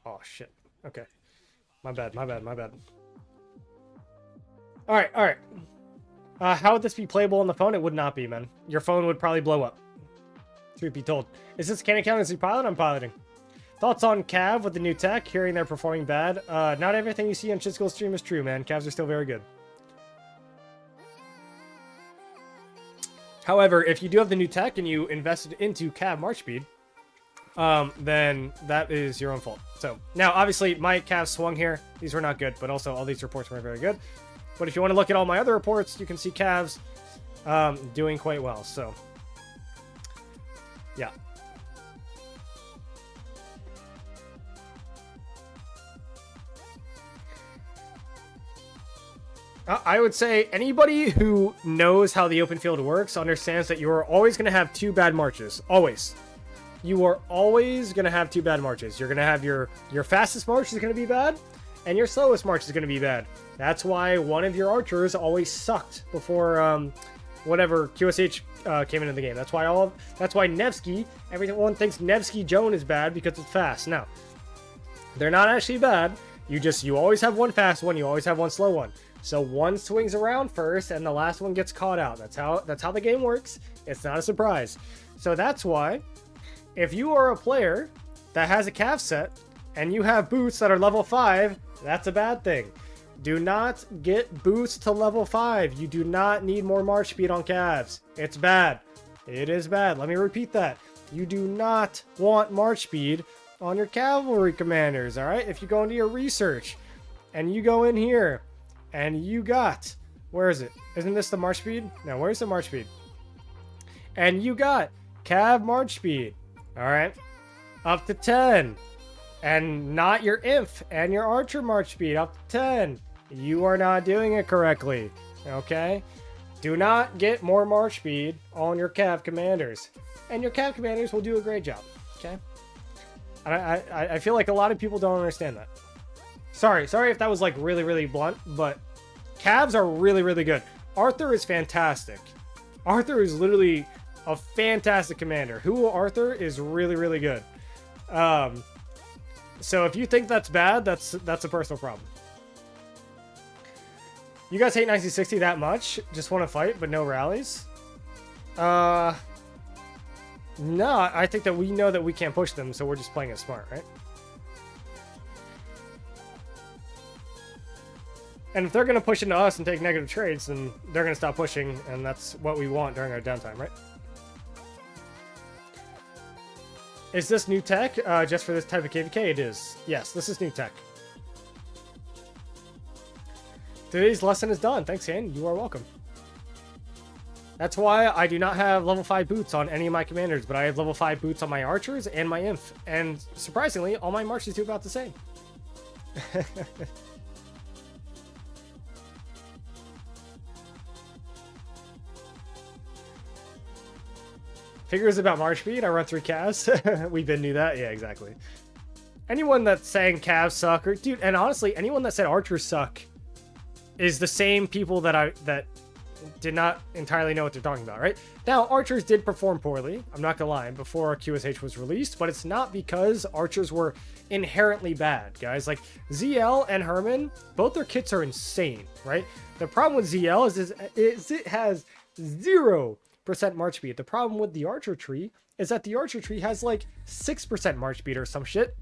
Oh, shit. Okay. My bad. Alright. How would this be playable on the phone? It would not be, man. Your phone would probably blow up. Truth be told. Is this can account as you pilot? I'm piloting. Thoughts on Cav with the new tech? Hearing they're performing bad. Not everything you see on Chisco's stream is true, man. Cavs are still very good. However, if you do have the new tech and you invested into Cav March Speed, then that is your own fault. So, now, obviously, my Cavs swung here. These were not good, but also all these reports were very good. But if you want to look at all my other reports, you can see Cavs doing quite well. So, yeah. I would say anybody who knows how the open field works understands that you are always going to have two bad marches. Always. You are always going to have two bad marches. You're going to have your fastest march is going to be bad, and your slowest march is going to be bad. That's why one of your archers always sucked before whatever QSH came into the game. That's why Nevsky, everyone thinks Nevsky Joan is bad because it's fast. No. They're not actually bad. You always have one fast one, you always have one slow one. So one swings around first, and the last one gets caught out. That's how the game works. It's not a surprise. So that's why, if you are a player that has a cav set, and you have boots that are level 5, that's a bad thing. Do not get boots to level 5. You do not need more march speed on calves. It's bad. It is bad. Let me repeat that. You do not want march speed on your cavalry commanders, all right? If you go into your research and you go in here and you got, where is it? Isn't this the march speed? No, where's the march speed? And you got cav march speed, all right? Up to 10. And not your inf and your archer march speed up to 10. You are not doing it correctly, okay? Do not get more march speed on your cav commanders. And your cav commanders will do a great job, okay? I feel like a lot of people don't understand that. Sorry if that was like really, really blunt, but calves are really, really good. Arthur is fantastic. Arthur is literally a fantastic commander. Who Arthur is really, really good. So if you think that's bad, that's a personal problem. You guys hate 1960 that much? Just want to fight, but no rallies? No, I think that we know that we can't push them, so we're just playing it smart, right? And if they're going to push into us and take negative trades, then they're going to stop pushing, and that's what we want during our downtime, right? Is this new tech just for this type of KVK? It is. Yes, this is new tech. Today's lesson is done. Thanks, Han. You are welcome. That's why I do not have level 5 boots on any of my commanders, but I have level 5 boots on my archers and my inf. And surprisingly, all my marches do about the same. Figures about march speed. I run 3 calves. We been knew that. Yeah, exactly. Anyone that's saying calves suck, or dude, and honestly, anyone that said archers suck is the same people that did not entirely know what they're talking about, right? Now, archers did perform poorly. I'm not gonna lie, before QSH was released, but it's not because archers were inherently bad, guys. Like ZL and Herman, both their kits are insane, right? The problem with ZL is it has 0% march speed. The problem with the archer tree is that the archer tree has like 6% march speed or some shit,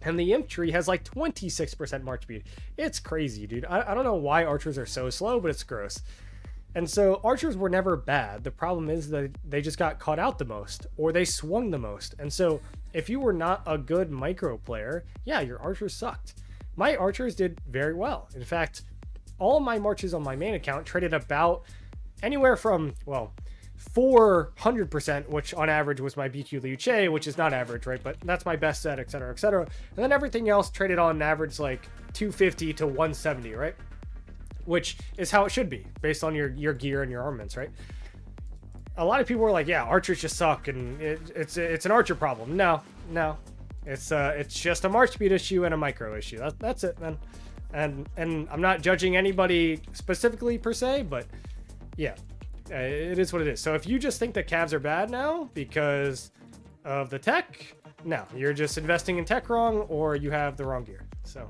and the imp tree has like 26% march speed. It's crazy, dude. I don't know why archers are so slow, but it's gross. And so archers were never bad. The problem is that they just got caught out the most, or they swung the most. And so if you were not a good micro player, yeah, your archers sucked. My archers did very well. In fact, all my marches on my main account traded about anywhere from, well, 400%, which on average was my BQ Liu Che, which is not average, right? But that's my best set, etc., etc. And then everything else traded on average like 250 to 170, right? Which is how it should be based on your gear and your armaments, right? A lot of people were like, yeah, archers just suck and it's an archer problem. No, it's just a march speed issue and a micro issue. That's it, man. And I'm not judging anybody specifically per se, but yeah, it is what it is. So if you just think that calves are bad now because of the tech, no, you're just investing in tech wrong, or you have the wrong gear. So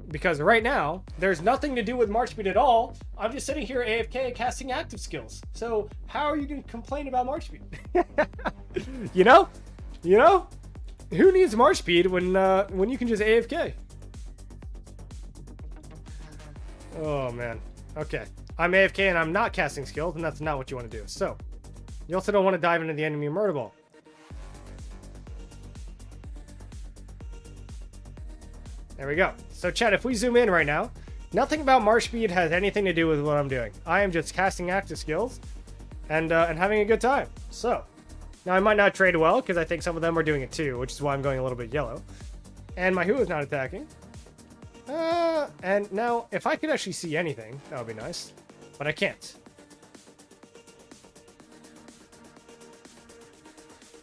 because right now there's nothing to do with march speed at all. I'm just sitting here AFK casting active skills. So how are you going to complain about march speed? you know, who needs march speed when you can just AFK? Oh man. Okay. I'm AFK and I'm not casting skills, and that's not what you want to do. So you also don't want to dive into the enemy murder ball. There we go. So chat, if we zoom in right now, nothing about march speed has anything to do with what I'm doing. I am just casting active skills and having a good time. So now I might not trade well because I think some of them are doing it too, which is why I'm going a little bit yellow. And my Who is not attacking. And now if I could actually see anything, that would be nice, but I can't.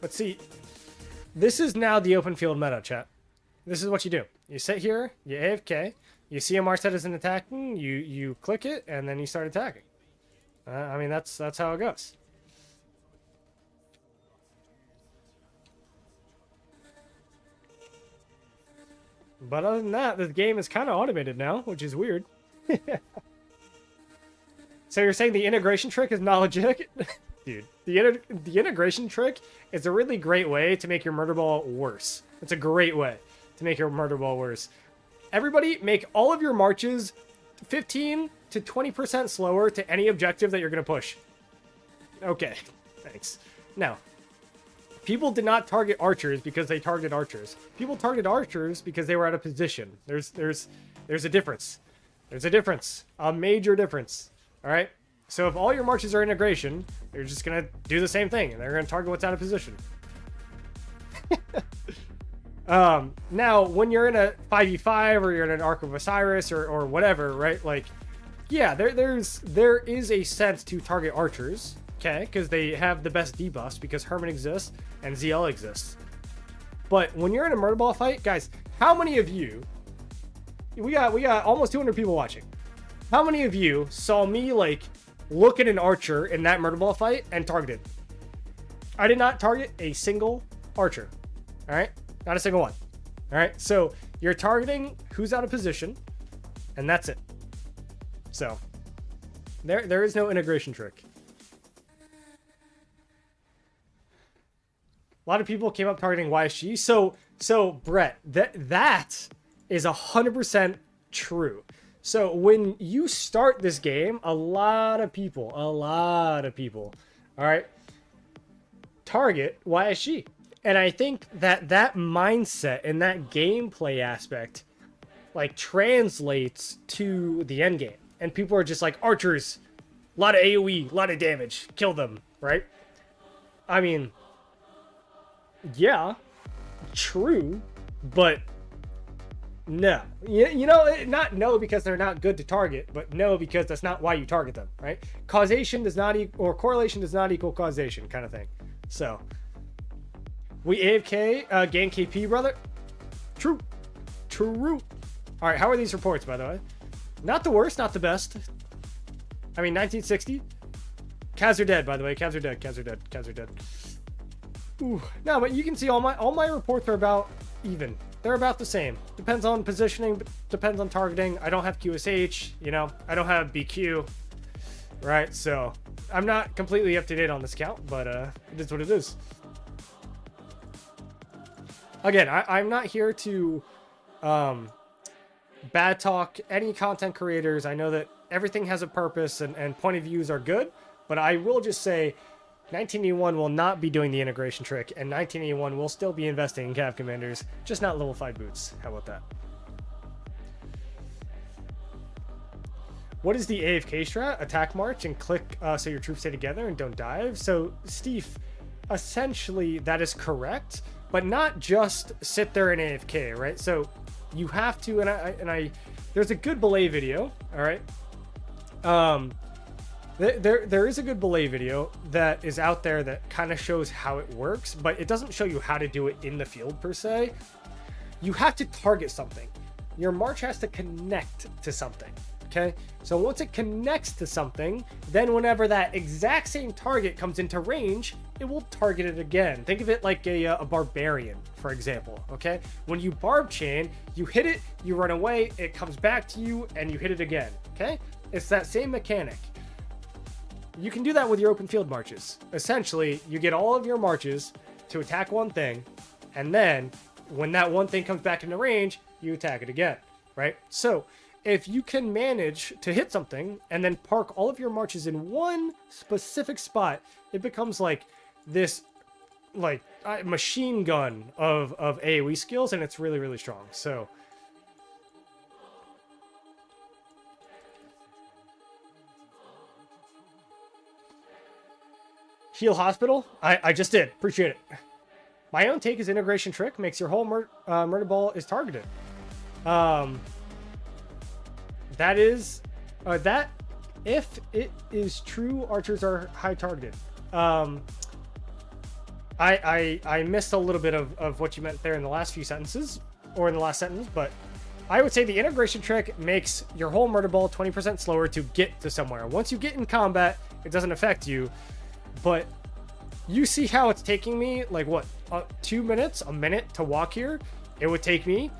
But see, this is now the open field meta, chat. This is what you do. You sit here, you AFK, you see a march that isn't attacking, you click it, and then you start attacking. I mean, that's how it goes. But other than that, the game is kind of automated now, which is weird. So you're saying the integration trick is not legit? Dude, the integration trick is a really great way to make your murder ball worse. It's a great way to make your murder ball worse. Everybody, make all of your marches 15 to 20% slower to any objective that you're going to push. Okay, thanks. Now, people did not target archers because they targeted archers. People targeted archers because they were out of position. There's a difference. There's a difference. A major difference. All right? So if all your marches are integration, they're just going to do the same thing, and they're going to target what's out of position. Now, when you're in a 5v5 or you're in an Ark of Osiris or whatever, right? Like, yeah, there is a sense to target archers, okay? Because they have the best debuffs because Herman exists and ZL exists. But when you're in a murder ball fight, guys, how many of you... We got almost 200 people watching. How many of you saw me, like, look at an archer in that murder ball fight and targeted? I did not target a single archer. All right? Not a single one. All right? So you're targeting who's out of position, and that's it. So there is no integration trick. A lot of people came up targeting YSG. So Brett, that is 100% true. So when you start this game, a lot of people, all right, target YSG. And I think that mindset and that gameplay aspect, like, translates to the end game. And people are just like, archers, a lot of AoE, a lot of damage, kill them, right? I mean, yeah, true, but no. You know, not no because they're not good to target, but no because that's not why you target them, right? Causation does not or correlation does not equal causation, kind of thing. So, we AFK, gain KP, brother. True. All right, how are these reports, by the way? Not the worst, not the best. I mean, 1960. Cavs are dead, by the way. Cavs are dead. Ooh, no, but you can see all my reports are about even. They're about the same. Depends on positioning, depends on targeting. I don't have QSH, you know. I don't have BQ, right? So I'm not completely up to date on this count, but it is what it is. Again, I'm not here to bad talk any content creators. I know that everything has a purpose and point of views are good, but I will just say 1981 will not be doing the integration trick, and 1981 will still be investing in Cav Commanders, just not level 5 boots. How about that? What is the AFK strat? Attack march and click so your troops stay together and don't dive. So, Steve, essentially that is correct, but not just sit there and AFK, right? So you have to, and I there's a good belay video, all right? There is a good belay video that is out there that kind of shows how it works, but it doesn't show you how to do it in the field per se. You have to target something. Your march has to connect to something, okay? So once it connects to something, then whenever that exact same target comes into range, it will target it again. Think of it like a barbarian, for example, okay? When you barb chain, you hit it, you run away, it comes back to you, and you hit it again, okay? It's that same mechanic. You can do that with your open field marches. Essentially, you get all of your marches to attack one thing, and then when that one thing comes back into range, you attack it again, right? So if you can manage to hit something and then park all of your marches in one specific spot, it becomes like this like machine gun of AoE skills, and it's really, really strong. So heal hospital, I just did. Appreciate it. My own take is integration trick makes your whole murder ball is targeted. That is that if it is true, archers are high targeted. I missed a little bit of what you meant there in the last few sentences, or in the last sentence, but I would say the integration trick makes your whole murder ball 20% slower to get to somewhere. Once you get in combat, it doesn't affect you, but you see how it's taking me, like, what, 2 minutes, a minute to walk here? It would take me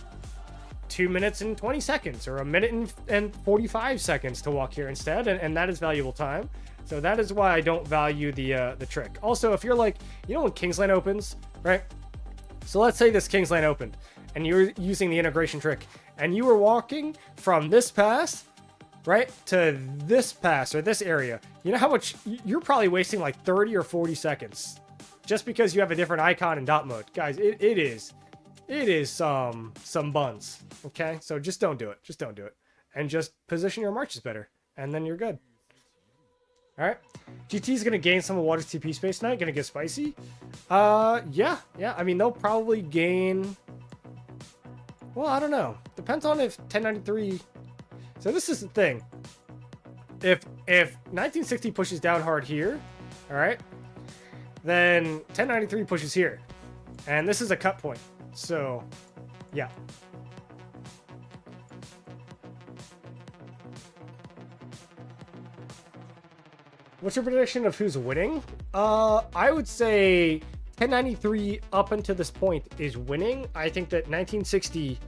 2 minutes and 20 seconds or a minute and 45 seconds to walk here instead, and that is valuable time. So that is why I don't value the trick. Also, if you're like, you know when Kingsland opens, right? So let's say this Kingsland opened and you're using the integration trick and you were walking from this pass, right, to this pass or this area. You know how much you're probably wasting, like 30 or 40 seconds just because you have a different icon in dot mode. Guys, it is some buns. Okay, so just don't do it. Just don't do it, and just position your marches better, and then you're good. All right, GT's gonna gain some of Water's TP space tonight. Gonna get spicy. Yeah. I mean, they'll probably gain. Well, I don't know. Depends on if 1093. So this is the thing. If 1960 pushes down hard here, all right, then 1093 pushes here, and this is a cut point. So, yeah. What's your prediction of who's winning? I would say 1093 up until this point is winning. I think that 1960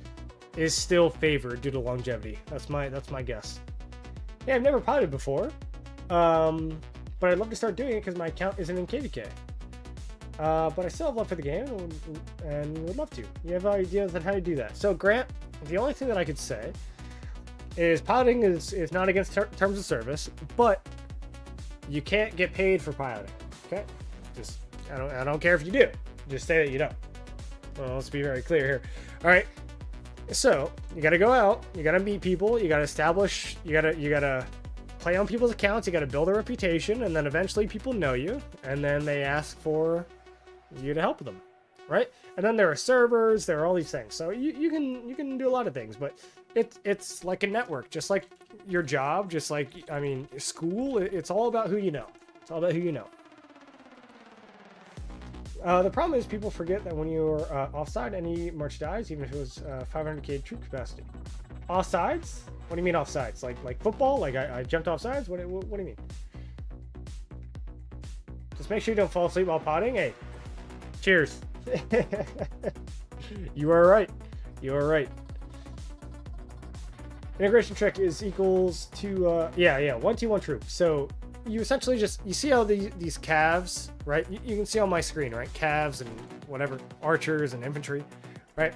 is still favored due to longevity. That's my guess. Yeah, I've never piloted before, but I'd love to start doing it because my account isn't in KVK. But I still have love for the game and would love to. You have ideas on how to do that? So Grant, the only thing that I could say is piloting is not against terms of service, but you can't get paid for piloting. Okay, just I don't care if you do. Just say that you don't. Well, let's be very clear here. All right. So you got to go out. You got to meet people. You got to establish. You got to play on people's accounts. You got to build a reputation, and then eventually people know you, and then they ask for you to help them, right? And then there are servers. There are all these things. So you can do a lot of things, but it's like a network, just like your job, just like school. It's all about who you know. It's all about who you know. The problem is people forget that when you're offside, any march dies, even if it was 500k troop capacity. Offsides? What do you mean offsides? Like football? Like I jumped offsides? What do you mean? Just make sure you don't fall asleep while potting. Hey, cheers. You are right. You are right. Integration trick is equals to 1T1 troop. So you essentially you see how these calves, right? You can see on my screen, right? Calves and whatever, archers and infantry, right?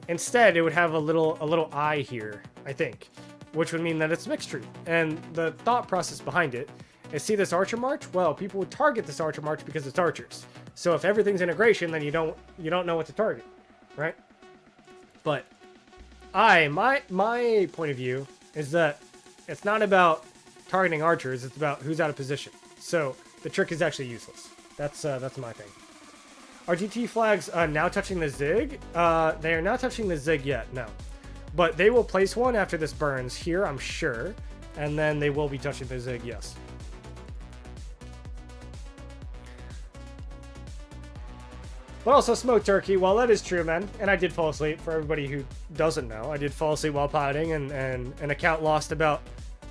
Instead, it would have a little eye here, I think, which would mean that it's mixed tree. And the thought process behind it is, see this archer march? Well, people would target this archer march because it's archers. So if everything's integration, then you don't know what to target, right? But my point of view is that it's not about targeting archers, it's about who's out of position. So the trick is actually useless. That's my thing. Are GT flags now touching the zig? They are not touching the zig yet, no. But they will place one after this burns here, I'm sure. And then they will be touching the zig, yes. But also Smoke Turkey, well that is true, man. And I did fall asleep, for everybody who doesn't know. I did fall asleep while piloting, and an account lost about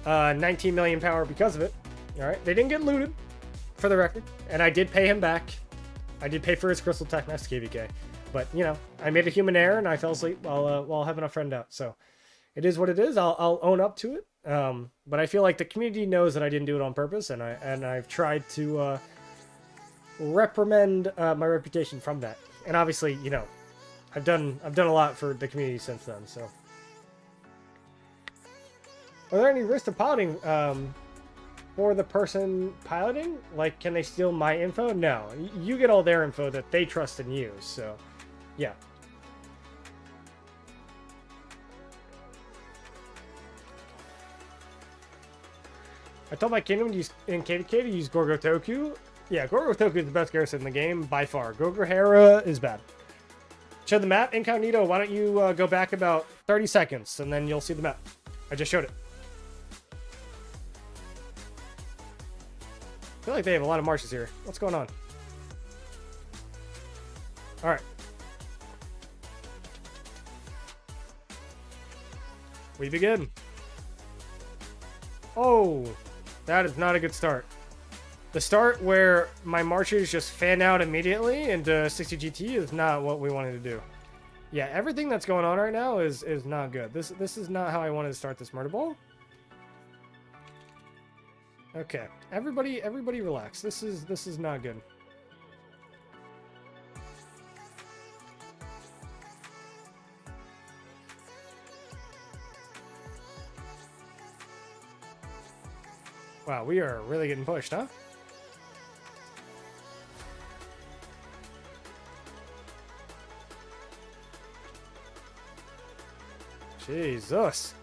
19 million power because of it. Alright, they didn't get looted, for the record. And I did pay him back. I did pay for his Crystal Tech next to KVK. But, you know, I made a human error and I fell asleep while having a friend out. So, it is what it is. I'll own up to it. But I feel like the community knows that I didn't do it on purpose, and I've tried to reprimand my reputation from that. And obviously, you know, I've done a lot for the community since then. So, are there any risks to piloting for the person piloting? Like, can they steal my info? No, you get all their info that they trust and use. So, yeah. I told my kingdom to use, in KVK to use Gorgotoku. Yeah, Gorgotoku is the best garrison in the game by far. Gogorhera is bad. Show the map. Incognito, why don't you go back about 30 seconds and then you'll see the map. I just showed it. I feel like they have a lot of marches here. What's going on? Alright. We begin. Oh, that is not a good start. The start where my marches just fan out immediately into 60 GT is not what we wanted to do. Yeah, everything that's going on right now is not good. This is not how I wanted to start this murder ball. Okay, everybody relax. This is not good. Wow, we are really getting pushed, huh? Jesus.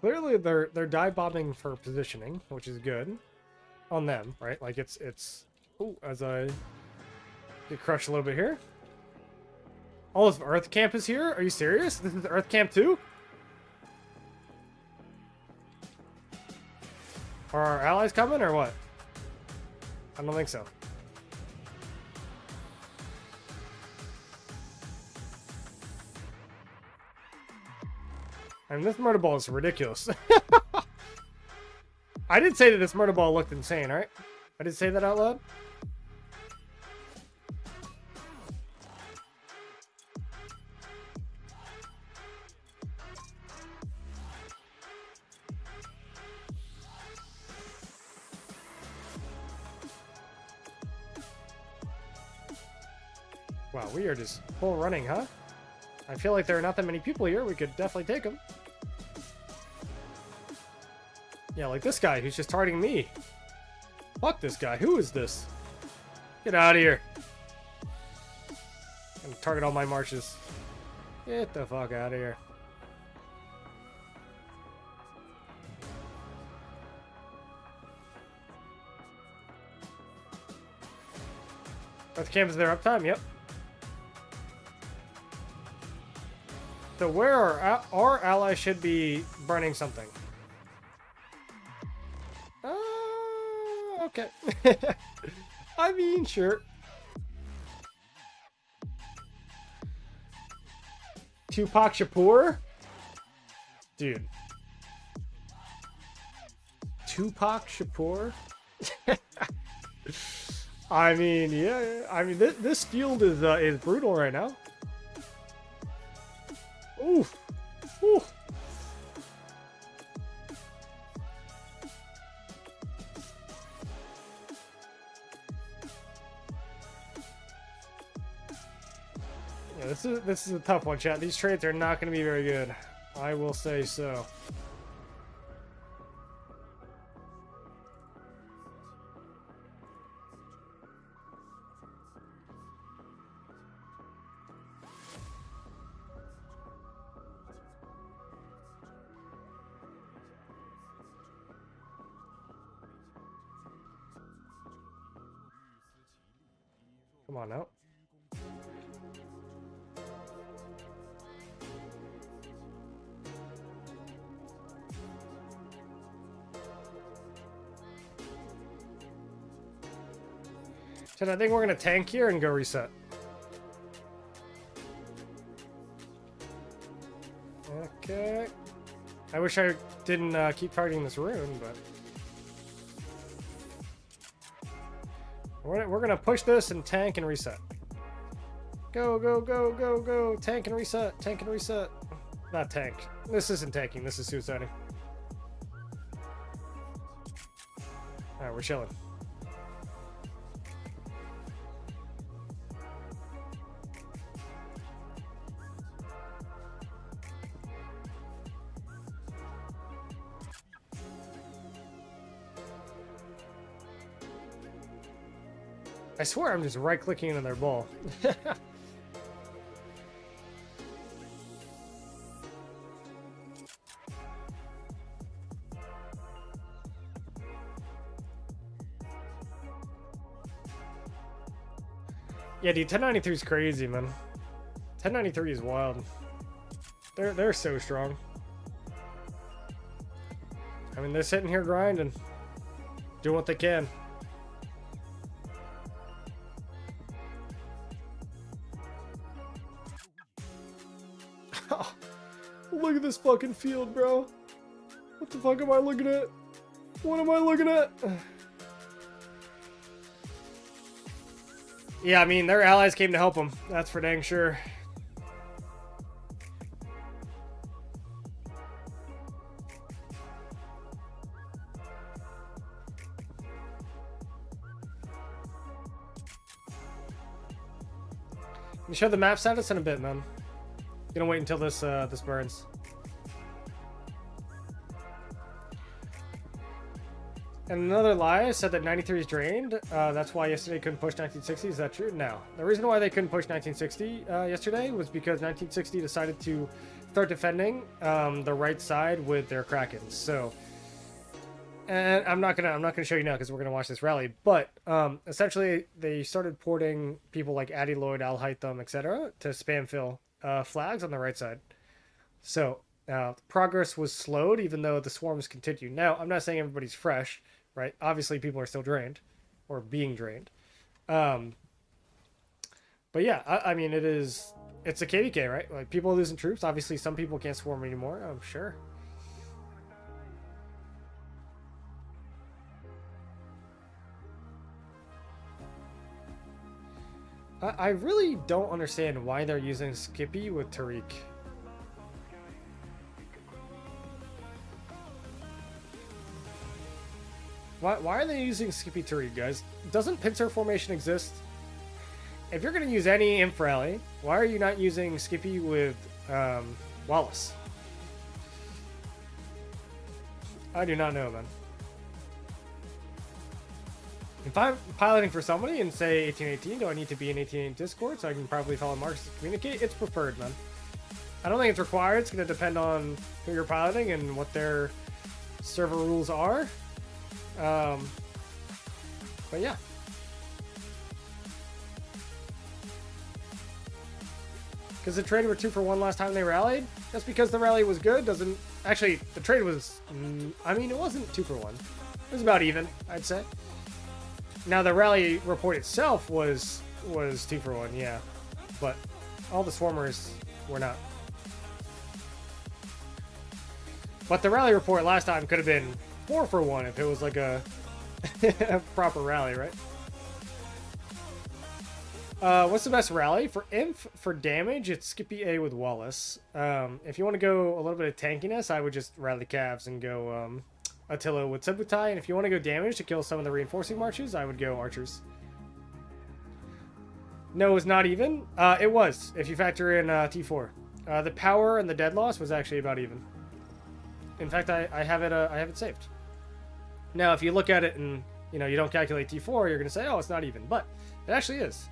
Clearly, they're dive bombing for positioning, which is good on them, right? Like it's. Ooh, as I get crushed a little bit here. All of Earth Camp is here. Are you serious? This is Earth Camp 2? Are our allies coming or what? I don't think so. I mean, this murder ball is ridiculous. I did say that this murder ball looked insane, right? I did say that out loud. Wow, we are just full running, huh? I feel like there are not that many people here. We could definitely take them. Yeah, like this guy who's just targeting me. Fuck this guy. Who is this? Get out of here. I'm gonna target all my marches. Get the fuck out of here. Earth Camp is their uptime? Yep. So where are our allies should be burning something. Okay. I mean, sure. Tupac Shakur? Dude. Tupac Shakur? I mean, yeah. I mean, this field is brutal right now. Oof. Oof. Yeah, this is a tough one, chat. These trades are not going to be very good. I will say so. Come on now. So I think we're gonna tank here and go reset. Okay. I wish I didn't keep targeting this rune, but we're gonna push this and tank and reset. Go, go, go, go, go. Tank and reset. Tank and reset. Not tank. This isn't tanking. This is suiciding. Alright, we're chilling. I swear I'm just right-clicking on their ball. Yeah, dude, 1093 is crazy, man. 1093 is wild. They're so strong. I mean, they're sitting here grinding, doing what they can. Look at this fucking field, bro. What the fuck am I looking at? What am I looking at? Yeah, I mean, their allies came to help them. That's for dang sure. You show the map status in a bit, man. Gonna wait until this this burns. And another lie said that 93 is drained. That's why yesterday couldn't push 1960. Is that true? No. The reason why they couldn't push 1960 yesterday was because 1960 decided to start defending the right side with their Krakens. So, and I'm not gonna show you now because we're gonna watch this rally. But essentially, they started porting people like Addy Lloyd, Al Haytham, etc. to spam fill flags on the right side. So progress was slowed, even though the swarms continued. Now, I'm not saying everybody's fresh, right? Obviously, people are still drained, or being drained. But yeah, I mean, it's a KVK, right? Like, people are losing troops. Obviously, some people can't swarm anymore, I'm sure. I really don't understand why they're using Skippy with Tariq. Why are they using Skippy Tariq, guys? Doesn't pincer formation exist? If you're going to use any Imp rally, why are you not using Skippy with Wallace? I do not know, man. If I'm piloting for somebody in, say, 1818, do I need to be in 1818 Discord so I can probably follow Marcus to communicate? It's preferred, man. I don't think it's required. It's going to depend on who you're piloting and what their server rules are. But yeah. Because the trade were 2 for 1 last time they rallied. That's because the rally was good. Doesn't actually, the trade was, I mean, it wasn't 2 for 1. It was about even, I'd say. Now the rally report itself was 2 for 1, yeah, but all the swarmers were not. But the rally report last time could have been 4 for 1 if it was like a proper rally, right? What's the best rally for Inf? For damage, it's Skippy A with Wallace. If you want to go a little bit of tankiness, I would just rally calves and go Attila with Subutai, and if you want to go damage to kill some of the reinforcing marches, I would go archers. No, it was not even. It was, if you factor in T4. The power and the dead loss was actually about even. In fact, I have it saved. Now, if you look at it and you don't calculate T4, you're going to say, oh, it's not even, but it actually is,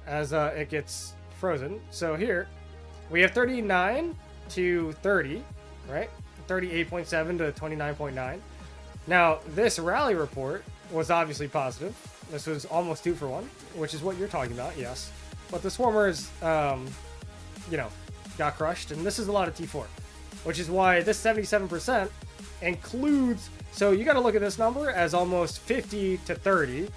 as it gets frozen. So here we have 39 to 30, right? 38.7 to 29.9. Now, this rally report was obviously positive. This was almost 2 for 1, which is what you're talking about, yes. But the swarmers, got crushed, and this is a lot of T4, which is why this 77% includes. So you got to look at this number as almost 50 to 30,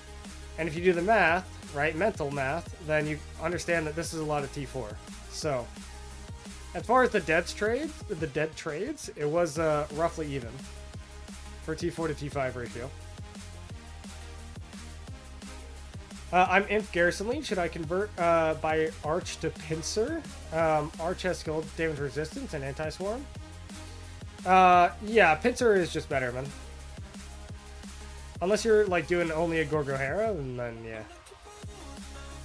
and if you do the math, right, mental math, then you understand that this is a lot of T4. So as far as the dead trades, it was roughly even for T4 to T5 ratio. I'm Inf Garrison Lead. Should I convert by Arch to Pincer? Arch has skill damage resistance and anti-swarm. Yeah, Pincer is just better, man. Unless you're like doing only a Gorgohera, and then yeah.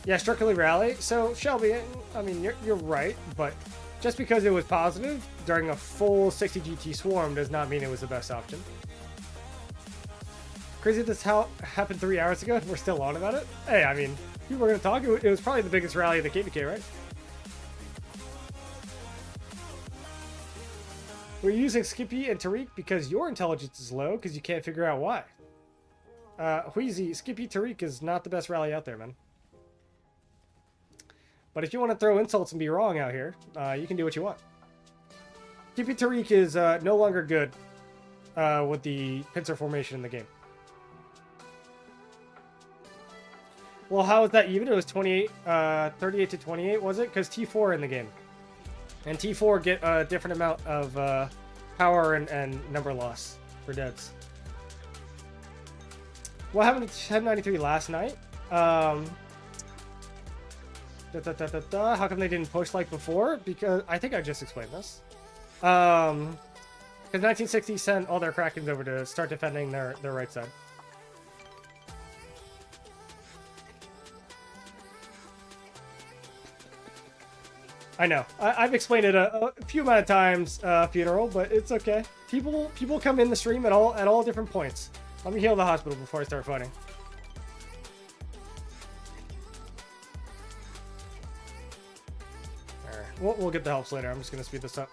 Yeah, Structurally Rally. So Shelby, I mean you're right, but just because it was positive during a full 60 GT swarm does not mean it was the best option. Crazy this happened 3 hours ago and we're still on about it? Hey, I mean, people are going to talk. It was probably the biggest rally of the KVK, right? We're using Skippy and Tariq because your intelligence is low because you can't figure out why. Wheezy, Skippy Tariq is not the best rally out there, man. But if you want to throw insults and be wrong out here, you can do what you want. Skippy Tariq is no longer good with the pincer formation in the game. Well, how was that even? It was 38 to 28, was it? Because T4 in the game. And T4 get a different amount of power and number loss for deads. What happened to 1093 last night? How come they didn't push like before? Because I think I just explained this. Because 1960 sent all their Krakens over to start defending their right side. I know. I've explained it a few amount of times, Funeral, but it's okay. People come in the stream at all different points. Let me heal the hospital before I start fighting. Alright, we'll get the helps later. I'm just gonna speed this up.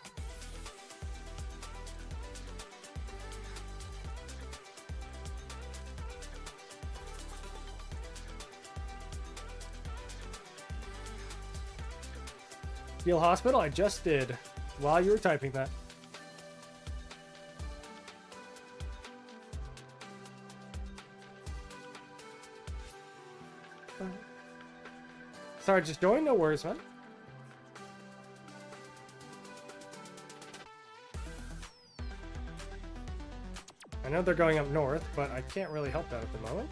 Heal hospital? I just did while you were typing that. Sorry, just join. No worries, man. I know they're going up north, but I can't really help that at the moment.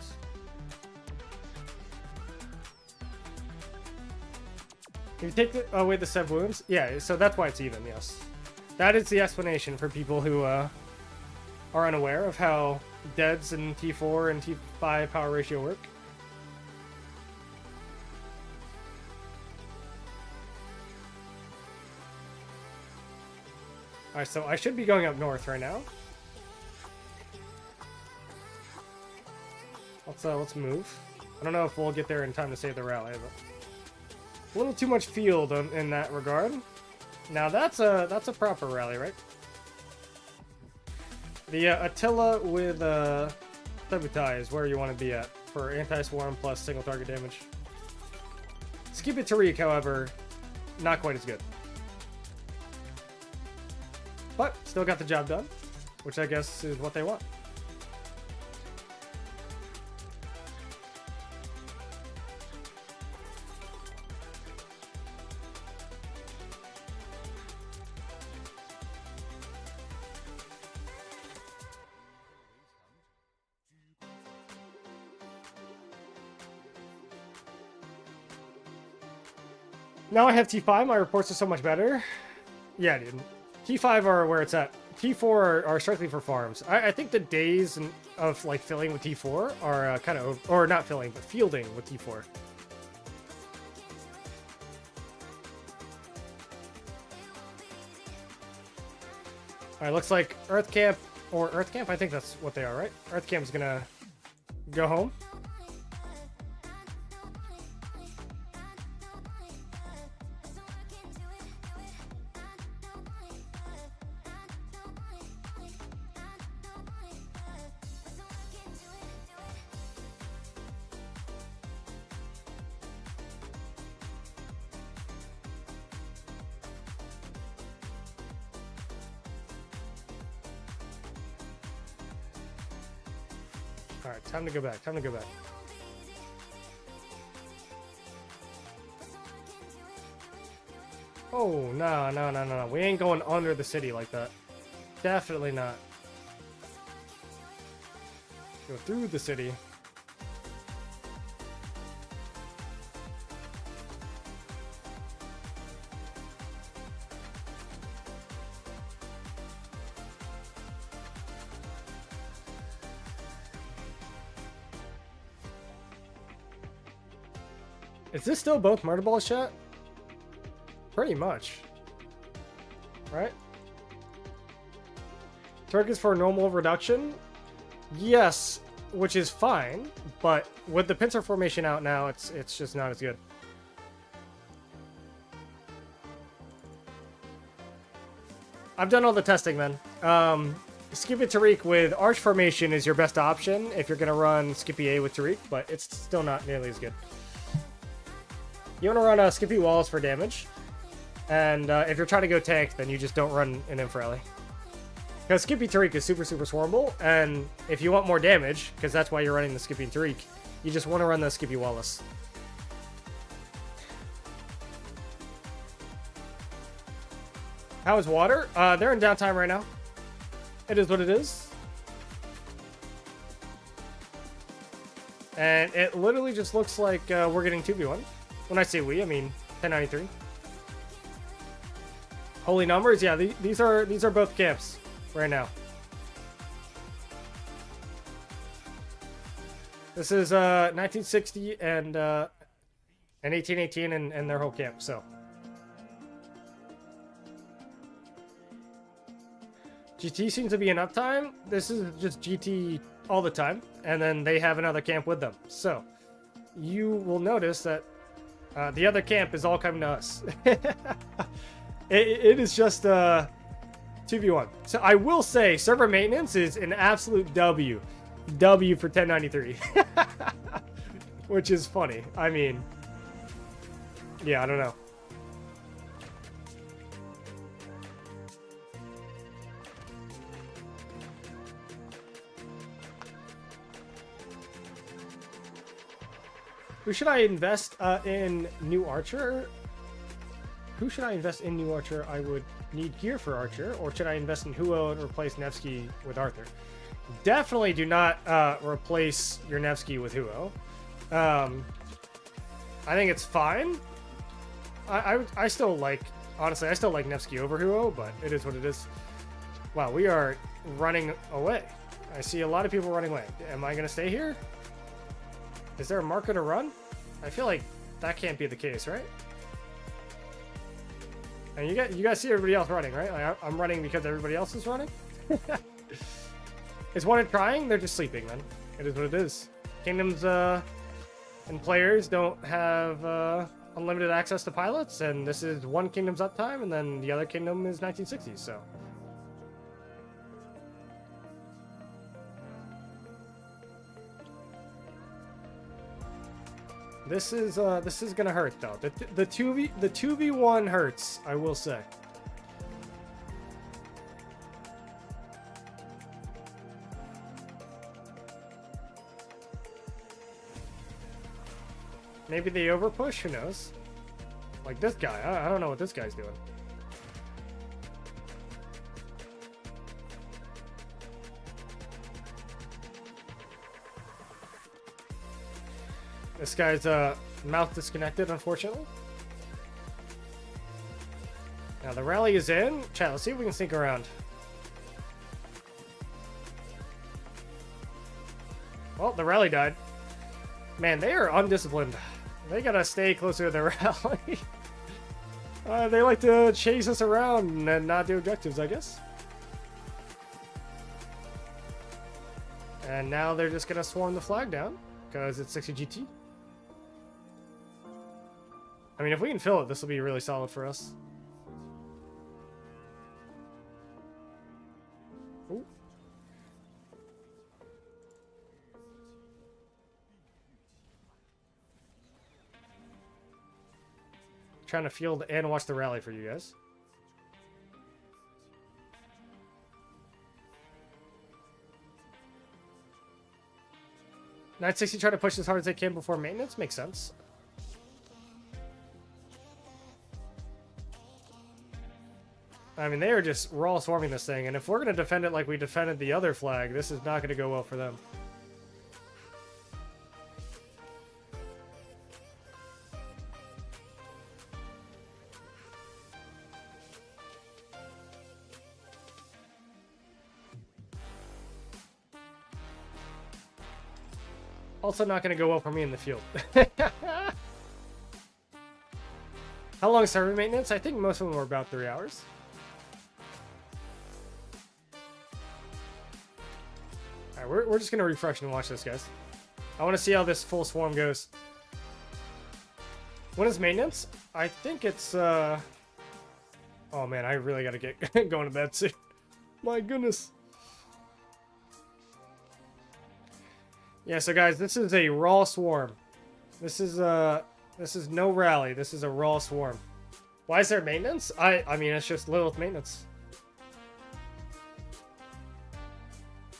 If you take away the Sev wounds, yeah, so that's why it's even, yes. That is the explanation for people who are unaware of how deads and T4 and T5 power ratio work. Alright, so I should be going up north right now. Let's move. I don't know if we'll get there in time to save the rally, but a little too much field in that regard. Now that's a proper rally, right? The Attila with Sabutai is where you want to be at for anti-swarm plus single target damage. Skip it Tariq, however, not quite as good. But still got the job done, which I guess is what they want. Now I have T5, my reports are so much better. Yeah, dude. T5 are where it's at. T4 are strictly for farms. I think the days of like filling with T4 are kind of, or not filling, but fielding with T4. Alright, looks like Earth Camp, or Earth Camp? I think that's what they are, right? Earth Camp's gonna go home. Alright, time to go back, time to go back. Oh, no. We ain't going under the city like that. Definitely not. Go through the city. Is this still both murder balls, chat? Pretty much. Right? Targets for normal reduction? Yes, which is fine, but with the pincer formation out now, it's just not as good. I've done all the testing, man. Skippy Tariq with Arch formation is your best option if you're gonna run Skippy A with Tariq, but it's still not nearly as good. You want to run Skippy Wallace for damage. And if you're trying to go tank, then you just don't run an Inf Rally. Because Skippy Tariq is super swarmable, and if you want more damage, because that's why you're running the Skippy Tariq, you just want to run the Skippy Wallace. How is water? They're in downtime right now. It is what it is. And it literally just looks like we're getting 2v1. When I say we, I mean 1093. Holy numbers? Yeah, these are both camps right now. This is 1960 and 1818 and their whole camp, so. GT seems to be in uptime. This is just GT all the time, and then they have another camp with them. So, you will notice that the other camp is all coming to us. It is just 2v1. So I will say server maintenance is an absolute W. W for 1093. Which is funny. I mean, yeah, I don't know. Who should I invest in new Archer? Who should I invest in new Archer? I would need gear for Archer, or should I invest in Huo and replace Nevsky with Arthur? Definitely do not replace your Nevsky with Huo. I think it's fine. I still like, honestly, I still like Nevsky over Huo, but it is what it is. Wow, we are running away. I see a lot of people running away. Am I going to stay here? Is there a marker to run? I feel like that can't be the case, right? And you guys see everybody else running, right? Like, I'm running because everybody else is running. Is one trying? They're just sleeping, man. It is what it is. Kingdoms and players don't have unlimited access to pilots, and this is one kingdom's uptime, and then the other kingdom is 1960s. So. This is gonna hurt though. The 2v1 hurts, I will say. Maybe they overpush, who knows? Like this guy, I don't know what this guy's doing. This guy's mouth disconnected, unfortunately. Now the rally is in. Chat, let's see if we can sneak around. Well, the rally died. Man, they are undisciplined. They gotta stay closer to the rally. They like to chase us around and not do objectives, I guess. And now they're just gonna swarm the flag down because it's 60 GT. I mean, if we can fill it, this will be really solid for us. Ooh. Trying to field and watch the rally for you guys. $960 try to push as hard as they can before maintenance. Makes sense. I mean, they are just raw swarming this thing, and if we're going to defend it like we defended the other flag, this is not going to go well for them. Also not going to go well for me in the field. How long is server maintenance? I think most of them are about 3 hours. Alright, we're just going to refresh and watch this, guys. I want to see how this full swarm goes. When is maintenance? I think it's, Oh man, I really got to get going to bed soon. My goodness. Yeah, so guys, this is a raw swarm. This is This is no rally. This is a raw swarm. Why is there maintenance? I mean, it's just Lilith maintenance.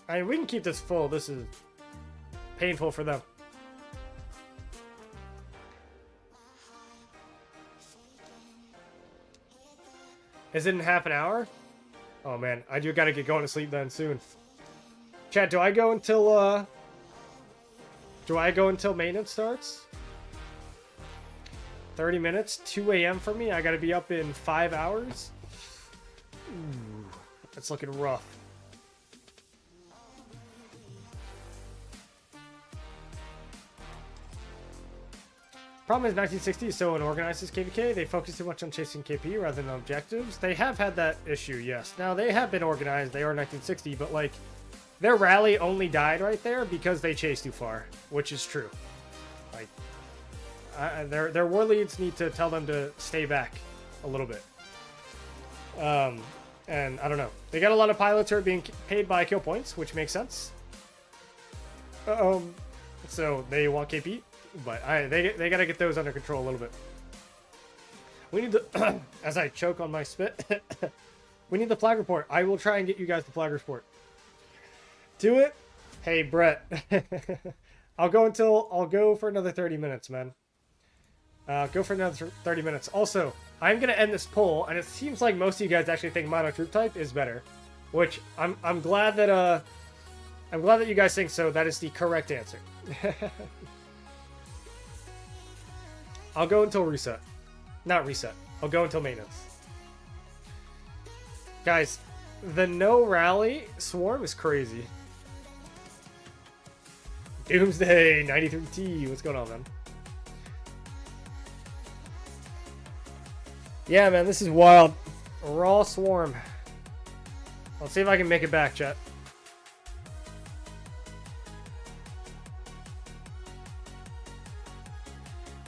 I mean, we can keep this full. This is painful for them. Is it in half an hour? Oh man, I do gotta get going to sleep then soon. Chat, do I go until maintenance starts? 30 minutes, 2 a.m. for me. I gotta be up in 5 hours. Ooh, that's looking rough. Problem is 1960 is so unorganized as KVK. They focus too much on chasing KP rather than objectives. They have had that issue, yes. Now, they have been organized. They are 1960, but, like, their rally only died right there because they chased too far, which is true. Like, their war leads need to tell them to stay back a little bit. And I don't know. They got a lot of pilots who are being paid by kill points, which makes sense. So they want KP. But they gotta get those under control a little bit. We need the as I choke on my spit. We need the flag report. I will try and get you guys the flag report. Do it. Hey Brett. I'll go for another 30 minutes, man. Go for another 30 minutes. Also, I'm gonna end this poll, and it seems like most of you guys actually think mono troop type is better, which I'm glad that you guys think so. That is the correct answer. I'll go until reset. Not reset. I'll go until maintenance. Guys, the no rally swarm is crazy. Doomsday 93T. What's going on, man? Yeah, man, this is wild. Raw swarm. Let's see if I can make it back, chat.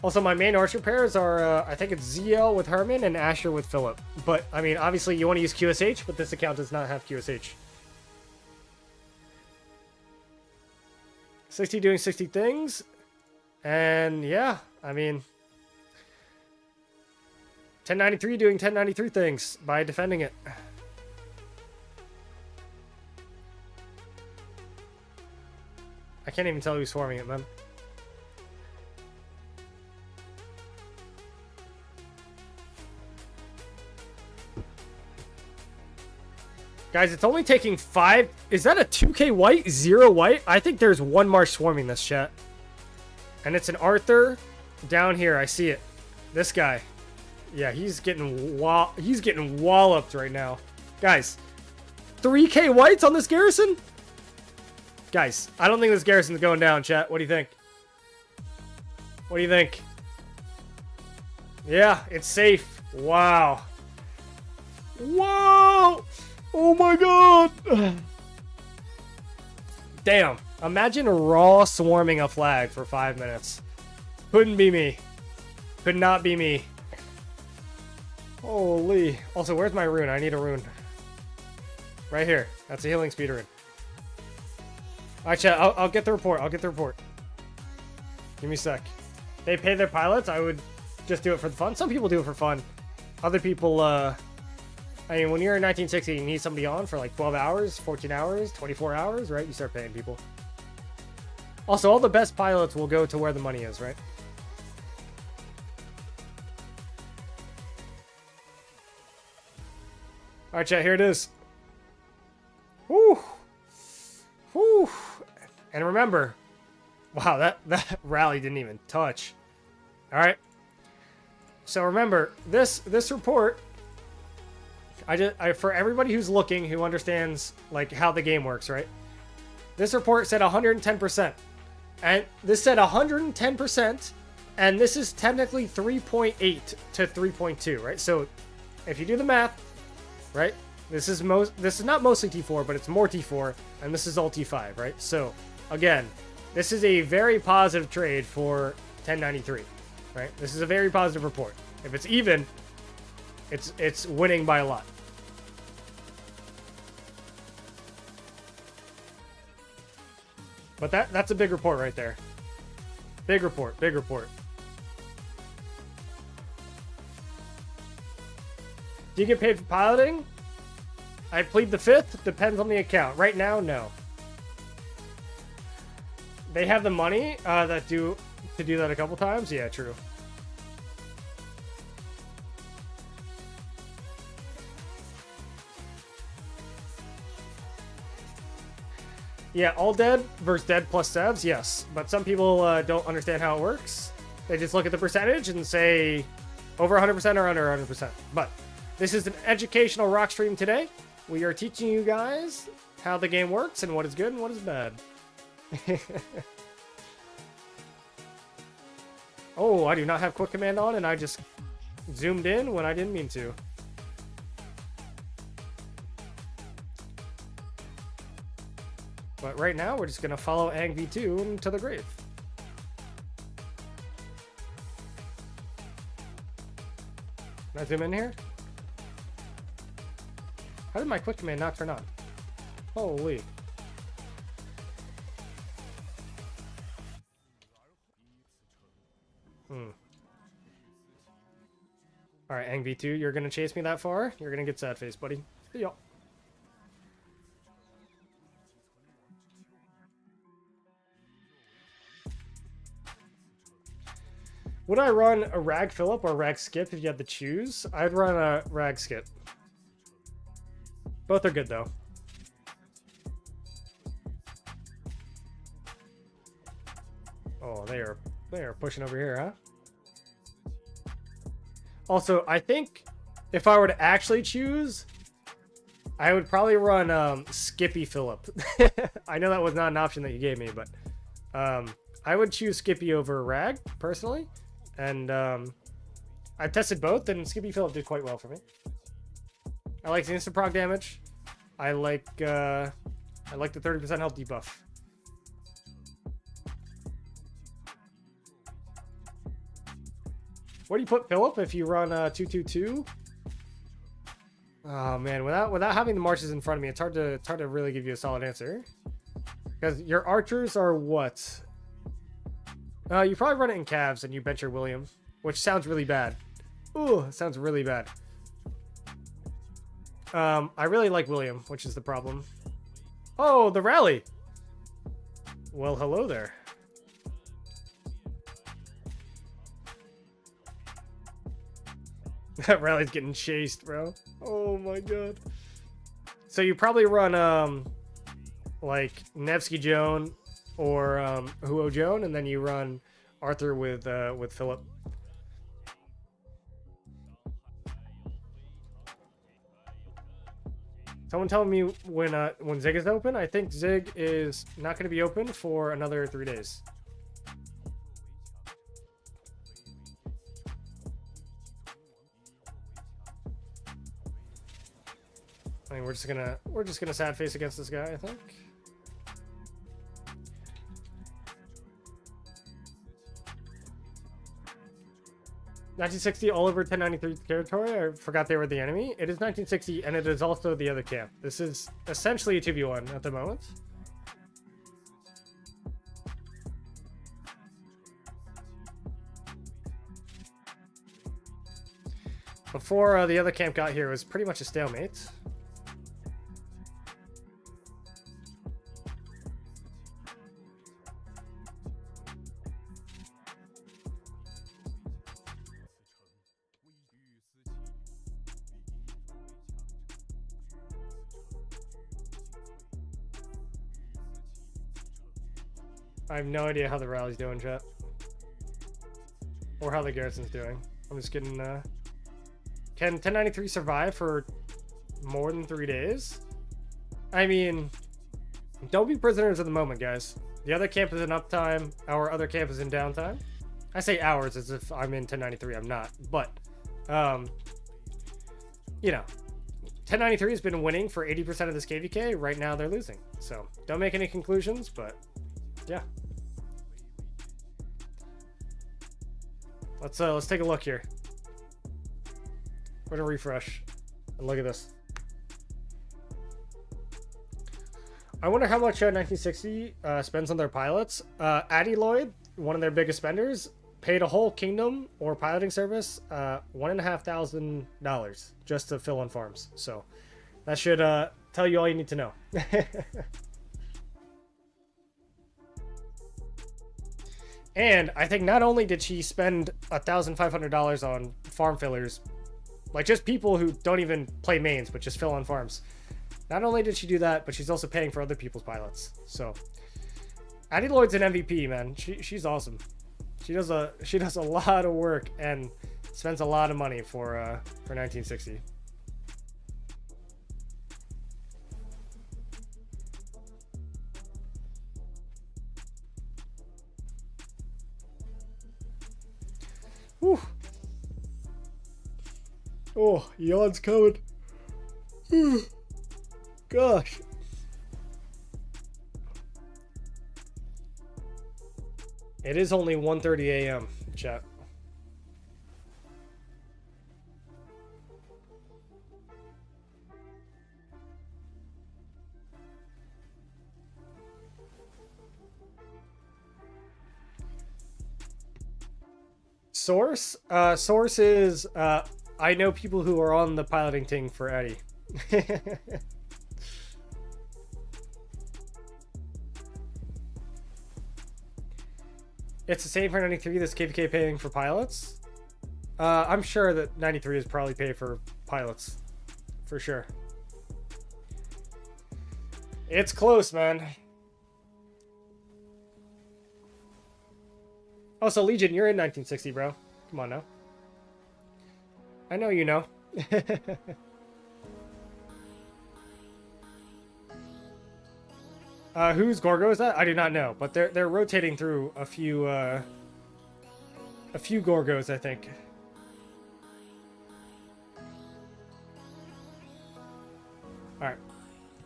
Also, my main archer pairs are, I think it's ZL with Herman and Asher with Philip. But, I mean, obviously you want to use QSH, but this account does not have QSH. 60 doing 60 things. And, yeah, I mean... 1093 doing 1093 things by defending it. I can't even tell who's swarming it, man. Guys, it's only taking 5. Is that a 2k white? 0 white? I think there's one March swarming this, chat. And it's an Arthur down here. I see it. This guy. Yeah, he's getting walloped right now. Guys, 3k whites on this garrison? Guys, I don't think this garrison's going down, chat. What do you think? What do you think? Yeah, it's safe. Wow. Whoa! Oh my god! Damn. Imagine raw swarming a flag for 5 minutes. Couldn't be me. Could not be me. Holy. Also, where's my rune? I need a rune. Right here. That's a healing speed rune. Alright, chat. I'll get the report. I'll get the report. Give me a sec. They pay their pilots. I would just do it for the fun. Some people do it for fun. Other people, I mean, when you're in 1960, you need somebody on for like 12 hours, 14 hours, 24 hours, right? You start paying people. Also, all the best pilots will go to where the money is, right? All right, chat, here it is. Woo! Woo! And remember, wow, that rally didn't even touch. All right. So remember, this report... for everybody who's looking, who understands like how the game works, right? This report said 110%, and this said 110%, and this is technically 3.8 to 3.2, right? So, if you do the math, right? This is not mostly T4, but it's more T4, and this is all T5, right? So, again, this is a very positive trade for 1093, right? This is a very positive report. If it's even, it's winning by a lot. But that's a big report right there. Big report, big report. Do you get paid for piloting? I plead the fifth. Depends on the account. Right now, no. They have the money to do that a couple times. Yeah, true. Yeah, all dead versus dead plus sevs, yes. But some people don't understand how it works. They just look at the percentage and say over 100% or under 100%. But this is an educational rock stream today. We are teaching you guys how the game works and what is good and what is bad. Oh, I do not have quick command on and I just zoomed in when I didn't mean to. But right now, we're just going to follow Ang V2 into the grave. Can I zoom in here? How did my quick command not turn on? Holy. Alright, Ang V2, you're going to chase me that far? You're going to get sad face, buddy. See ya. Would I run a rag Phillip or a rag skip if you had to choose? I'd run a rag skip. Both are good though. Oh, they are pushing over here, huh? Also, I think if I were to actually choose, I would probably run Skippy Phillip. I know that was not an option that you gave me, but I would choose Skippy over rag personally. And I tested both, and Skippy Phillip did quite well for me. I like the instant proc damage. I like the 30% health debuff. Where do you put Phillip if you run 222? Oh man, without having the marches in front of me, it's hard to really give you a solid answer. Because your archers are what? You probably run it in calves and you bench your William, which sounds really bad. Ooh, it sounds really bad. I really like William, which is the problem. Oh, the rally. Well, hello there. That rally's getting chased, bro. Oh my god. So you probably run like Nevsky Joan or Huo Joan, and then you run Arthur with Phillip. Someone tell me when Zig is open. I think Zig is not going to be open for another 3 days. I mean, we're just gonna sad face against this guy, I think. $1960 all over 1093 territory. I forgot they were the enemy. It is 1960, and it is also the other camp. This is essentially a 2v1 at the moment. Before the other camp got here, it was pretty much a stalemate. I have no idea how the rally's doing, chat. Or how the garrison's doing. I'm just getting, Can 1093 survive for more than 3 days? I mean, don't be prisoners of the moment, guys. The other camp is in uptime. Our other camp is in downtime. I say ours as if I'm in 1093. I'm not. But, you know, 1093 has been winning for 80% of this KVK. Right now, they're losing. So, don't make any conclusions, but... yeah. Let's take a look here. We're gonna refresh and look at this. I wonder how much 1960 spends on their pilots. Addy Lloyd, one of their biggest spenders, paid a whole kingdom or piloting service $1,500 just to fill in farms. So that should tell you all you need to know. And I think not only did she spend $1,500 on farm fillers, like just people who don't even play mains but just fill on farms. Not only did she do that, but she's also paying for other people's pilots. So Addie Lloyd's an MVP, man. She's awesome. She does a lot of work and spends a lot of money for 1960. Whew. Oh, yawn's coming. Gosh. It is only 1:30 a.m. chat. Source? Source is, I know people who are on the piloting team for Eddie. It's the same for 93 that's KVK paying for pilots. I'm sure that 93 is probably paid for pilots. For sure. It's close, man. Oh, so Legion, you're in 1960, bro. Come on now. I know you know. Whose Gorgo is that? I do not know, but they're rotating through a few Gorgos, I think. All right.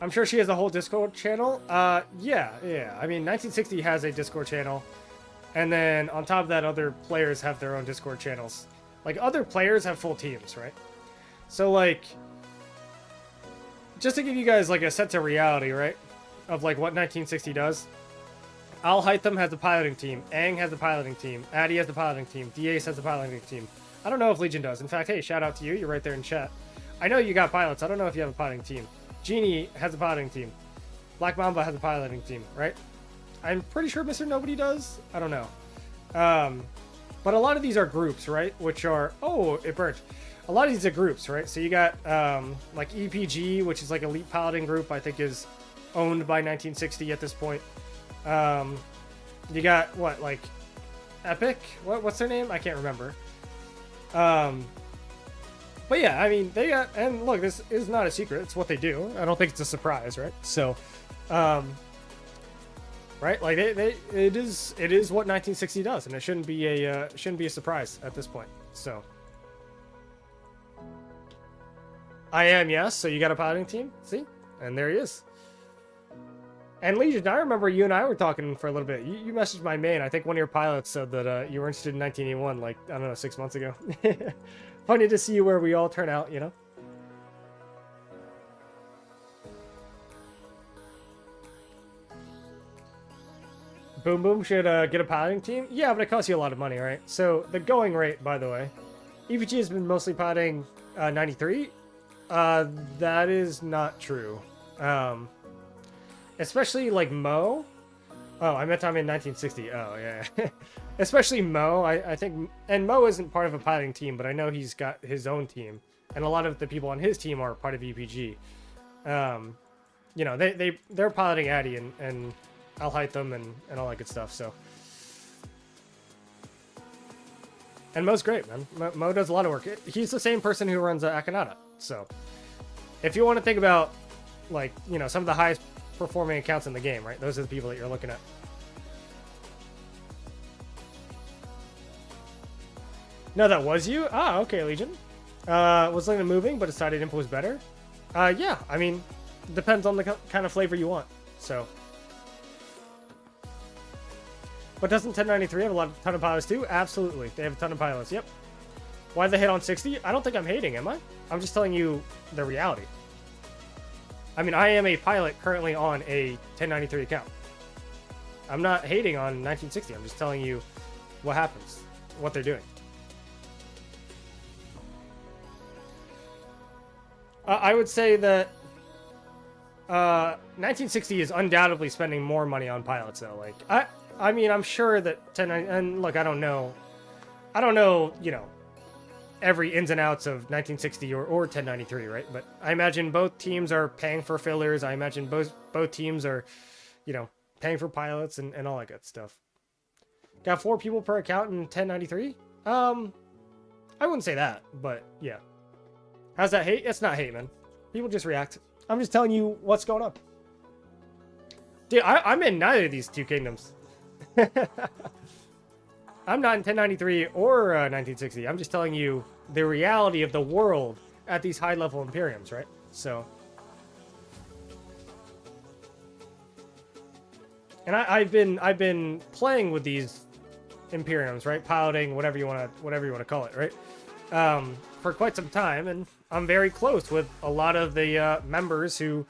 I'm sure she has a whole Discord channel. Yeah. I mean, 1960 has a Discord channel. And then on top of that, other players have their own Discord channels. Like, other players have full teams, right? So, like, just to give you guys, like, a sense of reality, right? Of, like, what 1960 does. Al Hytham has the piloting team. Aang has the piloting team. Addy has the piloting team. D-Ace has the piloting team. I don't know if Legion does. In fact, hey, shout out to you. You're right there in chat. I know you got pilots. I don't know if you have a piloting team. Genie has a piloting team. Black Mamba has a piloting team, right? I'm pretty sure Mr. Nobody does. I don't know. But a lot of these are groups, right? Which are... Oh, it burnt. A lot of these are groups, right? So you got, like, EPG, which is, like, Elite Piloting Group, I think is owned by 1960 at this point. You got, what, like, Epic? What's their name? I can't remember. But yeah, I mean, they got... And look, this is not a secret. It's what they do. I don't think it's a surprise, right? So... right, like it is what 1960 does, and it shouldn't be a surprise at this point. So, I am, yes. So you got a piloting team, see, and there he is. And Legion, I remember you and I were talking for a little bit. You messaged my main. I think one of your pilots said that you were interested in 1981, like I don't know, 6 months ago. Funny to see where we all turn out, you know. Boom Boom should get a piloting team? Yeah, but it costs you a lot of money, right? So, the going rate, by the way, EVG has been mostly piloting 93. That is not true. Especially, like, Mo. Oh, I meant I'm in 1960. Oh, yeah. Especially Mo, I think... And Mo isn't part of a piloting team, but I know he's got his own team. And a lot of the people on his team are part of EPG. You know, they're piloting Addy and I'll hide them and all that good stuff, so. And Mo's great, man. Mo does a lot of work. He's the same person who runs Akanata, so. If you want to think about, like, you know, some of the highest performing accounts in the game, right? Those are the people that you're looking at. No, that was you? Ah, okay, Legion. Was looking at moving, but decided Imp was better. Yeah, I mean, depends on the kind of flavor you want, so. But doesn't 1093 have a ton of pilots too? Absolutely. They have a ton of pilots. Yep. Why they hit on 60? I don't think I'm hating, am I? I'm just telling you the reality. I mean, I am a pilot currently on a 1093 account. I'm not hating on 1960. I'm just telling you what happens what they're doing. I would say that 1960 is undoubtedly spending more money on pilots though. Like I mean, I'm sure that 10 and look, I don't know, you know, every ins and outs of 1960 or 1093, right? But I imagine both teams are paying for fillers. I imagine both teams are, you know, paying for pilots and all that good stuff. Got 4 people per account in 1093. I wouldn't say that, but yeah. How's that hate? It's not hate, man. People just react. I'm just telling you what's going on. Dude, I'm in neither of these two kingdoms. I'm not in 1093 or 1960. I'm just telling you the reality of the world at these high-level Imperiums, right? So, and I've been playing with these Imperiums, right? Piloting, whatever you want to call it, right? For quite some time, and I'm very close with a lot of the members who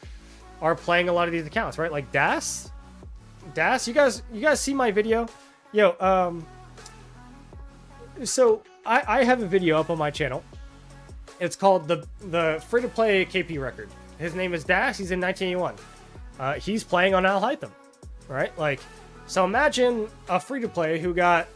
are playing a lot of these accounts, right? Like Das, you guys see my video? Yo, so I have a video up on my channel. It's called the free-to-play KP record. His name is Das. He's in 1981. He's playing on Al Haytham, right? Like, so imagine a free-to-play who got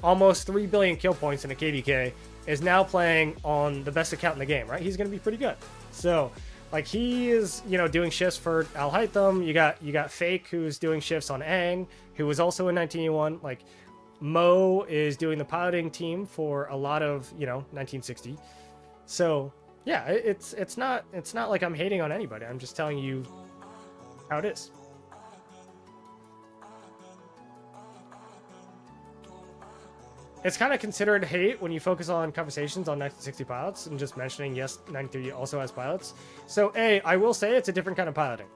almost 3 billion kill points in a KVK is now playing on the best account in the game, right? He's going to be pretty good. So, like, he is, you know, doing shifts for Al Haytham. You got Fake, who's doing shifts on Aang, who was also in 1981. Like, Mo is doing the piloting team for a lot of, you know, 1960. So, yeah, it's not like I'm hating on anybody. I'm just telling you how it is. It's kind of considered hate when you focus on conversations on 1960 pilots and just mentioning, yes, 93 also has pilots. So, I will say it's a different kind of piloting.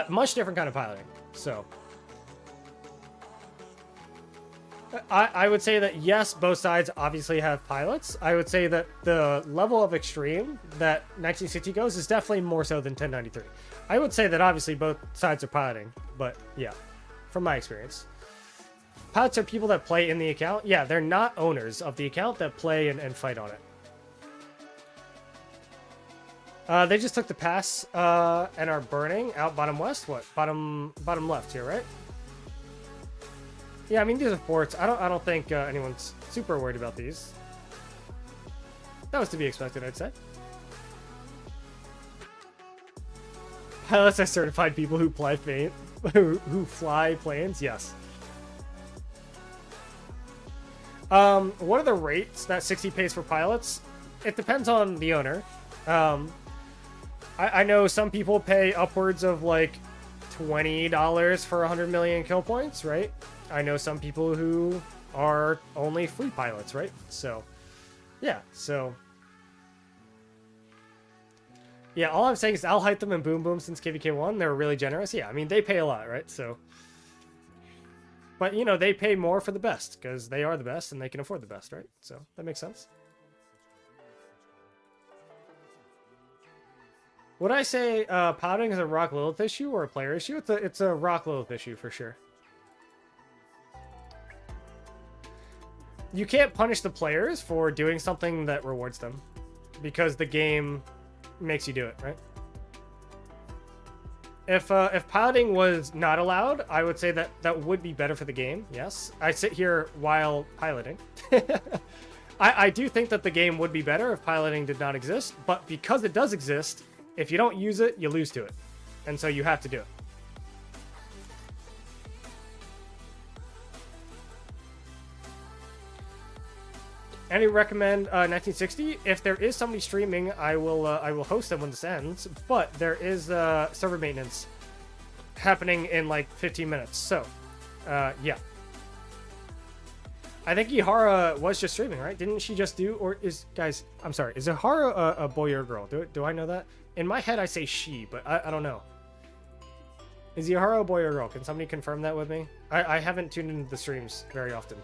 Much different kind of piloting. So, I would say that, yes, both sides obviously have pilots. I would say that the level of extreme that 1960 goes is definitely more so than 1093. I would say that obviously both sides are piloting, but yeah, from my experience. Pilots are people that play in the account. Yeah, they're not owners of the account that play and fight on it. They just took the pass and are burning out bottom west. What? Bottom left here, right? Yeah, I mean, these are forts. I don't think anyone's super worried about these. That was to be expected, I'd say. Pilots are certified people who fly planes. Yes. What are the rates that 60 pays for pilots? It depends on the owner. I know some people pay upwards of like $20 for 100 million kill points, right? I know some people who are only free pilots, right? So, yeah, yeah, all I'm saying is Al Haytham and Boom Boom since KVK1, they're really generous. Yeah, I mean, they pay a lot, right? So, but, you know, they pay more for the best because they are the best and they can afford the best, right? So, that makes sense. Would I say piloting is a Rock Lilith issue or a player issue? It's a Rock Lilith issue for sure. You can't punish the players for doing something that rewards them because the game makes you do it, right? If piloting was not allowed, I would say that would be better for the game. Yes, I sit here while piloting. I do think that the game would be better if piloting did not exist, but because it does exist, if you don't use it, you lose to it, and so you have to do it. Any recommend 1960? If there is somebody streaming, I will host them when this ends. But there is server maintenance happening in like 15 minutes. So, yeah. I think Ihara was just streaming, right? Didn't she just do? Or is guys? I'm sorry. Is Ihara a boy or a girl? Do I know that? In my head, I say she, but I don't know. Is Ihara a boy or a girl? Can somebody confirm that with me? I haven't tuned into the streams very often.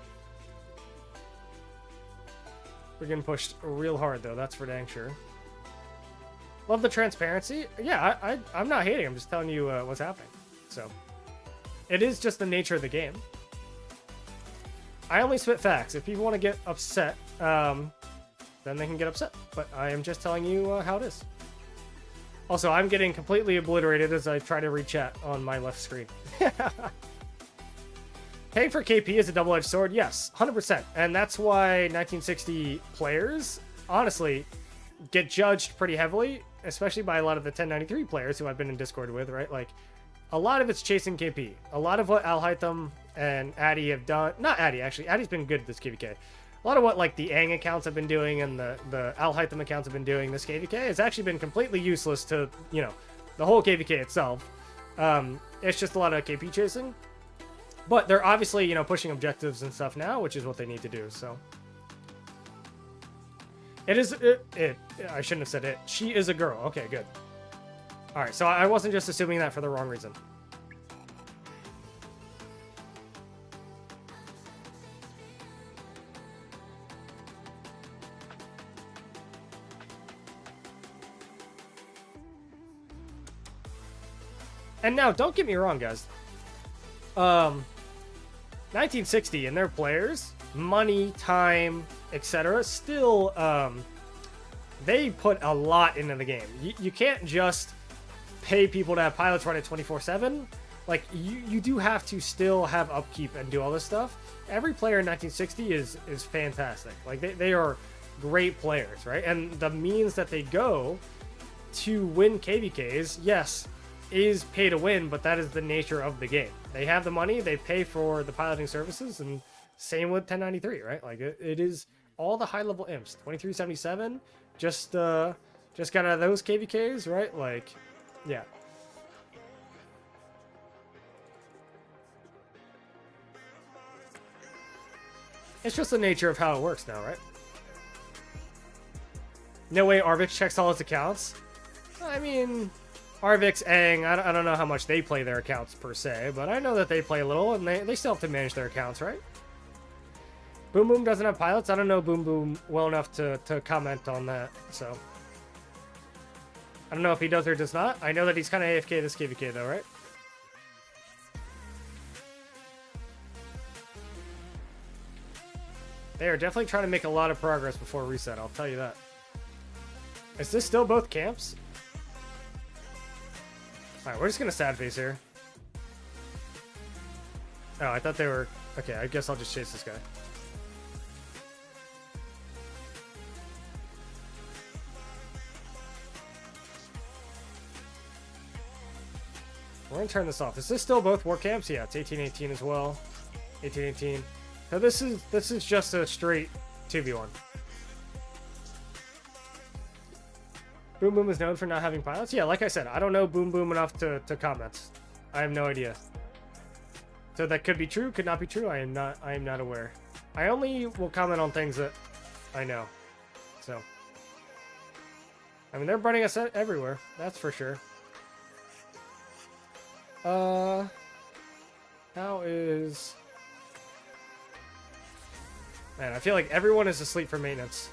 We're getting pushed real hard, though. That's for dang sure. Love the transparency. Yeah, I'm not hating. I'm just telling you what's happening. So, it is just the nature of the game. I only spit facts. If people want to get upset, then they can get upset. But I am just telling you how it is. Also, I'm getting completely obliterated as I try to read chat on my left screen. Paying for KP is a double-edged sword? Yes, 100%. And that's why 1960 players, honestly, get judged pretty heavily, especially by a lot of the 1093 players who I've been in Discord with, right? Like, a lot of it's chasing KP. A lot of what Al Hytham and Addy have done... Not Addy, actually. Addy's been good at this KVK. A lot of what, like, the Aang accounts have been doing and the Al Hytham accounts have been doing this KVK has actually been completely useless to, you know, the whole KVK itself. It's just a lot of KP chasing. But they're obviously, you know, pushing objectives and stuff now, which is what they need to do, so... I shouldn't have said it. She is a girl. Okay, good. Alright, so I wasn't just assuming that for the wrong reason. And now, don't get me wrong, guys. 1960 and their players, money, time, etc. Still, they put a lot into the game. You can't just pay people to have pilots run it 24/7. Like, you do have to still have upkeep and do all this stuff. Every player in 1960 is fantastic. Like, they are great players, right? And the means that they go to win KVKs, yes, is pay to win, but that is the nature of the game. They have the money, they pay for the piloting services, and same with 1093, right? Like, it is all the high-level imps. 2377, just got out of those KVKs, right? Like, yeah. It's just the nature of how it works now, right? No way Arvix checks all his accounts. I mean, Arvix, Aang, I don't know how much they play their accounts per se, but I know that they play a little, and they still have to manage their accounts, right? Boom Boom doesn't have pilots. I don't know Boom Boom well enough to comment on that, so. I don't know if he does or does not. I know that he's kind of AFK this KVK though, right? They are definitely trying to make a lot of progress before reset, I'll tell you that. Is this still both camps? Alright, we're just gonna sad face here. Oh, I thought they were... Okay, I guess I'll just chase this guy. We're gonna turn this off. Is this still both war camps? Yeah, it's 1818 as well. 1818. So this is just a straight 2v1. Boom Boom is known for not having pilots? Yeah, like I said, I don't know Boom Boom enough to comment. I have no idea. So that could be true, could not be true. I am not aware. I only will comment on things that I know. So, I mean, they're burning us everywhere. That's for sure. How is... Man, I feel like everyone is asleep for maintenance.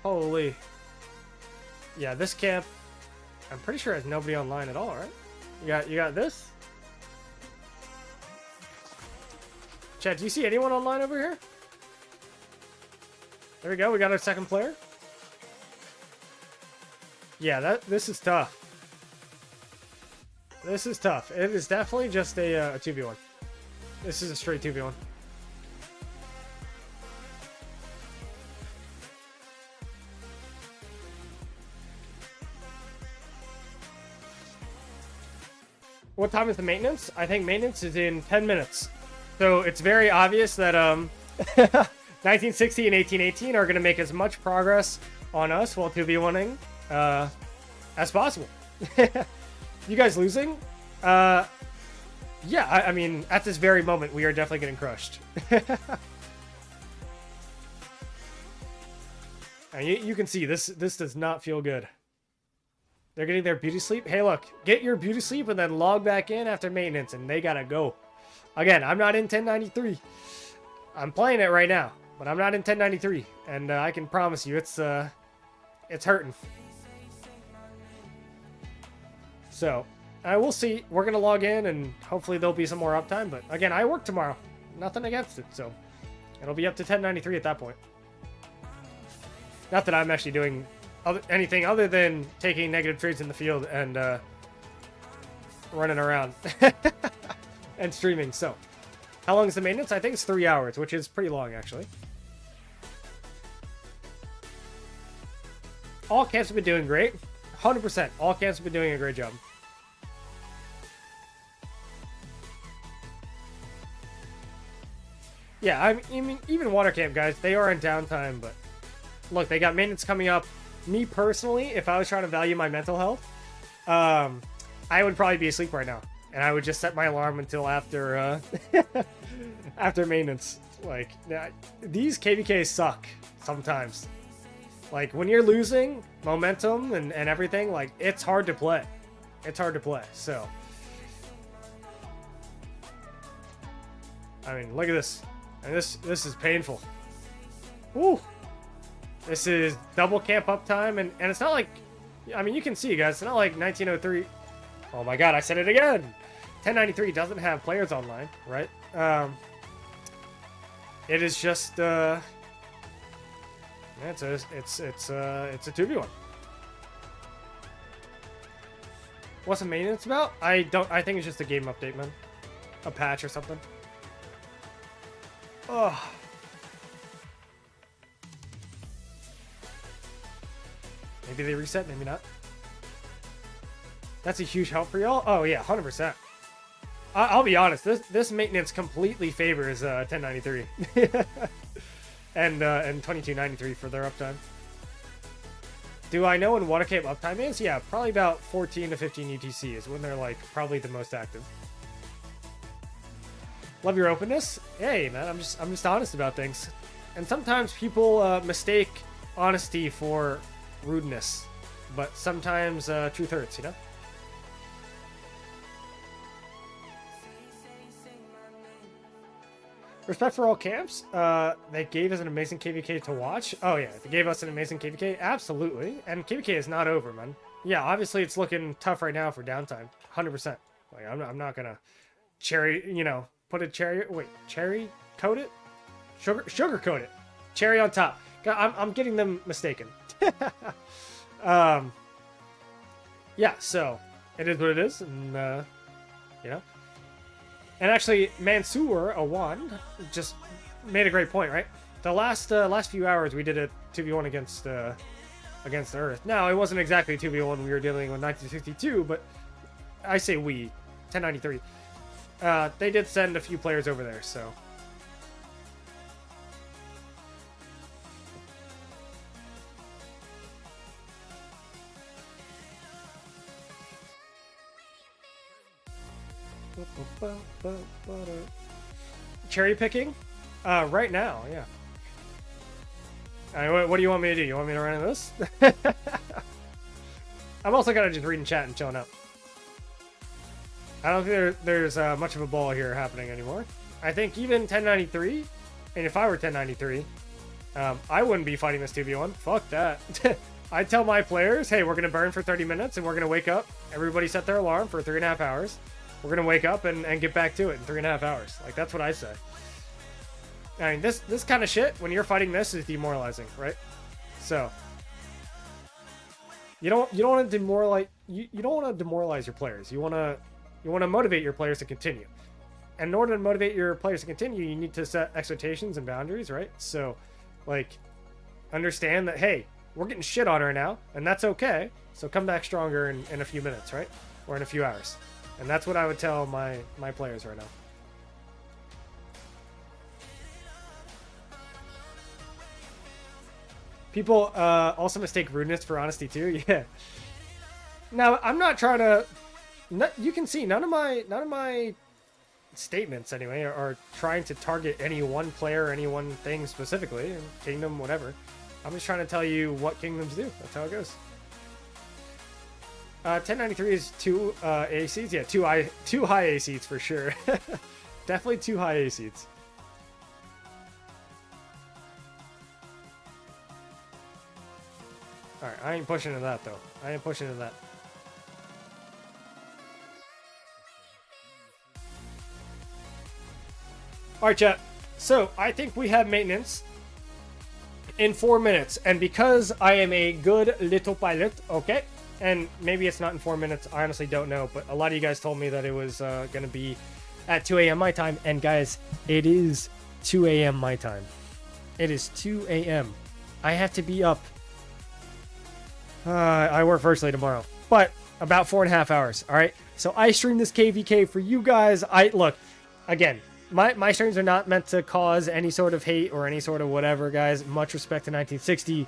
Holy. Yeah, this camp, I'm pretty sure has nobody online at all, right? You got this? Chat, do you see anyone online over here? There we go, we got our second player. Yeah, this is tough. This is tough. It is definitely just a 2v1. This is a straight 2v1. What time is the maintenance? I think maintenance is in 10 minutes. So it's very obvious that 1960 and 1818 are going to make as much progress on us while 2v1ing as possible. You guys losing? Yeah, I mean, at this very moment, we are definitely getting crushed. And you can see, this does not feel good. They're getting their beauty sleep. Hey, look, get your beauty sleep and then log back in after maintenance, and they gotta go. Again, I'm not in 1093. I'm playing it right now, but I'm not in 1093, and I can promise you, it's hurting. So, we'll see. We're gonna log in, and hopefully there'll be some more uptime. But again, I work tomorrow. Nothing against it. So, It'll be up to 1093 at that point. Not that I'm actually doing anything other than taking negative trades in the field and running around and streaming. So, how long is the maintenance? I think it's 3 hours, which is pretty long, actually. All camps have been doing great. 100%. All camps have been doing a great job. Yeah, I mean, even water camp guys, they are in downtime, but look, they got maintenance coming up. Me personally, if I was trying to value my mental health, I would probably be asleep right now, and I would just set my alarm until after after maintenance. Like, these KVKs suck sometimes. Like, when you're losing momentum and everything, like, it's hard to play. It's hard to play, so. I mean, look at this. And this is painful. Woo! This is double camp uptime, and it's not like, I mean, you can see, guys, it's not like 1903. Oh my god, I said it again! 1093 doesn't have players online, right? It is just, it's a 2v1. What's the maintenance about? I think it's just a game update, man. A patch or something. Oh. Maybe they reset, maybe not. That's a huge help for y'all. Oh yeah, 100%. I'll be honest. This maintenance completely favors 1093 and 2293 for their uptime. Do I know when water camp uptime is? Yeah, probably about 14 to 15 UTC is when they're like probably the most active. Love your openness. Hey man, I'm just honest about things. And sometimes people mistake honesty for rudeness, but sometimes truth hurts, you know? Respect for all camps. They gave us an amazing KVK to watch. Oh yeah, they gave us an amazing KVK. Absolutely. And KVK is not over, man. Yeah, obviously it's looking tough right now for downtime. 100%. Like I'm not gonna cherry, you know, put a cherry. Wait, cherry coat it? Sugar coat it. Cherry on top. I'm getting them mistaken. Yeah, so it is what it is, and you know. And actually, Mansoor Awan just made a great point, right? The last few hours we did a 2v1 against Earth. Now it wasn't exactly a 2v1. We were dealing with 1962, but I say we, 1093. They did send a few players over there, so. Cherry picking? Right now, yeah. What do you want me to do? You want me to run into this? I'm also gonna just reading chat and chilling out. I don't think there's much of a ball here happening anymore. I think even 1093, and if I were 1093, I wouldn't be fighting this 2v1. Fuck that. I tell my players, hey, we're gonna burn for 30 minutes and we're gonna wake up. Everybody set their alarm for 3.5 hours. We're gonna wake up and get back to it in 3.5 hours. Like, that's what I say. I mean, this kind of shit, when you're fighting this, is demoralizing, right? So you don't want to demoralize your players. You want to motivate your players to continue. And in order to motivate your players to continue, you need to set expectations and boundaries, right? So, like, understand that, hey, we're getting shit on right now, and that's okay. So come back stronger in a few minutes, right? Or in a few hours. And that's what I would tell my players right now. People also mistake rudeness for honesty too. Yeah. Now I'm not trying to. You can see none of my statements anyway are trying to target any one player or any one thing specifically. Kingdom, whatever. I'm just trying to tell you what kingdoms do. That's how it goes. 1093 is 2 A seeds. Yeah, two high A seeds for sure. Definitely 2 high A seeds. Alright, I ain't pushing into that though. I ain't pushing into that. Alright, chat. So I think we have maintenance in 4 minutes. And because I am a good little pilot, okay, and maybe it's not in 4 minutes, I honestly don't know, but a lot of you guys told me that it was going to be at 2 a.m. my time. And guys, it is 2 a.m. my time. It is 2 a.m. I have to be up. I work virtually tomorrow, but about 4.5 hours. All right. So I stream this KVK for you guys. Look, again, my streams are not meant to cause any sort of hate or any sort of whatever, guys. Much respect to 1960.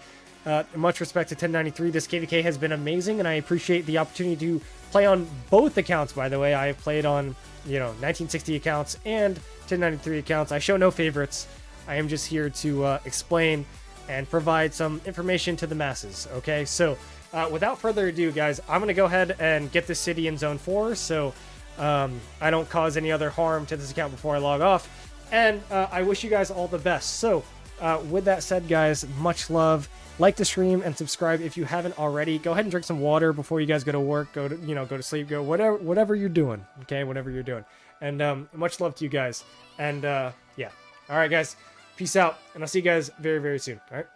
Much respect to 1093. This KVK has been amazing, and I appreciate the opportunity to play on both accounts, by the way. I have played on, 1960 accounts and 1093 accounts. I show no favorites. I am just here to explain and provide some information to the masses, okay? So, without further ado, guys, I'm going to go ahead and get this city in Zone 4, so I don't cause any other harm to this account before I log off. And I wish you guys all the best. So, with that said, guys, much love. Like the stream and subscribe if you haven't already. Go ahead and drink some water before you guys go to work, go to sleep, go whatever you're doing, okay? Whatever you're doing. And much love to you guys. And yeah. All right, guys. Peace out, and I'll see you guys very, very soon. All right.